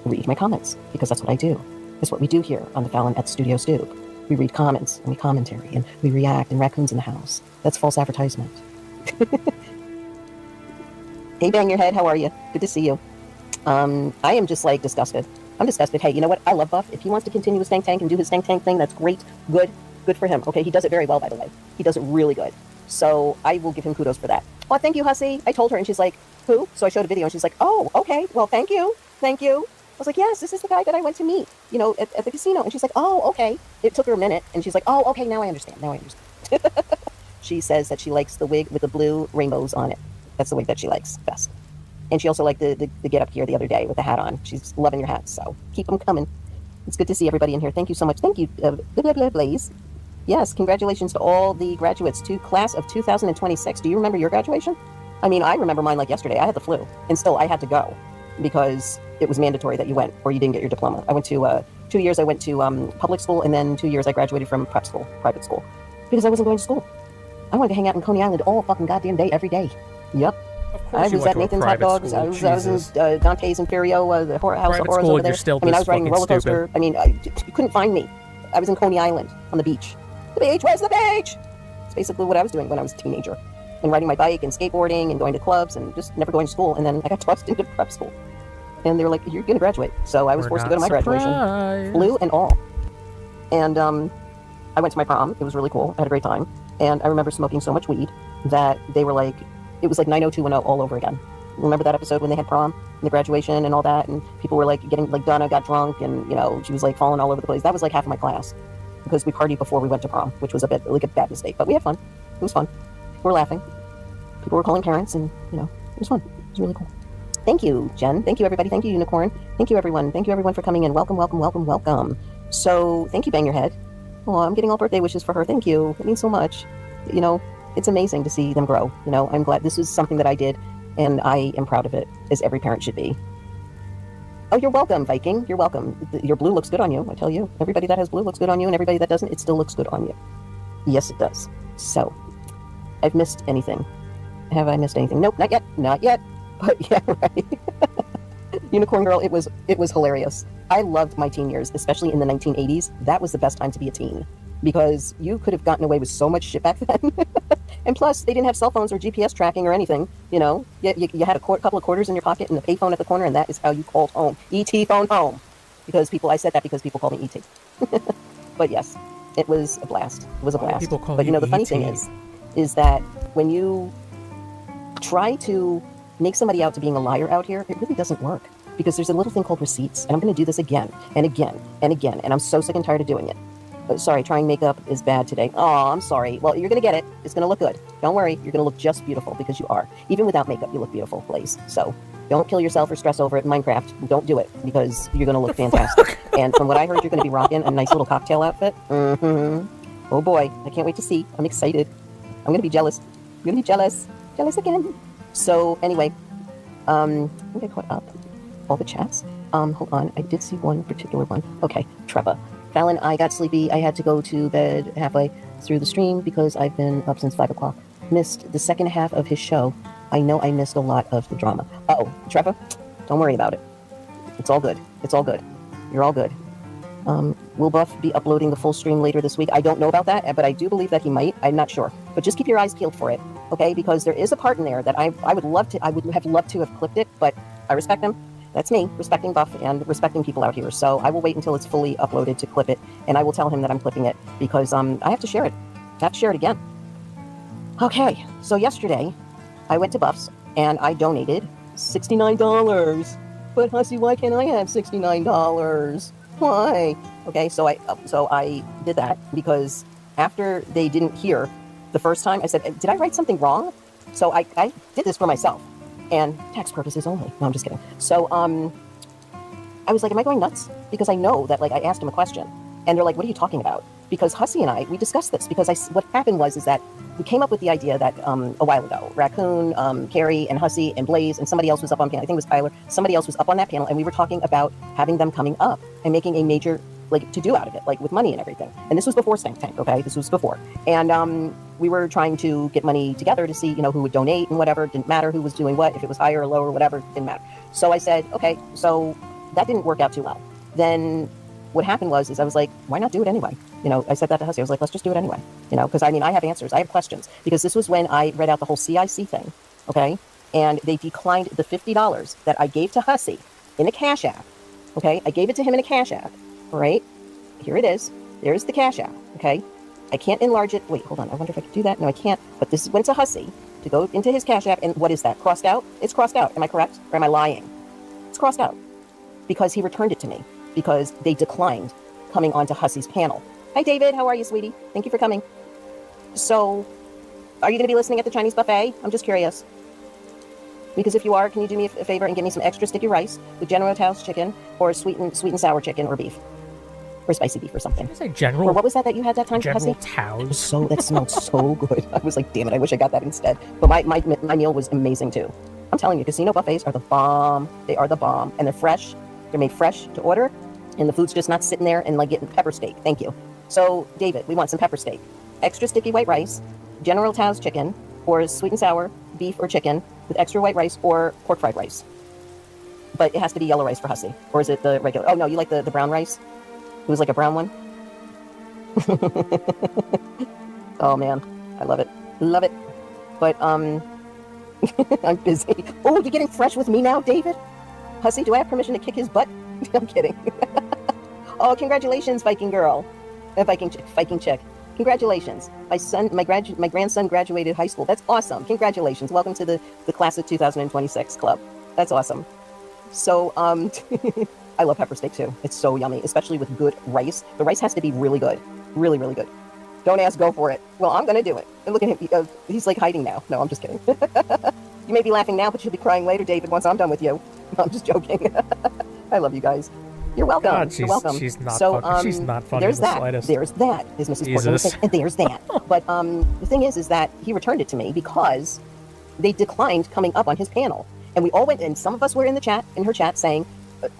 read my comments, because that's what I do. It's what we do here on the Fallon at Studio Stoop. We read comments, and we commentary, and we react, and raccoons in the house. That's false advertisement. Hey, Bang Your Head, how are you? Good to see you. I am just, like, disgusted. I'm disgusted. Hey, you know what? I love Buff. If he wants to continue with Stank Tank and do his Stank Tank thing, that's great. Good for him. Okay, he does it very well, by the way. He does it really good. So I will give him kudos for that. Oh, thank you, Hussy. I told her, and she's like, who? So I showed a video, and she's like, oh, okay. Well, thank you. Thank you. I was like, yes, this is the guy that I went to meet, you know, at the casino. And she's like, oh, okay. It took her a minute, and she's like, oh, okay, now I understand. She says that she likes the wig with the blue rainbows on it. That's the wig that she likes best. And she also liked the get up here the other day with the hat on. She's loving your hats, so keep them coming. It's good to see everybody in here. Thank you so much. Thank you, Blaze. Yes, congratulations to all the graduates, to class of 2026. Do you remember your graduation? I mean, I remember mine like yesterday. I had the flu, and still I had to go because it was mandatory that you went or you didn't get your diploma. I went to 2 years. I went to public school, and then 2 years I graduated from private school, because I wasn't going to school. I wanted to hang out in Coney Island all fucking goddamn day, every day. Yep. I was at Nathan's Hot Dogs. I was in Dante's Imperio, the House of Horrors over there. I mean, I was riding a roller coaster. I mean, you couldn't find me. I was in Coney Island on the beach. The beach, where's the beach? It's basically what I was doing when I was a teenager. And riding my bike and skateboarding and going to clubs and just never going to school. And then I got tossed into prep school. And they were like, you're going to graduate. So I was forced to go to my graduation. Flu and all. And I went to my prom. It was really cool. I had a great time. And I remember smoking so much weed that they were like, it was like 90210 all over again. Remember that episode when they had prom and the graduation and all that? And people were like getting, like Donna got drunk and, you know, she was like falling all over the place. That was like half of my class. Because we partied before we went to prom, which was a bit like a bad mistake, but we had fun. It was fun. We were laughing. People were calling parents, and you know, it was fun. It was really cool. Thank you, Jen. Thank you, everybody. Thank you, Unicorn. Thank you, everyone. Thank you, everyone, for coming in. Welcome, welcome, welcome, welcome. So, thank you, Bang Your Head. Oh, I'm getting all birthday wishes for her. Thank you. It means so much. You know, it's amazing to see them grow. You know, I'm glad this is something that I did, and I am proud of it, as every parent should be. Oh, you're welcome, Viking. You're welcome. Your blue looks good on you, I tell you. Everybody that has blue looks good on you, and everybody that doesn't, it still looks good on you. Yes, it does. So, I've missed anything. Have I missed anything? Nope, not yet. Not yet. But yeah, right. Unicorn Girl, it was hilarious. I loved my teen years, especially in the 1980s. That was the best time to be a teen, because you could have gotten away with so much shit back then. And plus, they didn't have cell phones or GPS tracking or anything, you know. You had a couple of quarters in your pocket and a payphone at the corner, and that is how you called home. E.T. phone home. Because I said that because people call me E.T. But yes, it was a blast. It was a blast. But you know, the funny thing is that when you try to make somebody out to being a liar out here, it really doesn't work. Because there's a little thing called receipts, and I'm going to do this again and again and again, and I'm so sick and tired of doing it. Sorry, trying makeup is bad today. Oh, I'm sorry. Well, you're going to get it. It's going to look good. Don't worry. You're going to look just beautiful, because you are. Even without makeup, you look beautiful, Blaze. So don't kill yourself or stress over it in Minecraft. Don't do it, because you're going to look fantastic. And from what I heard, you're going to be rocking a nice little cocktail outfit. Mm-hmm. Oh, boy. I can't wait to see. I'm excited. I'm going to be jealous. I'm going to be jealous. Jealous again. So anyway, I think I caught up all the chats. Hold on. I did see one particular one. Okay. Trevor. Fallon, I got sleepy. I had to go to bed halfway through the stream because I've been up since 5 o'clock. Missed the second half of his show. I know I missed a lot of the drama. Uh-oh, Trevor, don't worry about it. It's all good. It's all good. You're all good. Will Buff be uploading the full stream later this week? I don't know about that, but I do believe that he might. I'm not sure. But just keep your eyes peeled for it, okay? Because there is a part in there that I would have loved to have clipped it, but I respect him. That's me respecting Buff and respecting people out here. So I will wait until it's fully uploaded to clip it, and I will tell him that I'm clipping it because I have to share it. I have to share it again. Okay, so yesterday I went to Buff's and I donated $69. But Hussy, why can't I have $69? Why? Okay, so I did that because after they didn't hear the first time, I said, did I write something wrong? So I did this for myself and tax purposes only. No, I'm just kidding. So I was like, am I going nuts? Because I know that, like, I asked him a question and they're like, what are you talking about? Because Hussy and I, we discussed this because what happened was that we came up with the idea that a while ago, Raccoon, Carrie, and Hussy, and Blaze, and somebody else was up on panel. I think it was Tyler. Somebody else was up on that panel, and we were talking about having them coming up and making a major, like, to-do out of it, like, with money and everything. And this was before Stank Tank, okay? This was before. And we were trying to get money together to see, you know, who would donate and whatever. It didn't matter who was doing what. If it was higher or lower or whatever, it didn't matter. So I said, okay, so that didn't work out too well. Then what happened was I was like, why not do it anyway? You know, I said that to Hussy. I was like, let's just do it anyway. You know, because I mean, I have answers. I have questions. Because this was when I read out the whole CIC thing, okay? And they declined the $50 that I gave to Hussy in a Cash App, okay? I gave it to him in a Cash App, all right? Here it is. There's the Cash App, okay? I can't enlarge it. Wait, hold on. I wonder if I can do that. No, I can't. But this went to Hussy to go into his Cash App. And what is that? Crossed out? It's crossed out. Am I correct? Or am I lying? It's crossed out. Because he returned it to me. Because they declined coming onto Hussy's panel. Hi, David. How are you, sweetie? Thank you for coming. So, are you going to be listening at the Chinese buffet? I'm just curious. Because if you are, can you do me a favor and give me some extra sticky rice with General Tao's chicken or sweet and sour chicken or beef? Or spicy beef or something. Did you say General? Or what was that you had that time, General Hussy? Tao's. That smelled so good. I was like, damn it, I wish I got that instead. But my meal was amazing too. I'm telling you, casino buffets are the bomb. They are the bomb. And they're fresh. They're made fresh to order. And the food's just not sitting there and like getting pepper steak. Thank you. So, David, we want some pepper steak. Extra sticky white rice, General Tao's chicken, or sweet and sour beef or chicken with extra white rice or pork fried rice. But it has to be yellow rice for Hussy. Or is it the regular? Oh, no, you like the brown rice? It was like a brown one. Oh, man. I love it. Love it. But, I'm busy. Oh, you're getting fresh with me now, David? Hussy, do I have permission to kick his butt? I'm kidding. Oh, congratulations, Viking girl. Viking chick. Congratulations. My grandson graduated high school. That's awesome. Congratulations. Welcome to the class of 2026 club. That's awesome. So, I love pepper steak too. It's so yummy, especially with good rice. The rice has to be really good. Really, really good. Don't ask, go for it. Well, I'm going to do it. And look at him. He's like hiding now. No, I'm just kidding. You may be laughing now, but you'll be crying later, David, once I'm done with you. No, I'm just joking. I love you guys. You're welcome. God, You're welcome. She's not so, she's not funny there's in the that. slightest. There's that, is Mrs. Portman saying, and there's that. But the thing is that he returned it to me because they declined coming up on his panel. And we all went, and some of us were in her chat saying,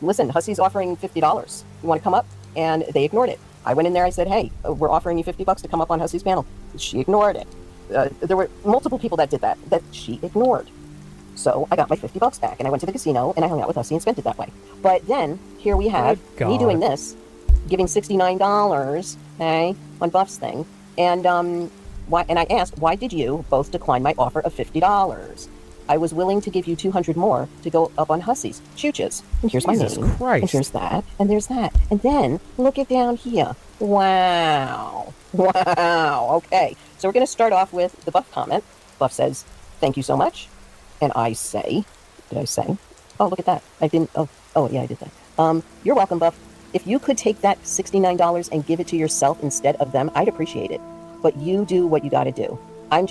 listen, Hussy's offering $50. You want to come up? And they ignored it. I went in there, I said, hey, we're offering you $50 to come up on Hussy's panel. She ignored it. There were multiple people that did that she ignored. So I got my $50 back, and I went to the casino, and I hung out with Hussy and spent it that way. But then, here we have me doing this, giving $69, okay, on Buff's thing. And why? And I asked, why did you both decline my offer of $50? I was willing to give you $200 more to go up on Hussy's chooches. And here's my Jesus name. Christ. And here's that. And there's that. And then, look it down here. Wow. Wow. Okay. So we're going to start off with the Buff comment. Buff says, thank you so much. And I say, did I say? Oh, look at that. I didn't, oh yeah, I did that. You're welcome, Buff. If you could take that $69 and give it to yourself instead of them, I'd appreciate it. But you do what you got to do. I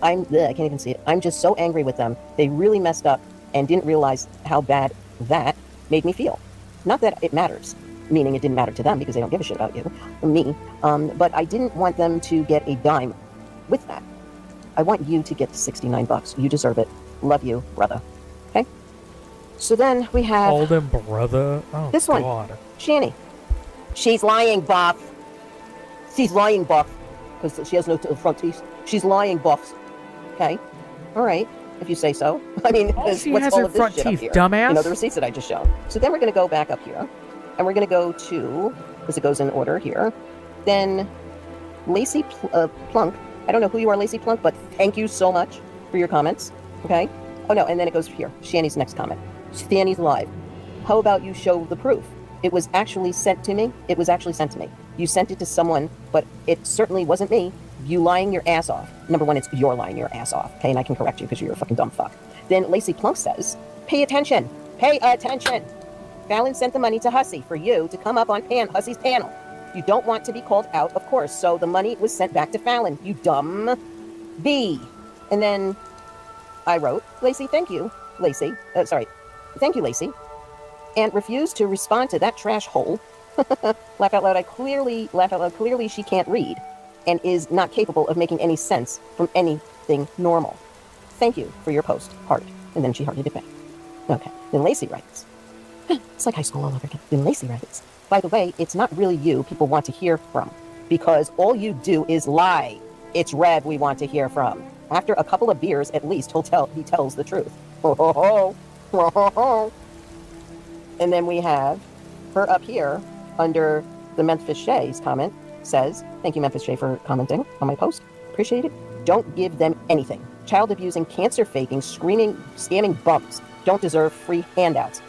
can't even see it. I'm just so angry with them. They really messed up and didn't realize how bad that made me feel. Not that it matters, meaning it didn't matter to them because they don't give a shit about you, me. But I didn't want them to get a dime with that. I want you to get the $69. You deserve it. Love you, brother. Okay? So then we have... Called him brother? Oh, this one. God. Shanny. She's lying, Buff. She's lying, Buff. Because she has no front teeth. She's lying, Buff. Okay? Alright. If you say so. I mean, she what's has all her of this front shit teeth, up here? dumbass. You know, the receipts that I just showed. So then we're going to go back up here. And we're going to go to... Because it goes in order here. Then... Lacey Plunk. I don't know who you are, Lacey Plunk, but thank you so much for your comments. Okay? Oh, no, and then it goes here. Shanny's next comment. Stanny's live. How about you show the proof? It was actually sent to me. It was actually sent to me. You sent it to someone, but it certainly wasn't me. You lying your ass off. Number one, it's you're lying your ass off, okay? And I can correct you because you're a fucking dumb fuck. Then Lacey Plunk says, pay attention. Pay attention. Fallon sent the money to Hussy for you to come up on Hussy's panel. You don't want to be called out, of course, so the money was sent back to Fallon, you dumb B. And then I wrote, Lacey, thank you, Lacey. Thank you, Lacey. And refused to respond to that trash hole. Laugh out loud. Clearly she can't read and is not capable of making any sense from anything normal. Thank you for your post, heart. And then she hearted it back. Okay. Then Lacey writes. It's like high school all over again. Then Lacey writes. By the way, it's not really you people want to hear from because all you do is lie. It's Rev we want to hear from. After a couple of beers, at least he tells the truth. Ho, ho, ho. Ho, ho, ho. And then we have her up here under the Memphis Shay's comment says, thank you, Memphis Shay, for commenting on my post. Appreciate it. Don't give them anything. Child abusing, cancer faking, screaming, scamming bums don't deserve free handouts.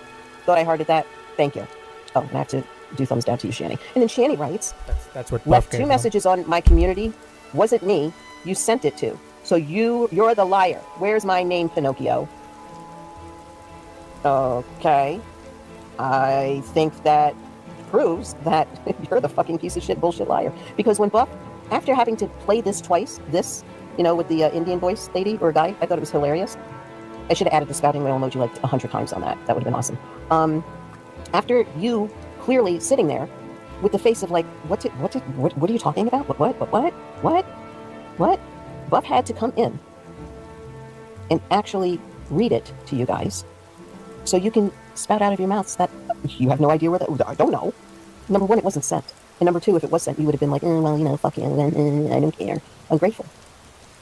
Thought I hearted that. Thank you. Oh, and I have to do thumbs down to you, Shanny. And then Shanny writes, That's what left 2 messages on my community. Wasn't me. You sent it to. So you're the liar. Where's my name, Pinocchio? Okay. I think that proves that you're the fucking piece of shit bullshit liar. Because when Buff, after having to play this twice, with the Indian voice lady or guy, I thought it was hilarious. I should have added the spouting whale emoji like 100 times on that. That would have been awesome. After you clearly sitting there with the face of like, what are you talking about? What? Buff had to come in and actually read it to you guys so you can spout out of your mouths that you have no idea where that, I don't know. Number one, it wasn't sent. And number two, if it was sent, you would have been like, fuck you, I don't care. Ungrateful.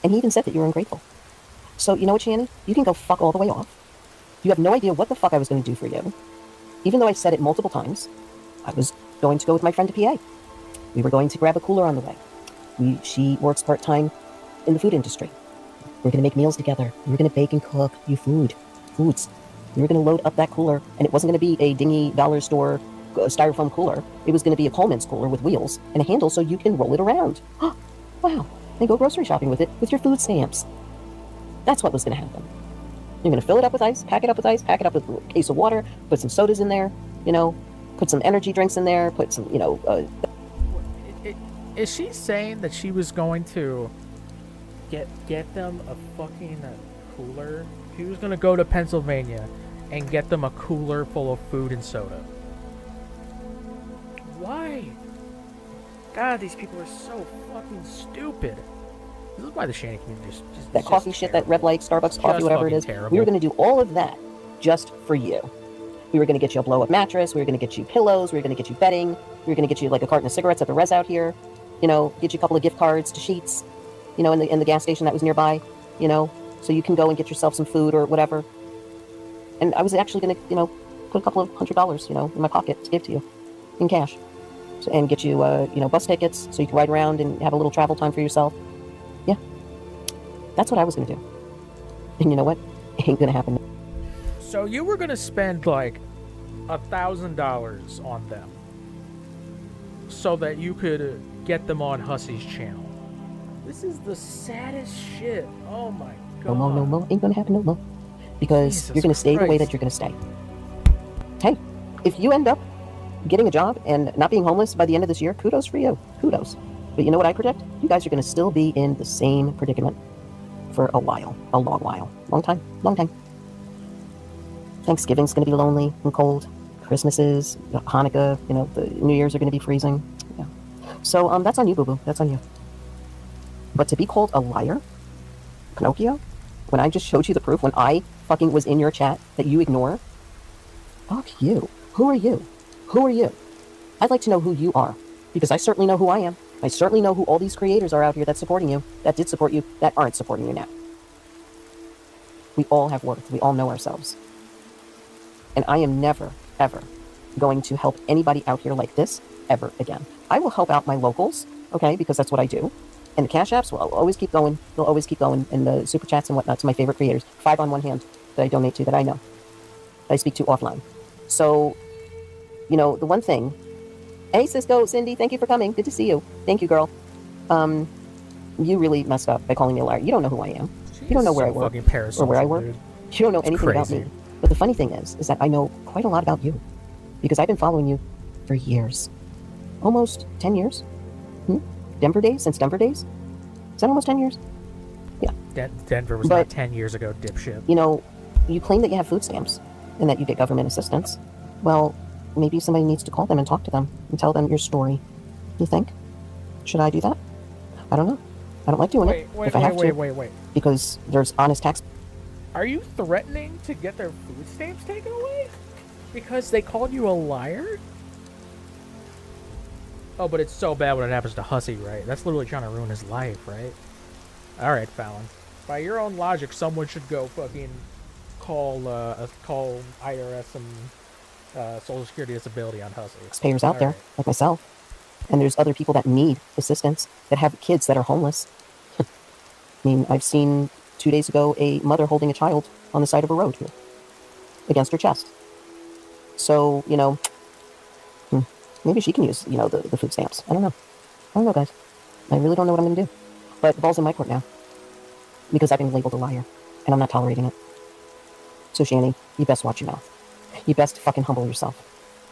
And he even said that you were ungrateful. So you know what, Shannon? You can go fuck all the way off. You have no idea what the fuck I was going to do for you. Even though I said it multiple times, I was going to go with my friend to PA. We were going to grab a cooler on the way. She works part-time in the food industry. We're going to make meals together. We're going to bake and cook you foods. We were going to load up that cooler, and it wasn't going to be a dingy dollar store styrofoam cooler. It was going to be a Coleman's cooler with wheels and a handle so you can roll it around. Wow. And go grocery shopping with it with your food stamps. That's what was going to happen. You're going to fill it up with ice, pack it up with ice, pack it up with a case of water, put some sodas in there, put some energy drinks in there, put some, Is she saying that she was going to get them a fucking cooler? She was going to go to Pennsylvania and get them a cooler full of food and soda. Why? God, these people are so fucking stupid. This is why the Shannon community is just that coffee shit, terrible. That red light, Starbucks coffee, whatever it is. Terrible. We were going to do all of that just for you. We were going to get you a blow-up mattress. We were going to get you pillows. We were going to get you bedding. We were going to get you like a carton of cigarettes at the res out here. Get you a couple of gift cards to Sheetz, in the gas station that was nearby, so you can go and get yourself some food or whatever. And I was actually going to, put a couple of $100, in my pocket to give to you in cash. So, and get you, bus tickets so you can ride around and have a little travel time for yourself. Yeah. That's what I was going to do. And you know what? It ain't going to happen. So you were going to spend like $1,000 on them so that you could get them on Hussy's channel. This is the saddest shit. Oh my god. No more. Ain't going to happen no more. Because Jesus you're going to stay Christ. the way that you're going to stay. Hey, if you end up getting a job and not being homeless by the end of this year, kudos for you. Kudos. But you know what I predict? You guys are going to still be in the same predicament for a while. A long while. Long time. Thanksgiving's going to be lonely and cold. Christmas is, Hanukkah, the New Year's are going to be freezing. Yeah. So that's on you, boo-boo. That's on you. But to be called a liar, Pinocchio, when I just showed you the proof, when I fucking was in your chat that you ignore, fuck you. Who are you? Who are you? I'd like to know who you are, because I certainly know who I am. I certainly know who all these creators are out here that's supporting you, that did support you, that aren't supporting you now. We all have worth. We all know ourselves. And I am never, ever going to help anybody out here like this ever again. I will help out my locals, okay, because that's what I do. And the cash apps will always keep going. They'll always keep going. And the super chats and whatnot to my favorite creators. 5 on one hand that I donate to that I know. that I speak to offline. So, you know, the one thing. Hey, Cisco, Cindy, thank you for coming. Good to see you. Thank you, girl. You really messed up by calling me a liar. You don't know who I am. You don't know where I work or where I work. Dude. You don't know anything about crazy. me. But the funny thing is that I know quite a lot about you because I've been following you for years. Almost 10 years. Denver days? Since Denver days? Is that almost 10 years? Yeah. Denver was not 10 years ago, dipshit. You know, you claim that you have food stamps and that you get government assistance. Well, maybe somebody needs to call them and talk to them and tell them your story. You think? Should I do that? I don't know. I don't like doing it. If I have to. Wait. Because there's honest tax. Are you threatening to get their food stamps taken away? Because they called you a liar? Oh, but it's so bad when it happens to Hussy, right? That's literally trying to ruin his life, right? Alright, Fallon. By your own logic, someone should go fucking call IRS and Social Security Disability on Hussy. Taxpayers out there, like myself. And there's other people that need assistance, that have kids that are homeless. I mean, I've seen 2 days ago a mother holding a child on the side of a road here, against her chest. So, you know, maybe she can use, you know, the food stamps. I don't know, guys. I really don't know what I'm going to do. But the ball's in my court now. Because I've been labeled a liar. And I'm not tolerating it. So, Shani, you best watch your mouth. You best fucking humble yourself.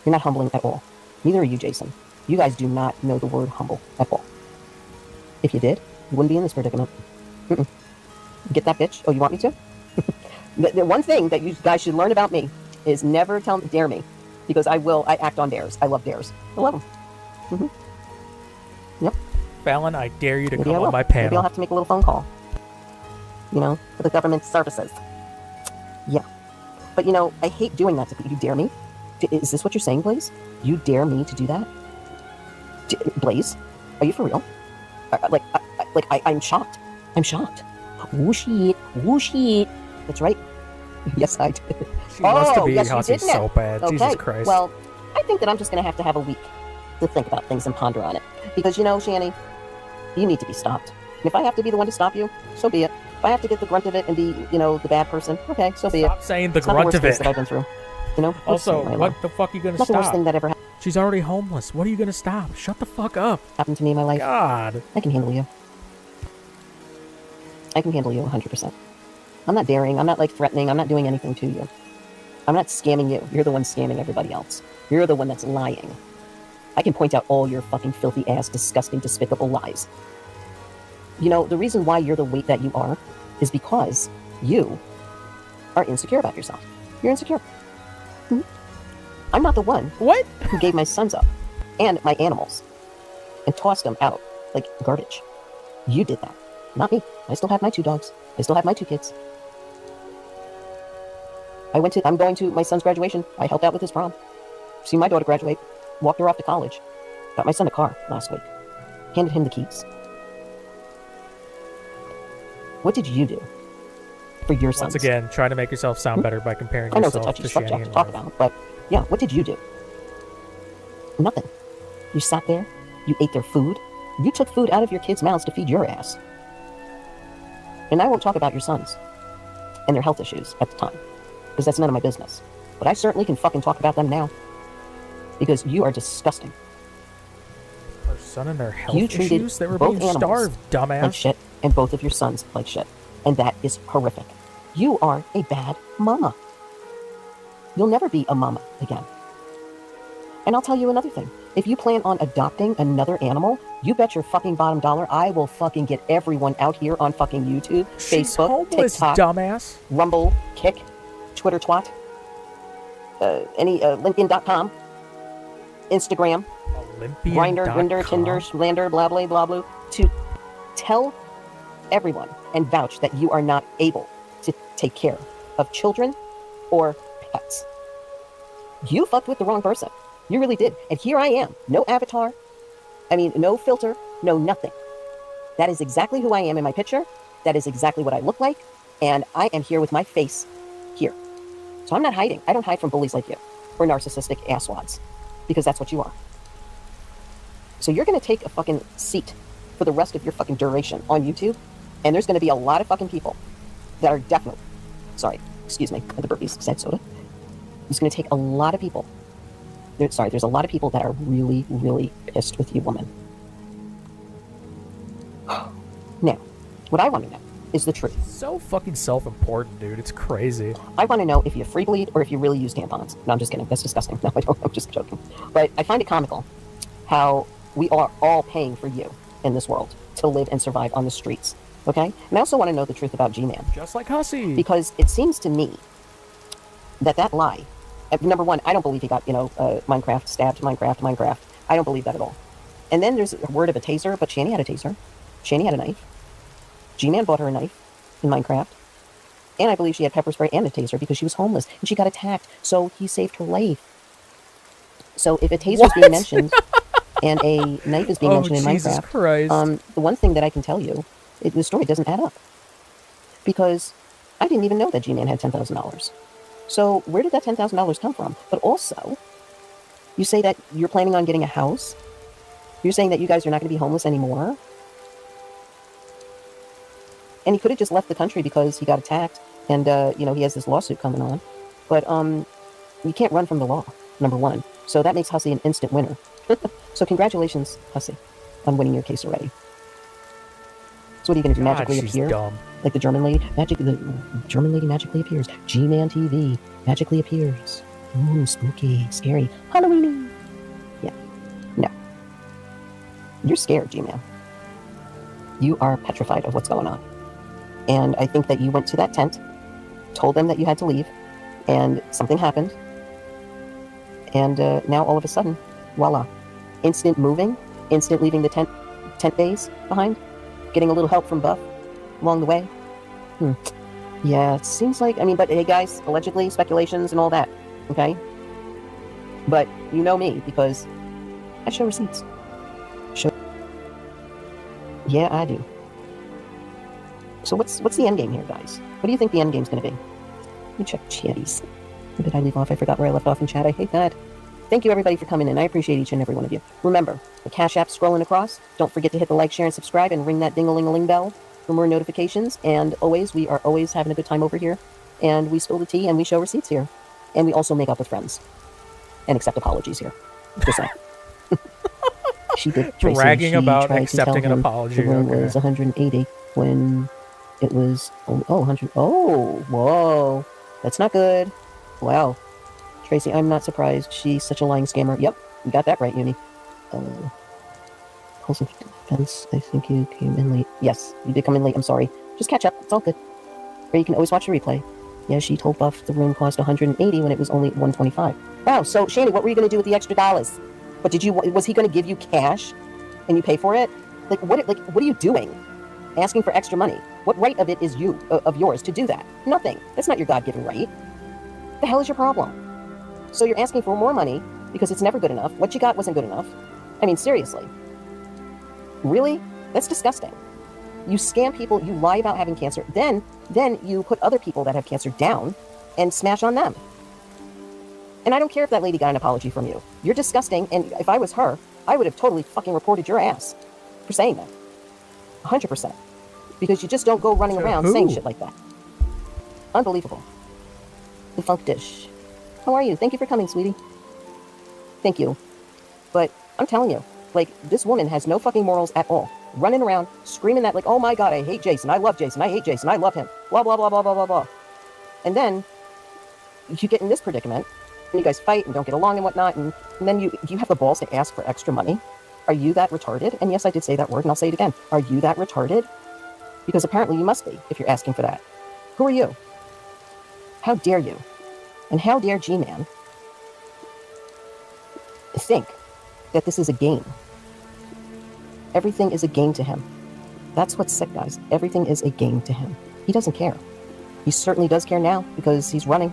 You're not humbling at all. Neither are you, Jason. You guys do not know the word humble at all. If you did, you wouldn't be in this predicament. Get that bitch? Oh, you want me to? The one thing that you guys should learn about me is never dare me. Because I act on dares. I love dares. I love them. Yep. Fallon, I dare you to Maybe come I will. on my panel. Maybe I'll have to make a little phone call. You know, for the government services. Yeah. But, you know, I hate doing that to people. You dare me? Is this what you're saying, Blaze? You dare me to do that? Blaze? Are you for real? I'm shocked. I'm shocked. Whooshy. That's right. Yes, I did. She wants to be yes, Hussy so bad. Okay. Jesus Christ. Well, I think that I'm just going to have a week to think about things and ponder on it. Because, you know, Shani, you need to be stopped. And if I have to be the one to stop you, so be it. If I have to get the grunt of it and be, you know, the bad person, okay, so be it. Stop saying the It's not grunt of worst it. that I've been through. You know? Also, what the fuck are you going to Not the worst stop? thing that ever happened. She's already homeless. What are you going to stop? Shut the fuck up. Happened to me in my life. God. I can handle you. I can handle you 100%. I'm not daring. I'm not, like, threatening. I'm not doing anything to you. I'm not scamming you. You're the one scamming everybody else. You're the one that's lying. I can point out all your fucking filthy ass, disgusting, despicable lies. You know, the reason why you're the weight that you are is because you are insecure about yourself. You're insecure. I'm not the one who gave my sons up and my animals and tossed them out like garbage. You did that, not me. I still have my 2 dogs. I still have my 2 kids. I'm going to my son's graduation. I helped out with his prom. Seen my daughter graduate. Walked her off to college. Got my son a car last week. Handed him the keys. What did you do for your sons? Once again, trying to make yourself sound better by comparing I know it's a yourself touchy to subject Shani to and talk Ruth. about, but yeah, what did you do? Nothing. You sat there, you ate their food, you took food out of your kids' mouths to feed your ass. And I won't talk about your sons and their health issues at the time, because that's none of my business. But I certainly can fucking talk about them now, because you are disgusting. Her son and their health You treated issues? They were both being animals starved, dumbass. like shit, and both of your sons like shit. And that is horrific. You are a bad mama. You'll never be a mama again. And I'll tell you another thing. If you plan on adopting another animal, you bet your fucking bottom dollar I will fucking get everyone out here on fucking YouTube, She's Facebook, homeless, TikTok, dumbass. Rumble, Kick, Twitter twat, LinkedIn.com, Instagram, Grindr, Tinder, Slander, blah, blah, blah, blah, to tell everyone and vouch that you are not able to take care of children or pets. You fucked with the wrong person. You really did. And here I am. No avatar. I mean, no filter. No nothing. That is exactly who I am in my picture. That is exactly what I look like. And I am here with my face here. So I'm not hiding. I don't hide from bullies like you or narcissistic asswads, because that's what you are. So you're going to take a fucking seat for the rest of your fucking duration on YouTube. And there's going to be a lot of fucking people that are definitely, sorry, excuse me, the burpees, sad soda, It's going to take a lot of people. There's a lot of people that are really, really pissed with you, woman. Now, what I want to know is the truth. So fucking self-important, dude. It's crazy. I want to know if you free bleed or if you really use tampons. No, I'm just kidding. That's disgusting. No, I don't. I'm just joking. But I find it comical how we are all paying for you in this world to live and survive on the streets. Okay? And I also want to know the truth about G-Man. Just like Hussy. Because it seems to me that lie, number one, I don't believe he got, Minecraft, stabbed, Minecraft. I don't believe that at all. And then there's a word of a taser, but Shani had a taser. Shani had a knife. G-Man bought her a knife in Minecraft. And I believe she had pepper spray and a taser because she was homeless and she got attacked. So he saved her life. So if a taser is being mentioned and a knife is being mentioned in Jesus Minecraft, Christ. the one thing that I can tell you, the story doesn't add up. Because I didn't even know that G-Man had $10,000. So where did that $10,000 come from? But also, you say that you're planning on getting a house. You're saying that you guys are not going to be homeless anymore. And he could have just left the country because he got attacked and, he has this lawsuit coming on. But you can't run from the law, number one. So that makes Hussy an instant winner. So congratulations, Hussy, on winning your case already. So what are you going to do, magically appear? Dumb. Like the German lady? The German lady magically appears. G-Man TV magically appears. Ooh, spooky, scary. Halloween. Yeah. No. You're scared, G-Man. You are petrified of what's going on. And I think that you went to that tent, told them that you had to leave, and something happened. And now all of a sudden, voila. Instant moving, instant leaving the tent base behind, getting a little help from Buff along the way. Yeah, it seems like, but hey guys, allegedly, speculations and all that, okay? But you know me, because I show receipts. Yeah, I do. So what's the end game here, guys? What do you think the end game's gonna be? Let me check chatties. Where did I leave off? I forgot where I left off in chat. I hate that. Thank you everybody for coming in. I appreciate each and every one of you. Remember, the Cash App scrolling across. Don't forget to hit the like, share, and subscribe, and ring that ding-a-ling-a-ling bell for more notifications. And always, we are always having a good time over here. And we spill the tea and we show receipts here. And we also make up with friends. And accept apologies here. Just saying. She did. Tracy, Bragging about tried to accepting tell an him apology. The room Okay. was 180 when it was 100. Oh, whoa. That's not good. Wow. Tracy, I'm not surprised. She's such a lying scammer. Yep, you got that right, Uni. Pulse of defense, I think you came in late. Yes, you did come in late. I'm sorry. Just catch up. It's all good. Or you can always watch the replay. Yeah, she told Buff the room cost 180 when it was only 125. Wow, so Shani, what were you going to do with the extra dollars? But was he going to give you cash and you pay for it? What are you doing? Asking for extra money. What right of it is of yours to do that? Nothing. That's not your God-given right. The hell is your problem? So you're asking for more money because it's never good enough. What you got wasn't good enough. Seriously. Really? That's disgusting. You scam people, you lie about having cancer, then you put other people that have cancer down and smash on them. And I don't care if that lady got an apology from you. You're disgusting, and if I was her, I would have totally fucking reported your ass for saying that. 100%. Because you just don't go running around saying shit like that. Unbelievable. The Funk Dish. How are you? Thank you for coming, sweetie. Thank you. But I'm telling you, this woman has no fucking morals at all. Running around, screaming that, oh my God, I hate Jason. I love Jason. I hate Jason. I love him. Blah, blah, blah, blah, blah, blah, blah. And then you get in this predicament, and you guys fight and don't get along and whatnot, and then you have the balls to ask for extra money. Are you that retarded? And yes, I did say that word, and I'll say it again. Are you that retarded? Because apparently you must be, if you're asking for that. Who are you? How dare you? And how dare G-Man think that this is a game? Everything is a game to him. That's what's sick, guys. Everything is a game to him. He doesn't care. He certainly does care now because he's running.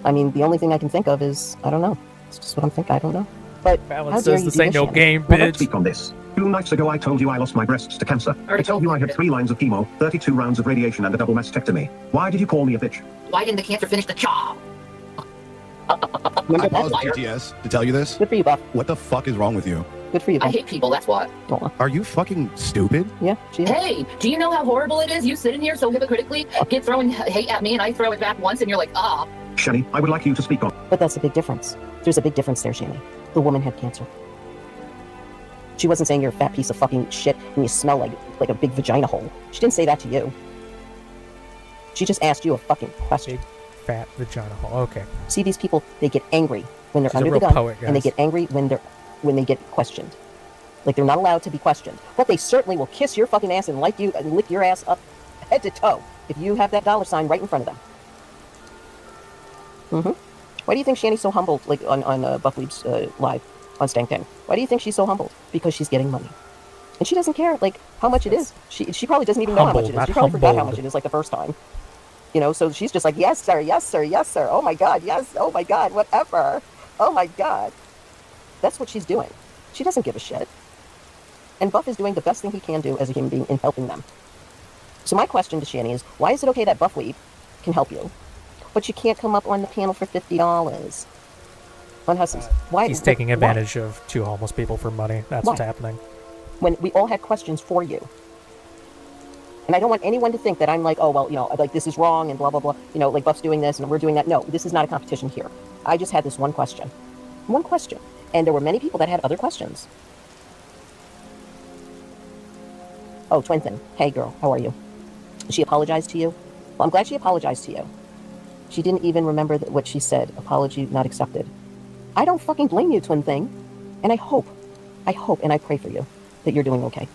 The only thing I can think of is, I don't know. It's just what I'm thinking. I don't know. But Balance says this ain't no game, Well, let's bitch. speak on this. 2 nights ago, I told you I lost my breasts to cancer. I told you I had 3 lines of chemo, 32 rounds of radiation, and a double mastectomy. Why did you call me a bitch? Why didn't the cancer finish the job? I paused GTS to tell you this. Good for you, Buff. What the fuck is wrong with you? Good for you, Buff. I hate people, that's what. Are you fucking stupid? Yeah, she is. Hey, do you know how horrible it is? You sitting here so hypocritically, get throwing hate at me, and I throw it back once, and you're like, Shani, I would like you to speak on. But that's a big difference. There's a big difference there, Shani. The woman had cancer. She wasn't saying you're a fat piece of fucking shit and you smell like a big vagina hole. She didn't say that to you. She just asked you a fucking question. Big fat vagina hole. Okay. See, these people, they get angry when they're She's a under the real gun, poet, and they guys. get angry when they get questioned. Like they're not allowed to be questioned. But they certainly will kiss your fucking ass and like you and lick your ass up head to toe if you have that dollar sign right in front of them. Why do you think Shani's so humbled, like on Buckweeb's live on Stank? Why do you think she's so humbled? Because she's getting money, and she doesn't care like how much it is. She probably doesn't even know how much it is. She probably forgot how much it is like the first time. You know, so she's just like, yes sir, yes sir, yes sir. Oh my god, yes. Oh my god, whatever. Oh my god. That's what she's doing. She doesn't give a shit. And Buff is doing the best thing he can do as a human being in helping them. So my question to Shani is, why is it okay that Buffweeb can help you, but you can't come up on the panel for $50 on Hussy's? Why? He's taking advantage of two homeless people for money. That's what's happening. When we all had questions for you. And I don't want anyone to think that I'm like, oh, well, you know, like this is wrong and blah, blah, blah. You know, like Buff's doing this and we're doing that. No, this is not a competition here. I just had this one question. One question. And there were many people that had other questions. Oh, Twin Thing. Hey, girl, how are you? She apologized to you? Well, I'm glad she apologized to you. She didn't even remember what she said. Apology not accepted. I don't fucking blame you, Twin Thing. And I hope, and I pray for you that you're doing okay.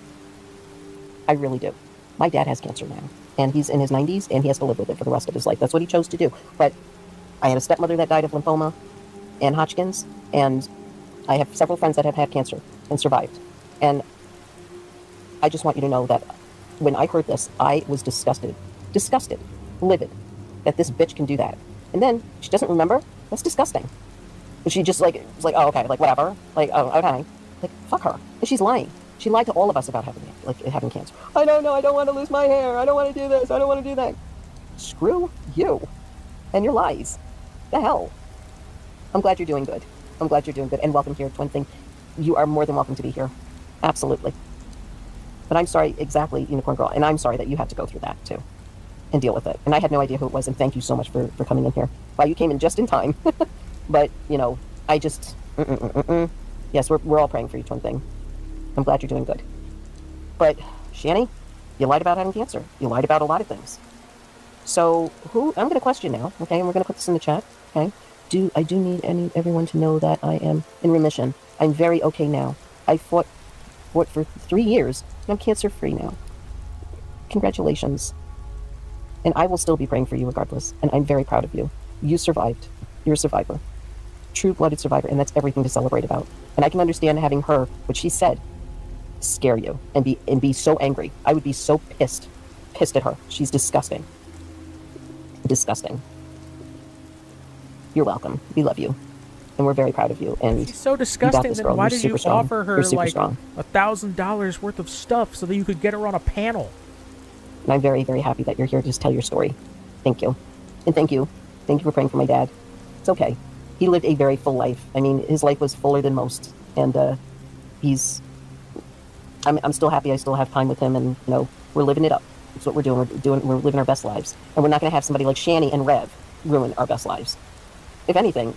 I really do. My dad has cancer now, and he's in his 90s, and he has to live with it for the rest of his life. That's what he chose to do. But I had a stepmother that died of lymphoma and Hodgkin's, and I have several friends that have had cancer and survived. And I just want you to know that when I heard this, I was disgusted, livid, that this bitch can do that. And then she doesn't remember? That's disgusting. And she just like, was like, oh, okay, like whatever. Like, oh, okay. Like, fuck her. And she's lying. She lied to all of us about having cancer. I don't know, I don't want to lose my hair. I don't want to do this. I don't want to do that. Screw you and your lies. The hell. I'm glad you're doing good. I'm glad you're doing good. And welcome here, Twin Thing. You are more than welcome to be here. Absolutely. But I'm sorry, exactly, Unicorn Girl. And I'm sorry that you had to go through that, too. And deal with it. And I had no idea who it was. And thank you so much for coming in here. Well, you came in just in time. But, you know, I just... Yes, we're all praying for you, Twin Thing. I'm glad you're doing good. But, Shani, you lied about having cancer. You lied about a lot of things. So, I'm going to question now, okay? And we're going to put this in the chat, okay? I do need everyone to know that I am in remission. I'm very okay now. I fought for 3 years, and I'm cancer-free now. Congratulations. And I will still be praying for you regardless. And I'm very proud of you. You survived. You're a survivor. True-blooded survivor, and that's everything to celebrate about. And I can understand having her, what she said, scare you and be so angry. I would be so pissed at her. She's disgusting. Disgusting. You're welcome. We love you, and we're very proud of you. And she's so disgusting. Then why did you offer her like strong. $1,000 worth of stuff so that you could get her on a panel? And I'm very, very happy that you're here to just tell your story. Thank you, and thank you for praying for my dad. It's okay. He lived a very full life. I mean, his life was fuller than most, and I'm still happy I still have time with him, and you know, we're living it up. That's what we're doing. We're living our best lives, and we're not going to have somebody like Shani and Rev ruin our best lives. If anything,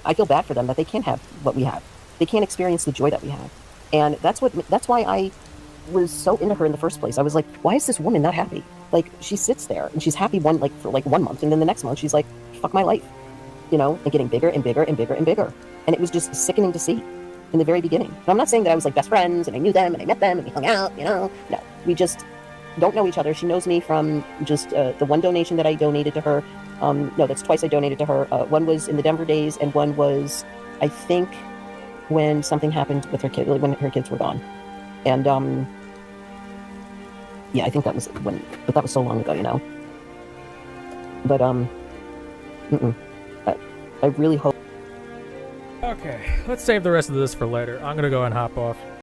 I feel bad for them that they can't have what we have. They can't experience the joy that we have, and that's why I was so into her in the first place. I was like, why is this woman not happy? Like, she sits there and she's happy for 1 month, and then the next month she's like, fuck my life, you know, and getting bigger and bigger and bigger and bigger, and it was just sickening to see. In the very beginning. And I'm not saying that I was like best friends and I knew them and I met them and we hung out, you know. No, we just don't know each other. She knows me from just the one donation that I donated to her. No, that's twice I donated to her. One was in the Denver days, and one was, I think, when something happened with her kid, when her kids were gone. And yeah, I think that was when, but that was so long ago, you know. But I really hope. Okay, let's save the rest of this for later. I'm gonna go and hop off.